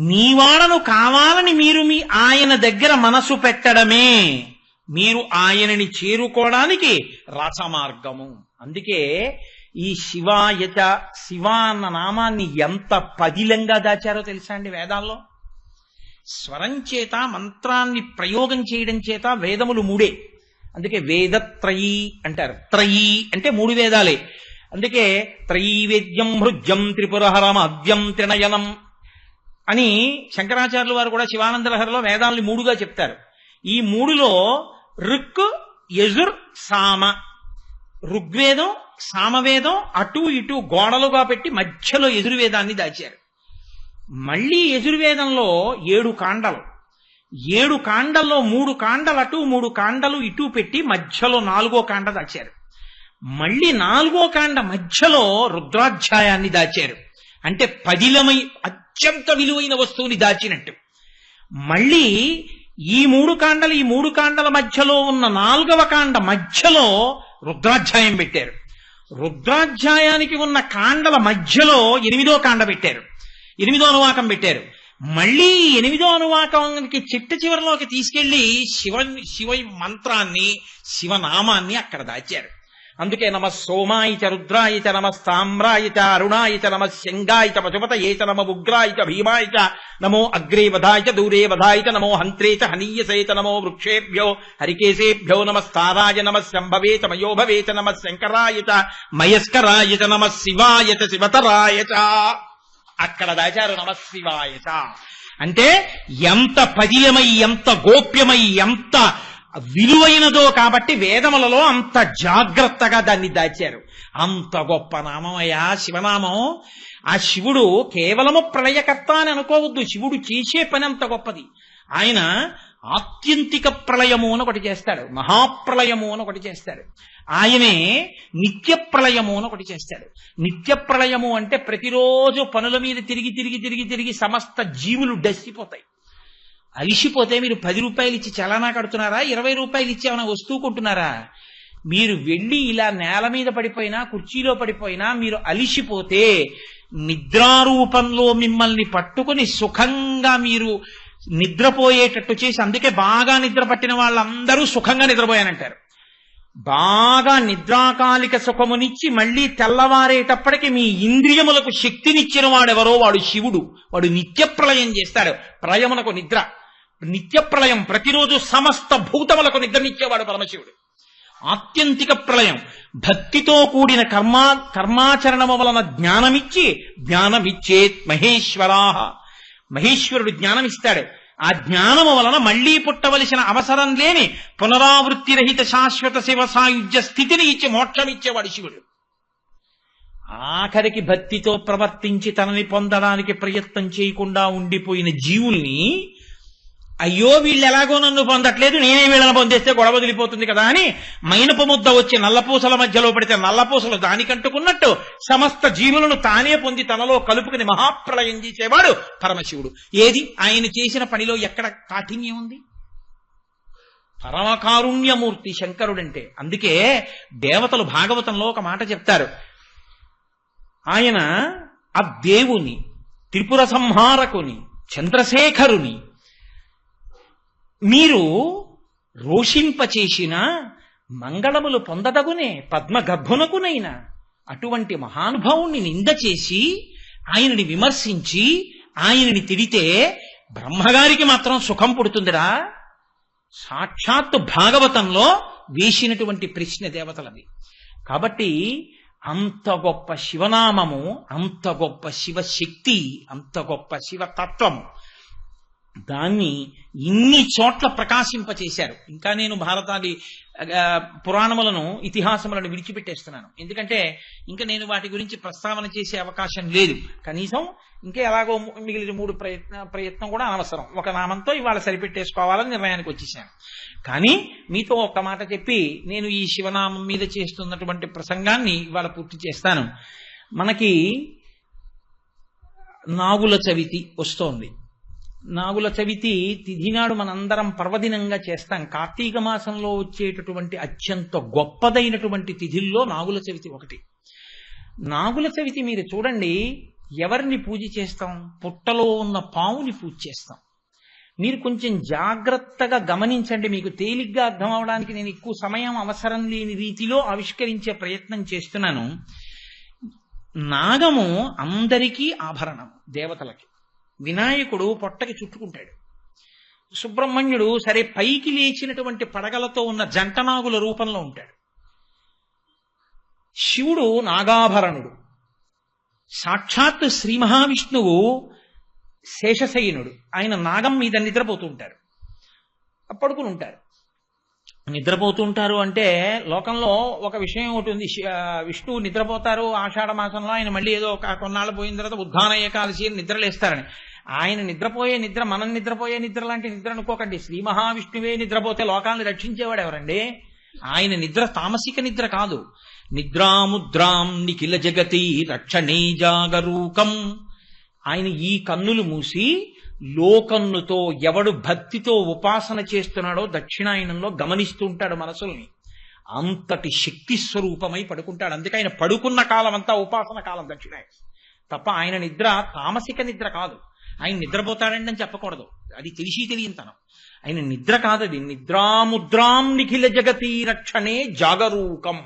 నీవాడను కావాలని మీరు మీ ఆయన దగ్గర మనసు పెట్టడమే మీరు ఆయనని చేరుకోవడానికి రసమార్గము. అందుకే ఈ శివాయచ, శివ అన్న నామాన్ని ఎంత పదిలంగా దాచారో తెలుసా అండి వేదాల్లో. స్వరం చేత మంత్రాన్ని ప్రయోగం చేయడం చేత వేదములు మూడే. అందుకే వేదత్రయీ అంటారు. త్రయీ అంటే 3 వేదాలే. అందుకే త్రైవేద్యం హృద్యం త్రిపురహరం అద్యం త్రినయనం అని శంకరాచార్యులు వారు కూడా శివానందలహరిలో వేదాలని 3గా చెప్తారు. ఈ 3లో ఋక్, యజుర్, సామ. ఋగ్వేదం, సామవేదం అటు ఇటు గోడలుగా పెట్టి మధ్యలో యజుర్వేదాన్ని దాచారు. మళ్ళీ యజుర్వేదంలో 7 కాండలు. 7 కాండల్లో 3 కాండలు అటు 3 కాండలు ఇటు పెట్టి మధ్యలో 4వ కాండ దాచారు. మళ్ళీ 4వ కాండ మధ్యలో రుద్రాధ్యాయాన్ని దాచారు. అంటే పదిలమై అత్యంత విలువైన వస్తువుని దాచినట్టు. మళ్ళీ ఈ 3 కాండలు, ఈ 3 కాండల మధ్యలో ఉన్న 4వ కాండ మధ్యలో రుద్రాధ్యాయం పెట్టారు. రుద్రాధ్యాయానికి ఉన్న కాండల మధ్యలో 8వ కాండ పెట్టారు, 8వ అనువాకం పెట్టారు. మళ్ళీ 8వ అనువాకానికి చిట్ట చివరిలోకి తీసుకెళ్లి శివ మంత్రాన్ని, శివనామాన్ని అక్కడ దాచారు. అందుకే నమ సోమాయ రుద్రాయ నమస్తామ్రాయ అరుణాయ నమ శంగాయ పశుపతయే నమ ఉగ్రాయ భీమాయ నమో అగ్రే వధాయ దూరే వధాయ నమో హంత్రే హనీయసే నమో వృక్షేభ్యో హరికేశేభ్యో నమస్తారాయ నమ శంభవే మయోభవే నమ శంకరాయ మయస్కరాయ నమ శివాయ శివతరాయ. అక్కడ దాచారు నమ శివాయ. అంటే ఎంత పదిలమై, ఎంత గోప్యమై, ఎంత విలువైనదో కాబట్టి వేదములలో అంత జాగ్రత్తగా దాన్ని దాచారు. అంత గొప్ప నామమయ్యా శివనామం. ఆ శివుడు కేవలము ప్రళయకర్త అని అనుకోవద్దు. శివుడు చేసే పని అంత గొప్పది. ఆయన ఆత్యంతిక ప్రళయము అని ఒకటి చేస్తాడు, మహాప్రళయము అని ఒకటి చేస్తాడు. ఆయనే నిత్య ప్రళయము అని ఒకటి చేస్తాడు. నిత్య ప్రళయము అంటే ప్రతిరోజు పనుల మీద తిరిగి తిరిగి తిరిగి తిరిగి సమస్త జీవులు డస్సిపోతాయి. అలిసిపోతే మీరు 10 రూపాయలు ఇచ్చి చలానా కడుతున్నారా, 20 రూపాయలు ఇచ్చి ఏమైనా వస్తువు కొంటున్నారా? మీరు వెళ్ళి ఇలా నేల మీద పడిపోయినా, కుర్చీలో పడిపోయినా, మీరు అలిసిపోతే నిద్రారూపంలో మిమ్మల్ని పట్టుకుని సుఖంగా మీరు నిద్రపోయేటట్టు చేసి, అందుకే బాగా నిద్ర పట్టిన వాళ్ళందరూ సుఖంగా నిద్రపోయానంటారు. బాగా నిద్రాకాలిక సుఖమునిచ్చి మళ్ళీ తెల్లవారేటప్పటికి మీ ఇంద్రియములకు శక్తినిచ్చిన వాడెవరో వాడు శివుడు. వాడు నిత్య ప్రళయం చేస్తాడు. ప్రళయమునకు నిద్ర, నిత్య ప్రళయం. ప్రతిరోజు సమస్త భూతములకు నిద్రనిచ్చేవాడు పరమశివుడు. ఆత్యంతిక ప్రళయం భక్తితో కూడిన కర్మాచరణము వలన జ్ఞానమిచ్చి, జ్ఞానమిచ్చేత్ మహేశ్వరాహ, మహేశ్వరుడు జ్ఞానమిస్తాడు. ఆ జ్ఞానము వలన మళ్లీ పుట్టవలసిన అవసరం లేని పునరావృత్తి రహిత శాశ్వత శివ సాయుధ్య స్థితిని ఇచ్చి మోక్షమిచ్చేవాడు శివుడు. ఆఖరికి భక్తితో ప్రవర్తించి తనని పొందడానికి ప్రయత్నం చేయకుండా ఉండిపోయిన జీవుల్ని, అయ్యో వీళ్ళు ఎలాగో నన్ను పొందట్లేదు, నేనే వీళ్ళని పొందేస్తే గొడవ వదిలిపోతుంది కదా అని మైనపు ముద్ద వచ్చి నల్లపూసల మధ్యలో పడితే నల్లపూసలు దానికంటుకున్నట్టు సమస్త జీవులను తానే పొంది తనలో కలుపుకుని మహాప్రళయం చేసేవాడు పరమశివుడు. ఏది ఆయన చేసిన పనిలో ఎక్కడ కాఠిన్యం ఉంది? పరమకారుణ్యమూర్తి శంకరుడంటే. అందుకే దేవతలు భాగవతంలో ఒక మాట చెప్తారు. ఆయన ఆ దేవుని, త్రిపుర సంహారకుని, చంద్రశేఖరుని మీరు రోషింపచేసిన మంగళములు పొందదగునే పద్మగర్భునకునైనా అటువంటి మహానుభావుణ్ణి నింద చేసి ఆయనని విమర్శించి ఆయనని తిడితే బ్రహ్మగారికి మాత్రం సుఖం పుడుతుందిరా. సాక్షాత్తు భాగవతంలో వేసినటువంటి ప్రశ్న దేవతలది. కాబట్టి అంత గొప్ప శివనామము, అంత గొప్ప శివశక్తి, అంత గొప్ప శివతత్వము దాన్ని ఇన్ని చోట్ల ప్రకాశింపచేశారు. ఇంకా నేను భారతాది పురాణములను ఇతిహాసములను విడిచిపెట్టేస్తున్నాను, ఎందుకంటే ఇంకా నేను వాటి గురించి ప్రస్తావన చేసే అవకాశం లేదు. కనీసం ఇంకా ఎలాగో మిగిలిన 3 ప్రయత్నం కూడా అనవసరం. ఒక నామంతో ఇవాళ సరిపెట్టేసుకోవాలని నిర్ణయానికి వచ్చేసాను. కానీ మీతో ఒక్క మాట చెప్పి నేను ఈ శివనామం మీద చేస్తున్నటువంటి ప్రసంగాన్ని ఇవాళ పూర్తి చేస్తాను. మనకి నాగుల చవితి వస్తోంది. నాగుల చవితి తిథి నాడు మనందరం పర్వదినంగా చేస్తాం. కార్తీక మాసంలో వచ్చేటటువంటి అత్యంత గొప్పదైనటువంటి తిథుల్లో నాగుల చవితి ఒకటి. నాగుల చవితి మీరు చూడండి, ఎవరిని పూజ చేస్తాం? పుట్టలో ఉన్న పావుని పూజ చేస్తాం. మీరు కొంచెం జాగ్రత్తగా గమనించండి, మీకు తేలిగ్గా అర్థం అవడానికి నేను ఎక్కువ సమయం అవసరం లేని రీతిలో ఆవిష్కరించే ప్రయత్నం చేస్తున్నాను. నాగము అందరికీ ఆభరణం, దేవతలకి. వినాయకుడు పొట్టకి చుట్టుకుంటాడు. సుబ్రహ్మణ్యుడు సరే పైకి లేచినటువంటి పడగలతో ఉన్న జంటనాగుల రూపంలో ఉంటాడు. శివుడు నాగాభరణుడు. సాక్షాత్ శ్రీ మహావిష్ణువు శేషశయనుడు. ఆయన నాగం మీద నిద్రపోతూ ఉంటారు, పడుకుని ఉంటారు. నిద్రపోతూ ఉంటారు అంటే లోకంలో ఒక విషయం ఒకటి ఉంది. విష్ణువు నిద్రపోతారు ఆషాఢ మాసంలో, ఆయన మళ్ళీ ఏదో కొన్నాళ్ళు పోయిన తర్వాత ఉద్ధాన ఏకాదశి నిద్రలేస్తారని. ఆయన నిద్రపోయే నిద్ర మనం నిద్రపోయే నిద్ర లాంటి నిద్ర అనుకోకండి. శ్రీ మహావిష్ణువే నిద్రపోతే లోకాలను రక్షించేవాడు ఎవరండి? ఆయన నిద్ర తామసిక నిద్ర కాదు. నిద్రాముద్రాం నిఖిల జగతి రక్షణే జాగరూకం. ఆయన ఈ కన్నులు మూసి లోకన్నుతో ఎవడు భక్తితో ఉపాసన చేస్తున్నాడో దక్షిణాయనంలో గమనిస్తూ ఉంటాడు మనసుల్ని. అంతటి శక్తి స్వరూపమై పడుకుంటాడు. అందుకే ఆయన పడుకున్న కాలం అంతా ఉపాసన కాలం దక్షిణాయనం తప్ప ఆయన నిద్ర తామసిక నిద్ర కాదు. ఆయన నిద్రపోతాడండి అని చెప్పకూడదు, అది తెలియనితనం. ఆయన నిద్ర కాదది. నిద్రాముద్రాం నిఖిల జగతి రక్షణే జాగరూకం.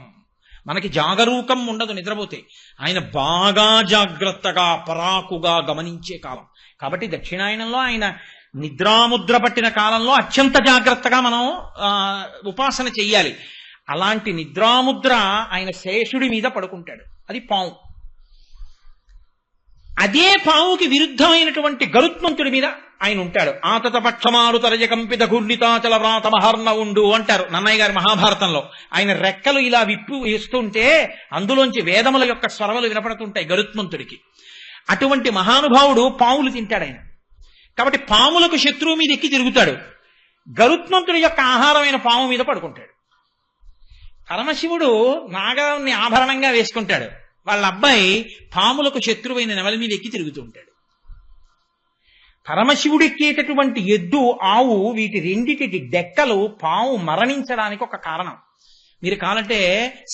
మనకి జాగరూకం ఉండదు నిద్రపోతే. ఆయన బాగా జాగ్రత్తగా పరాకుగా గమనించే కాలం కాబట్టి దక్షిణాయనంలో ఆయన నిద్రాముద్ర పట్టిన కాలంలో అత్యంత జాగ్రత్తగా మనం ఉపాసన చెయ్యాలి. అలాంటి నిద్రాముద్ర ఆయన శేషుడి మీద పడుకుంటాడు. అది పాము. అదే పావుకి విరుద్ధమైనటువంటి గరుత్మంతుడి మీద ఆయన ఉంటాడు. ఆతత పక్షమారు తరజ కంపిత గుర్ణితాచల వ్రాత మహర్ణ ఉండు అంటారు నన్నయ్య గారి మహాభారతంలో. ఆయన రెక్కలు ఇలా విప్పు వేస్తుంటే అందులోంచి వేదముల యొక్క స్వరములు వినపడుతుంటాయి గరుత్మంతుడికి. అటువంటి మహానుభావుడు పాములు తింటాడు ఆయన. కాబట్టి పాములకు శత్రువు మీద ఎక్కి తిరుగుతాడు. గరుత్మంతుడి యొక్క ఆహారమైన పాము మీద పడుకుంటాడు. పరమశివుడు నాగాన్ని ఆభరణంగా వేసుకుంటాడు. వాళ్ళ అబ్బాయి పాములకు శత్రువైన నెమలి మీద ఎక్కి తిరుగుతూ ఉంటాడు. పరమశివుడు ఎక్కేటటువంటి ఎద్దు, ఆవు, వీటి రెండిటి డెక్కలు పాము మరణించడానికి ఒక కారణం. మీరు కావాలంటే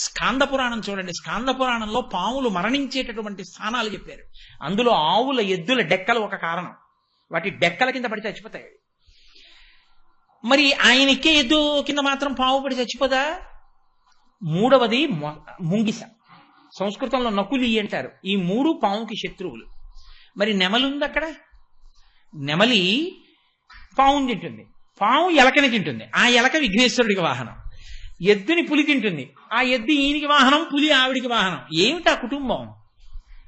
స్కాంద పురాణం చూడండి. స్కాంద పురాణంలో పాములు మరణించేటటువంటి స్థానాలు చెప్పారు. అందులో ఆవుల ఎద్దుల డెక్కలు ఒక కారణం. వాటి డెక్కల కింద పడి చచ్చిపోతాయి. మరి ఆయన ఎక్కే ఎద్దు కింద మాత్రం పాము పడి చచ్చిపోదా? మూడవది ముంగిస. సంస్కృతంలో నకులి అంటారు. ఈ 3 పాముకి శత్రువులు. మరి నెమలి ఉంది అక్కడ. నెమలి పావుని తింటుంది, పాము ఎలకని తింటుంది. ఆ ఎలక విఘ్నేశ్వరుడికి వాహనం. ఎద్దుని పులి తింటుంది, ఆ ఎద్దు ఈయనకి వాహనం, పులి ఆవిడికి వాహనం. ఏమిటా కుటుంబం?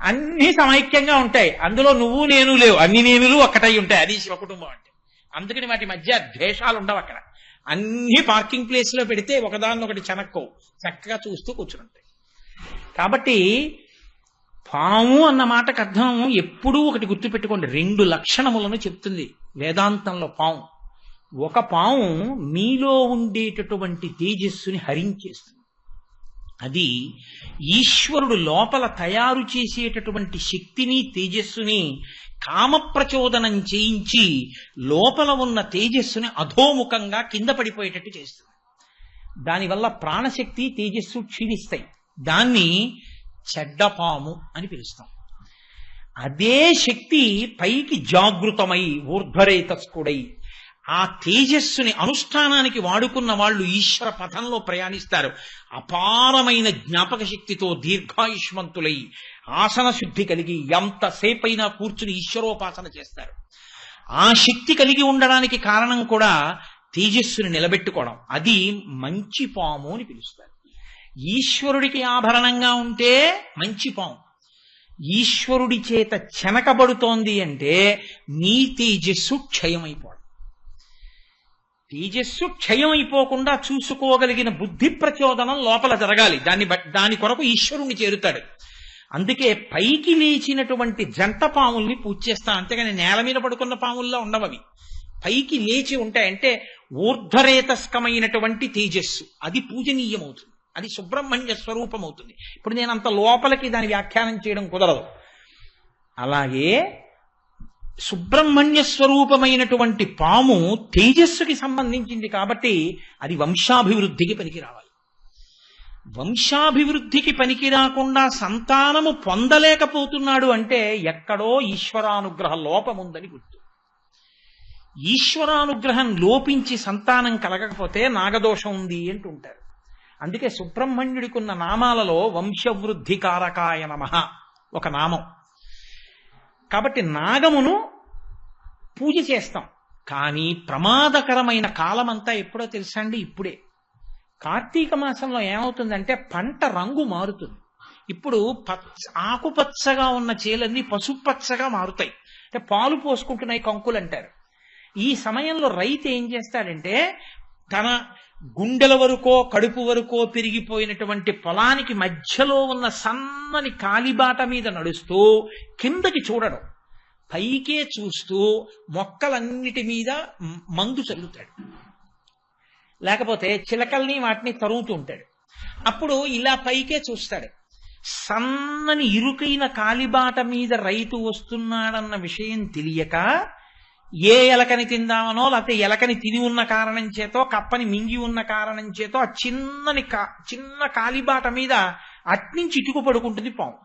అన్ని సమైక్యంగా ఉంటాయి. అందులో నువ్వు నేను లేవు, అన్ని నేనులు ఒక్కటై ఉంటాయి. అది శివ కుటుంబం అంటే. అందుకని వాటి మధ్య ద్వేషాలు ఉండవు అక్కడ. అన్ని పార్కింగ్ ప్లేస్ లో పెడితే ఒకదాన్నొకటి చెనక్కో, చక్కగా చూస్తూ కూర్చుంటాయి. కాబట్టి పాము అన్న మాటకు అర్థం ఎప్పుడూ ఒకటి గుర్తుపెట్టుకోండి. 2 లక్షణములను చెప్తుంది వేదాంతంలో పాము. ఒక పాము మీలో ఉండేటటువంటి తేజస్సుని హరించేస్తుంది. అది ఈశ్వరుడు లోపల తయారు చేసేటటువంటి శక్తిని, తేజస్సుని కామప్రచోదనం చేయించి లోపల ఉన్న తేజస్సుని అధోముఖంగా కింద పడిపోయేటట్టు చేస్తుంది. దానివల్ల ప్రాణశక్తి, తేజస్సు క్షీణిస్తాయి. దాన్ని చెడ్డపాము అని పిలుస్తాం. అదే శక్తి పైకి జాగృతమై ఊర్ధ్వరేతస్కుడై ఆ తేజస్సుని అనుష్ఠానానికి వాడుకున్న వాళ్ళు ఈశ్వర పథంలో ప్రయాణిస్తారు. అపారమైన జ్ఞాపక శక్తితో దీర్ఘాయుష్మంతులై ఆసన శుద్ధి కలిగి ఎంతసేపైనా కూర్చుని ఈశ్వరోపాసన చేస్తారు. ఆ శక్తి కలిగి ఉండడానికి కారణం కూడా తేజస్సుని నిలబెట్టుకోవడం. అది మంచి పాము అని పిలుస్తారు. ఈశ్వరుడికి ఆభరణంగా ఉంటే మంచి పాము. ఈశ్వరుడి చేత చెనకబడుతోంది అంటే నీ తేజస్సు క్షయమైపోవడం. తేజస్సు క్షయమైపోకుండా చూసుకోగలిగిన బుద్ధి ప్రచోదనం లోపల జరగాలి. దాని కొరకు ఈశ్వరుణ్ణి చేరుతాడు. అందుకే పైకి లేచినటువంటి జంట పాముల్ని పూజ చేస్తాం, అంతేగాని నేల మీద పడుకున్న పాముల్లా ఉండవవి. పైకి లేచి ఉంటాయంటే ఊర్ధ్వరేతస్కమైనటువంటి తేజస్సు, అది పూజనీయమవుతుంది, అది సుబ్రహ్మణ్య స్వరూపం అవుతుంది. ఇప్పుడు నేను అంత లోపలికి దాని వ్యాఖ్యానం చేయడం కుదరదు. అలాగే సుబ్రహ్మణ్య స్వరూపమైనటువంటి పాము తేజస్సుకి సంబంధించింది కాబట్టి అది వంశాభివృద్ధికి పనికి రావాలి. వంశాభివృద్ధికి పనికి రాకుండా సంతానము పొందలేకపోతున్నాడు అంటే ఎక్కడో ఈశ్వరానుగ్రహ లోపముందని గుర్తు. ఈశ్వరానుగ్రహం లోపించి సంతానం కలగకపోతే నాగదోషం ఉంది అంటుంటారు. అందుకే సుబ్రహ్మణ్యుడికున్న నామాలలో వంశవృద్ధి కారకాయ నమః ఒక నామం. కాబట్టి నాగమును పూజ చేస్తాం. కానీ ప్రమాదకరమైన కాలమంతా ఎప్పుడో తెలుసా అండి? ఇప్పుడే. కార్తీక మాసంలో ఏమవుతుందంటే పంట రంగు మారుతుంది. ఇప్పుడు ఆకుపచ్చగా ఉన్న చేలన్నీ పసుపచ్చగా మారుతాయి, అంటే పాలు పోసుకుంటున్నాయి కంకులు అంటారు. ఈ సమయంలో రైతు ఏం చేస్తాడంటే తన గుండెల వరకో కడుపు వరకో పెరిగిపోయినటువంటి పొలానికి మధ్యలో ఉన్న సన్నని కాలిబాట మీద నడుస్తూ కిందకి చూడడం, పైకే చూస్తూ మొక్కలన్నిటి మీద మందు చల్లుతాడు, లేకపోతే చిలకల్ని వాటిని తరుగుతూ ఉంటాడు. అప్పుడు ఇలా పైకే చూస్తాడు. సన్నని ఇరుకైన కాలిబాట మీద రైతు వస్తున్నాడన్న విషయం తెలియక ఏ ఎలకని తిందామనో లేకపోతే ఎలకని తిని ఉన్న కారణం చేతో కప్పని మింగి ఉన్న కారణం చేతో ఆ చిన్న కాలిబాట మీద అట్నుంచి ఇటుకు పడుకుంటుంది పాము.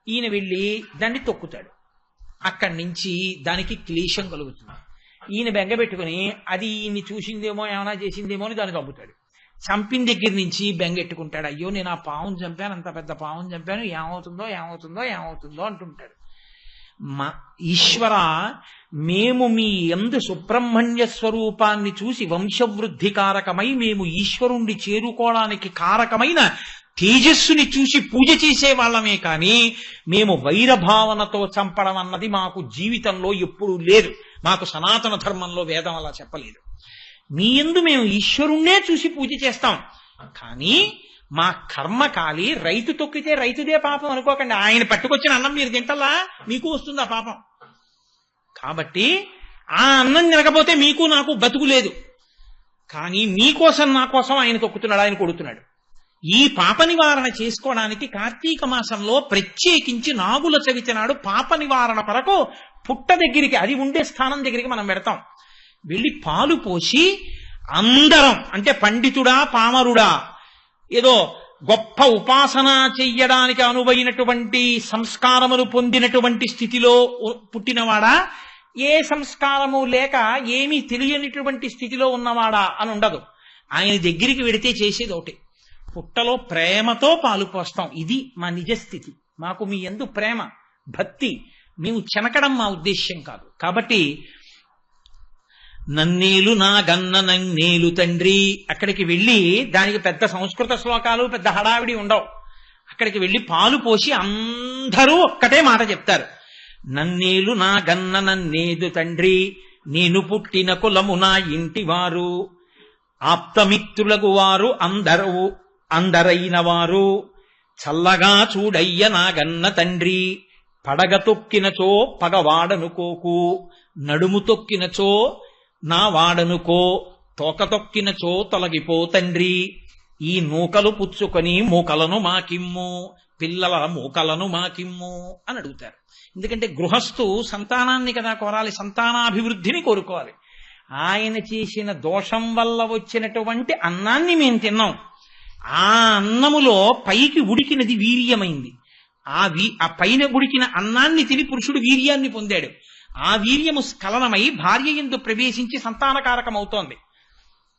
ఈయన వెళ్ళి దాన్ని తొక్కుతాడు. అక్కడి నుంచి దానికి క్లేశం కలుగుతుంది. ఈయన బెంగపెట్టుకుని అది ఈయన్ని చూసిందేమో ఏమైనా చేసిందేమో అని దాన్ని చంపుతాడు. చంపిన దగ్గర నుంచి బెంగెట్టుకుంటాడు, అయ్యో నేను ఆ పావును చంపాను, అంత పెద్ద పావును చంపాను, ఏమవుతుందో ఏమవుతుందో ఏమవుతుందో అంటుంటాడు. మా ఈశ్వర, మేము మీ యందు సుబ్రహ్మణ్య స్వరూపాన్ని చూసి వంశవృద్ధి కారకమై మేము ఈశ్వరుణ్ణి చేరుకోవడానికి కారకమైన తేజస్సుని చూసి పూజ చేసే వాళ్ళమే కానీ మేము వైరభావనతో చంపడం అన్నది మాకు జీవితంలో ఎప్పుడూ లేదు. మాకు సనాతన ధర్మంలో వేదం అలా చెప్పలేదు. మీ యందు మేము ఈశ్వరుణ్ణే చూసి పూజ చేస్తాం. కానీ మా కర్మ కాలి రైతు తొక్కితే రైతుదే పాపం అనుకోకండి. ఆయన పట్టుకొచ్చిన అన్నం మీరు తింటలా, మీకు వస్తుంది ఆ పాపం. కాబట్టి ఆ అన్నం తినకపోతే మీకు నాకు బతుకు లేదు. కానీ మీకోసం నా కోసం ఆయన తొక్కుతున్నాడు, ఆయన కొడుతున్నాడు. ఈ పాప నివారణ చేసుకోవడానికి కార్తీక మాసంలో ప్రత్యేకించి నాగుల చవితి నాడు పాప నివారణ కొరకు పుట్ట దగ్గరికి, అది ఉండే స్థానం దగ్గరికి మనం పెడతాం. వెళ్ళి పాలు పోసి అందరం, అంటే పండితుడా పామరుడా, ఏదో గొప్ప ఉపాసన చెయ్యడానికి అనువైనటువంటి సంస్కారములు పొందినటువంటి స్థితిలో పుట్టినవాడా, ఏ సంస్కారము లేక ఏమీ తెలియనిటువంటి స్థితిలో ఉన్నవాడా అని ఉండదు. ఆయన దగ్గరికి వెడితే చేసేది ఒకటి, పుట్టలో ప్రేమతో పాలు పోస్తాం. ఇది మా నిజస్థితి. మాకు మీ యందు ప్రేమ భక్తి, మేము చెనకడం మా ఉద్దేశ్యం కాదు. కాబట్టి నన్నేలు నా గన్న నన్నేలు తండ్రి, అక్కడికి వెళ్ళి దానికి పెద్ద సంస్కృత శ్లోకాలు పెద్ద హడావిడి ఉండవు. అక్కడికి వెళ్ళి పాలు పోసి అందరూ ఒక్కటే మాట చెప్తారు, నన్నేలు నా గన్న నన్నేదు తండ్రి, నేను పుట్టిన కులము నా ఇంటి వారు, ఆప్తమిత్రులకు వారు అందరైన వారు, చల్లగా చూడయ్య నా గన్న తండ్రి, పడగ తొక్కినచో పగవాడనుకోకు, నడుము తొక్కినచో నా వాడనుకో, తోక తొక్కినచో తొలగిపో తండ్రి, ఈ నూకలు పుచ్చుకొని మూకలను మాకిమ్ము, పిల్లల మూకలను మాకిమ్ము అని అడుగుతారు. ఎందుకంటే గృహస్థు సంతానాన్ని కదా కోరాలి, సంతానాభివృద్ధిని కోరుకోవాలి. ఆయన చేసిన దోషం వల్ల వచ్చినటువంటి అన్నాన్ని మేము తిన్నాం. ఆ అన్నములో పైకి ఉడికినది వీర్యమైంది. ఆ పైన ఉడికిన అన్నాన్ని తిని పురుషుడు వీర్యాన్ని పొందాడు. ఆ వీర్యము స్ఖలనమై భార్య యందు ప్రవేశించి సంతానకారకమవుతోంది.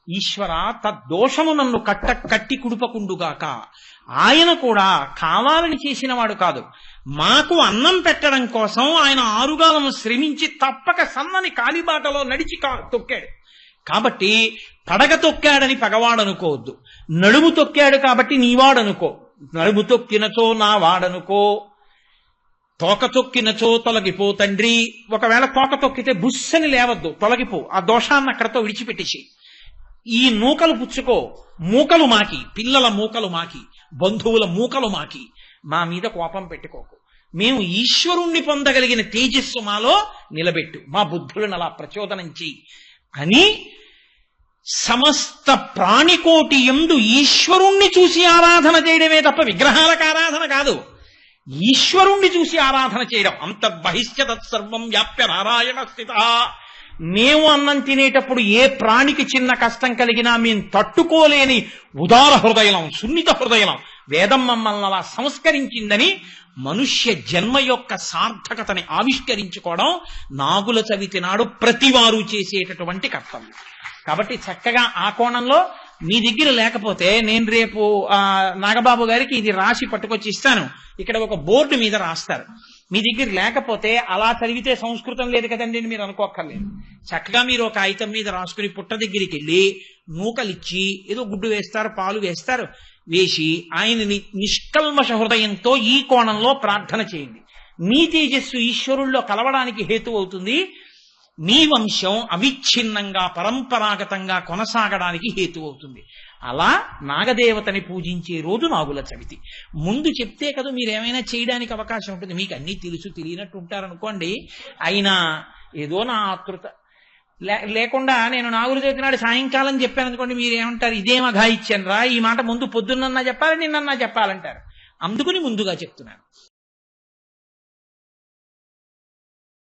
ఈశ్వర, తద్దోషము నన్ను కట్టి కుడుపకుండుగాక. ఆయన కూడా కావాలని చేసిన వాడు కాదు. మాకు అన్నం పెట్టడం కోసం ఆయన ఆరుగాలను శ్రమించి తప్పక సన్నని కాలిబాటలో నడిచి తొక్కాడు. కాబట్టి పడగ తొక్కాడని పగవాడనుకోవద్దు, నడుము తొక్కాడు కాబట్టి నీవాడనుకో, నడుము తొక్కినచో నా వాడనుకో, తోక తొక్కినచో తొలగిపో తండ్రి. ఒకవేళ తోక తొక్కితే బుస్సని లేవద్దు, తొలగిపో. ఆ దోషాన్ని అక్కడతో విడిచిపెట్టేసి ఈ నూకలు పుచ్చుకో. మూకలు మాకి, పిల్లల మూకలు మాకి, బంధువుల మూకలు మాకి, మా మీద కోపం పెట్టుకోకు. మేము ఈశ్వరుణ్ణి పొందగలిగిన తేజస్సు మాలో నిలబెట్టు, మా బుద్ధులను అలా ప్రచోదనం చెయ్యి అని సమస్త ప్రాణికోటి యందు ఈశ్వరుణ్ణి చూసి ఆరాధన చేయడమే తప్ప విగ్రహాలకు ఆరాధన కాదు. ఈశ్వరుణ్ణి చూసి ఆరాధన చేయడం. అంతర్బహిష్య తత్సర్వం వ్యాప్య నారాయణ స్థిత. మేము అన్నం తినేటప్పుడు ఏ ప్రాణికి చిన్న కష్టం కలిగినా మేము తట్టుకోలేని ఉదార హృదయం, సున్నిత హృదయం వేదం మమ్మల్ని అలా సంస్కరించిందని మనుష్య జన్మ యొక్క సార్థకతని ఆవిష్కరించుకోవడం నాగుల చవితి నాడు ప్రతివారు చేసేటటువంటి కర్తవ్యం. కాబట్టి చక్కగా ఆ కోణంలో మీ దగ్గర లేకపోతే నేను రేపు నాగబాబు గారికి ఇది రాసి పట్టుకొచ్చి ఇస్తాను. ఇక్కడ ఒక బోర్డు మీద రాస్తారు. మీ దగ్గర లేకపోతే అలా చదివితే సంస్కృతం లేదు కదండి అని మీరు అనుకోక్కర్లేదు. చక్కగా మీరు ఒక కాగితం మీద రాసుకుని పుట్ట దగ్గరికి వెళ్ళి నూకలిచ్చి ఏదో గుడ్డు వేస్తారు, పాలు వేస్తారు, వేసి ఆయనని నిష్కల్మష హృదయంతో ఈ కోణంలో ప్రార్థన చేయండి. మీ తేజస్సు ఈశ్వరుల్లో కలవడానికి హేతు అవుతుంది. మీ వంశం అవిచ్ఛిన్నంగా పరంపరాగతంగా కొనసాగడానికి హేతు అవుతుంది. అలా నాగదేవతని పూజించే రోజు నాగుల చవితి. ముందు చెప్తే కదా మీరేమైనా చేయడానికి అవకాశం ఉంటుంది. మీకు అన్నీ తెలుసు, తెలియనట్టు ఉంటారనుకోండి. అయినా ఏదో నా ఆతృత లేకుండా నేను నాగుల చవితి నాడు సాయంకాలం చెప్పాను అనుకోండి, మీరేమంటారు, ఇదేం అఘాయిత్యం రా, ఈ మాట ముందు పొద్దున్నన్నా చెప్పాలి, నిన్నన్నా చెప్పాలంటారు. అందుకుని ముందుగా చెప్తున్నాను.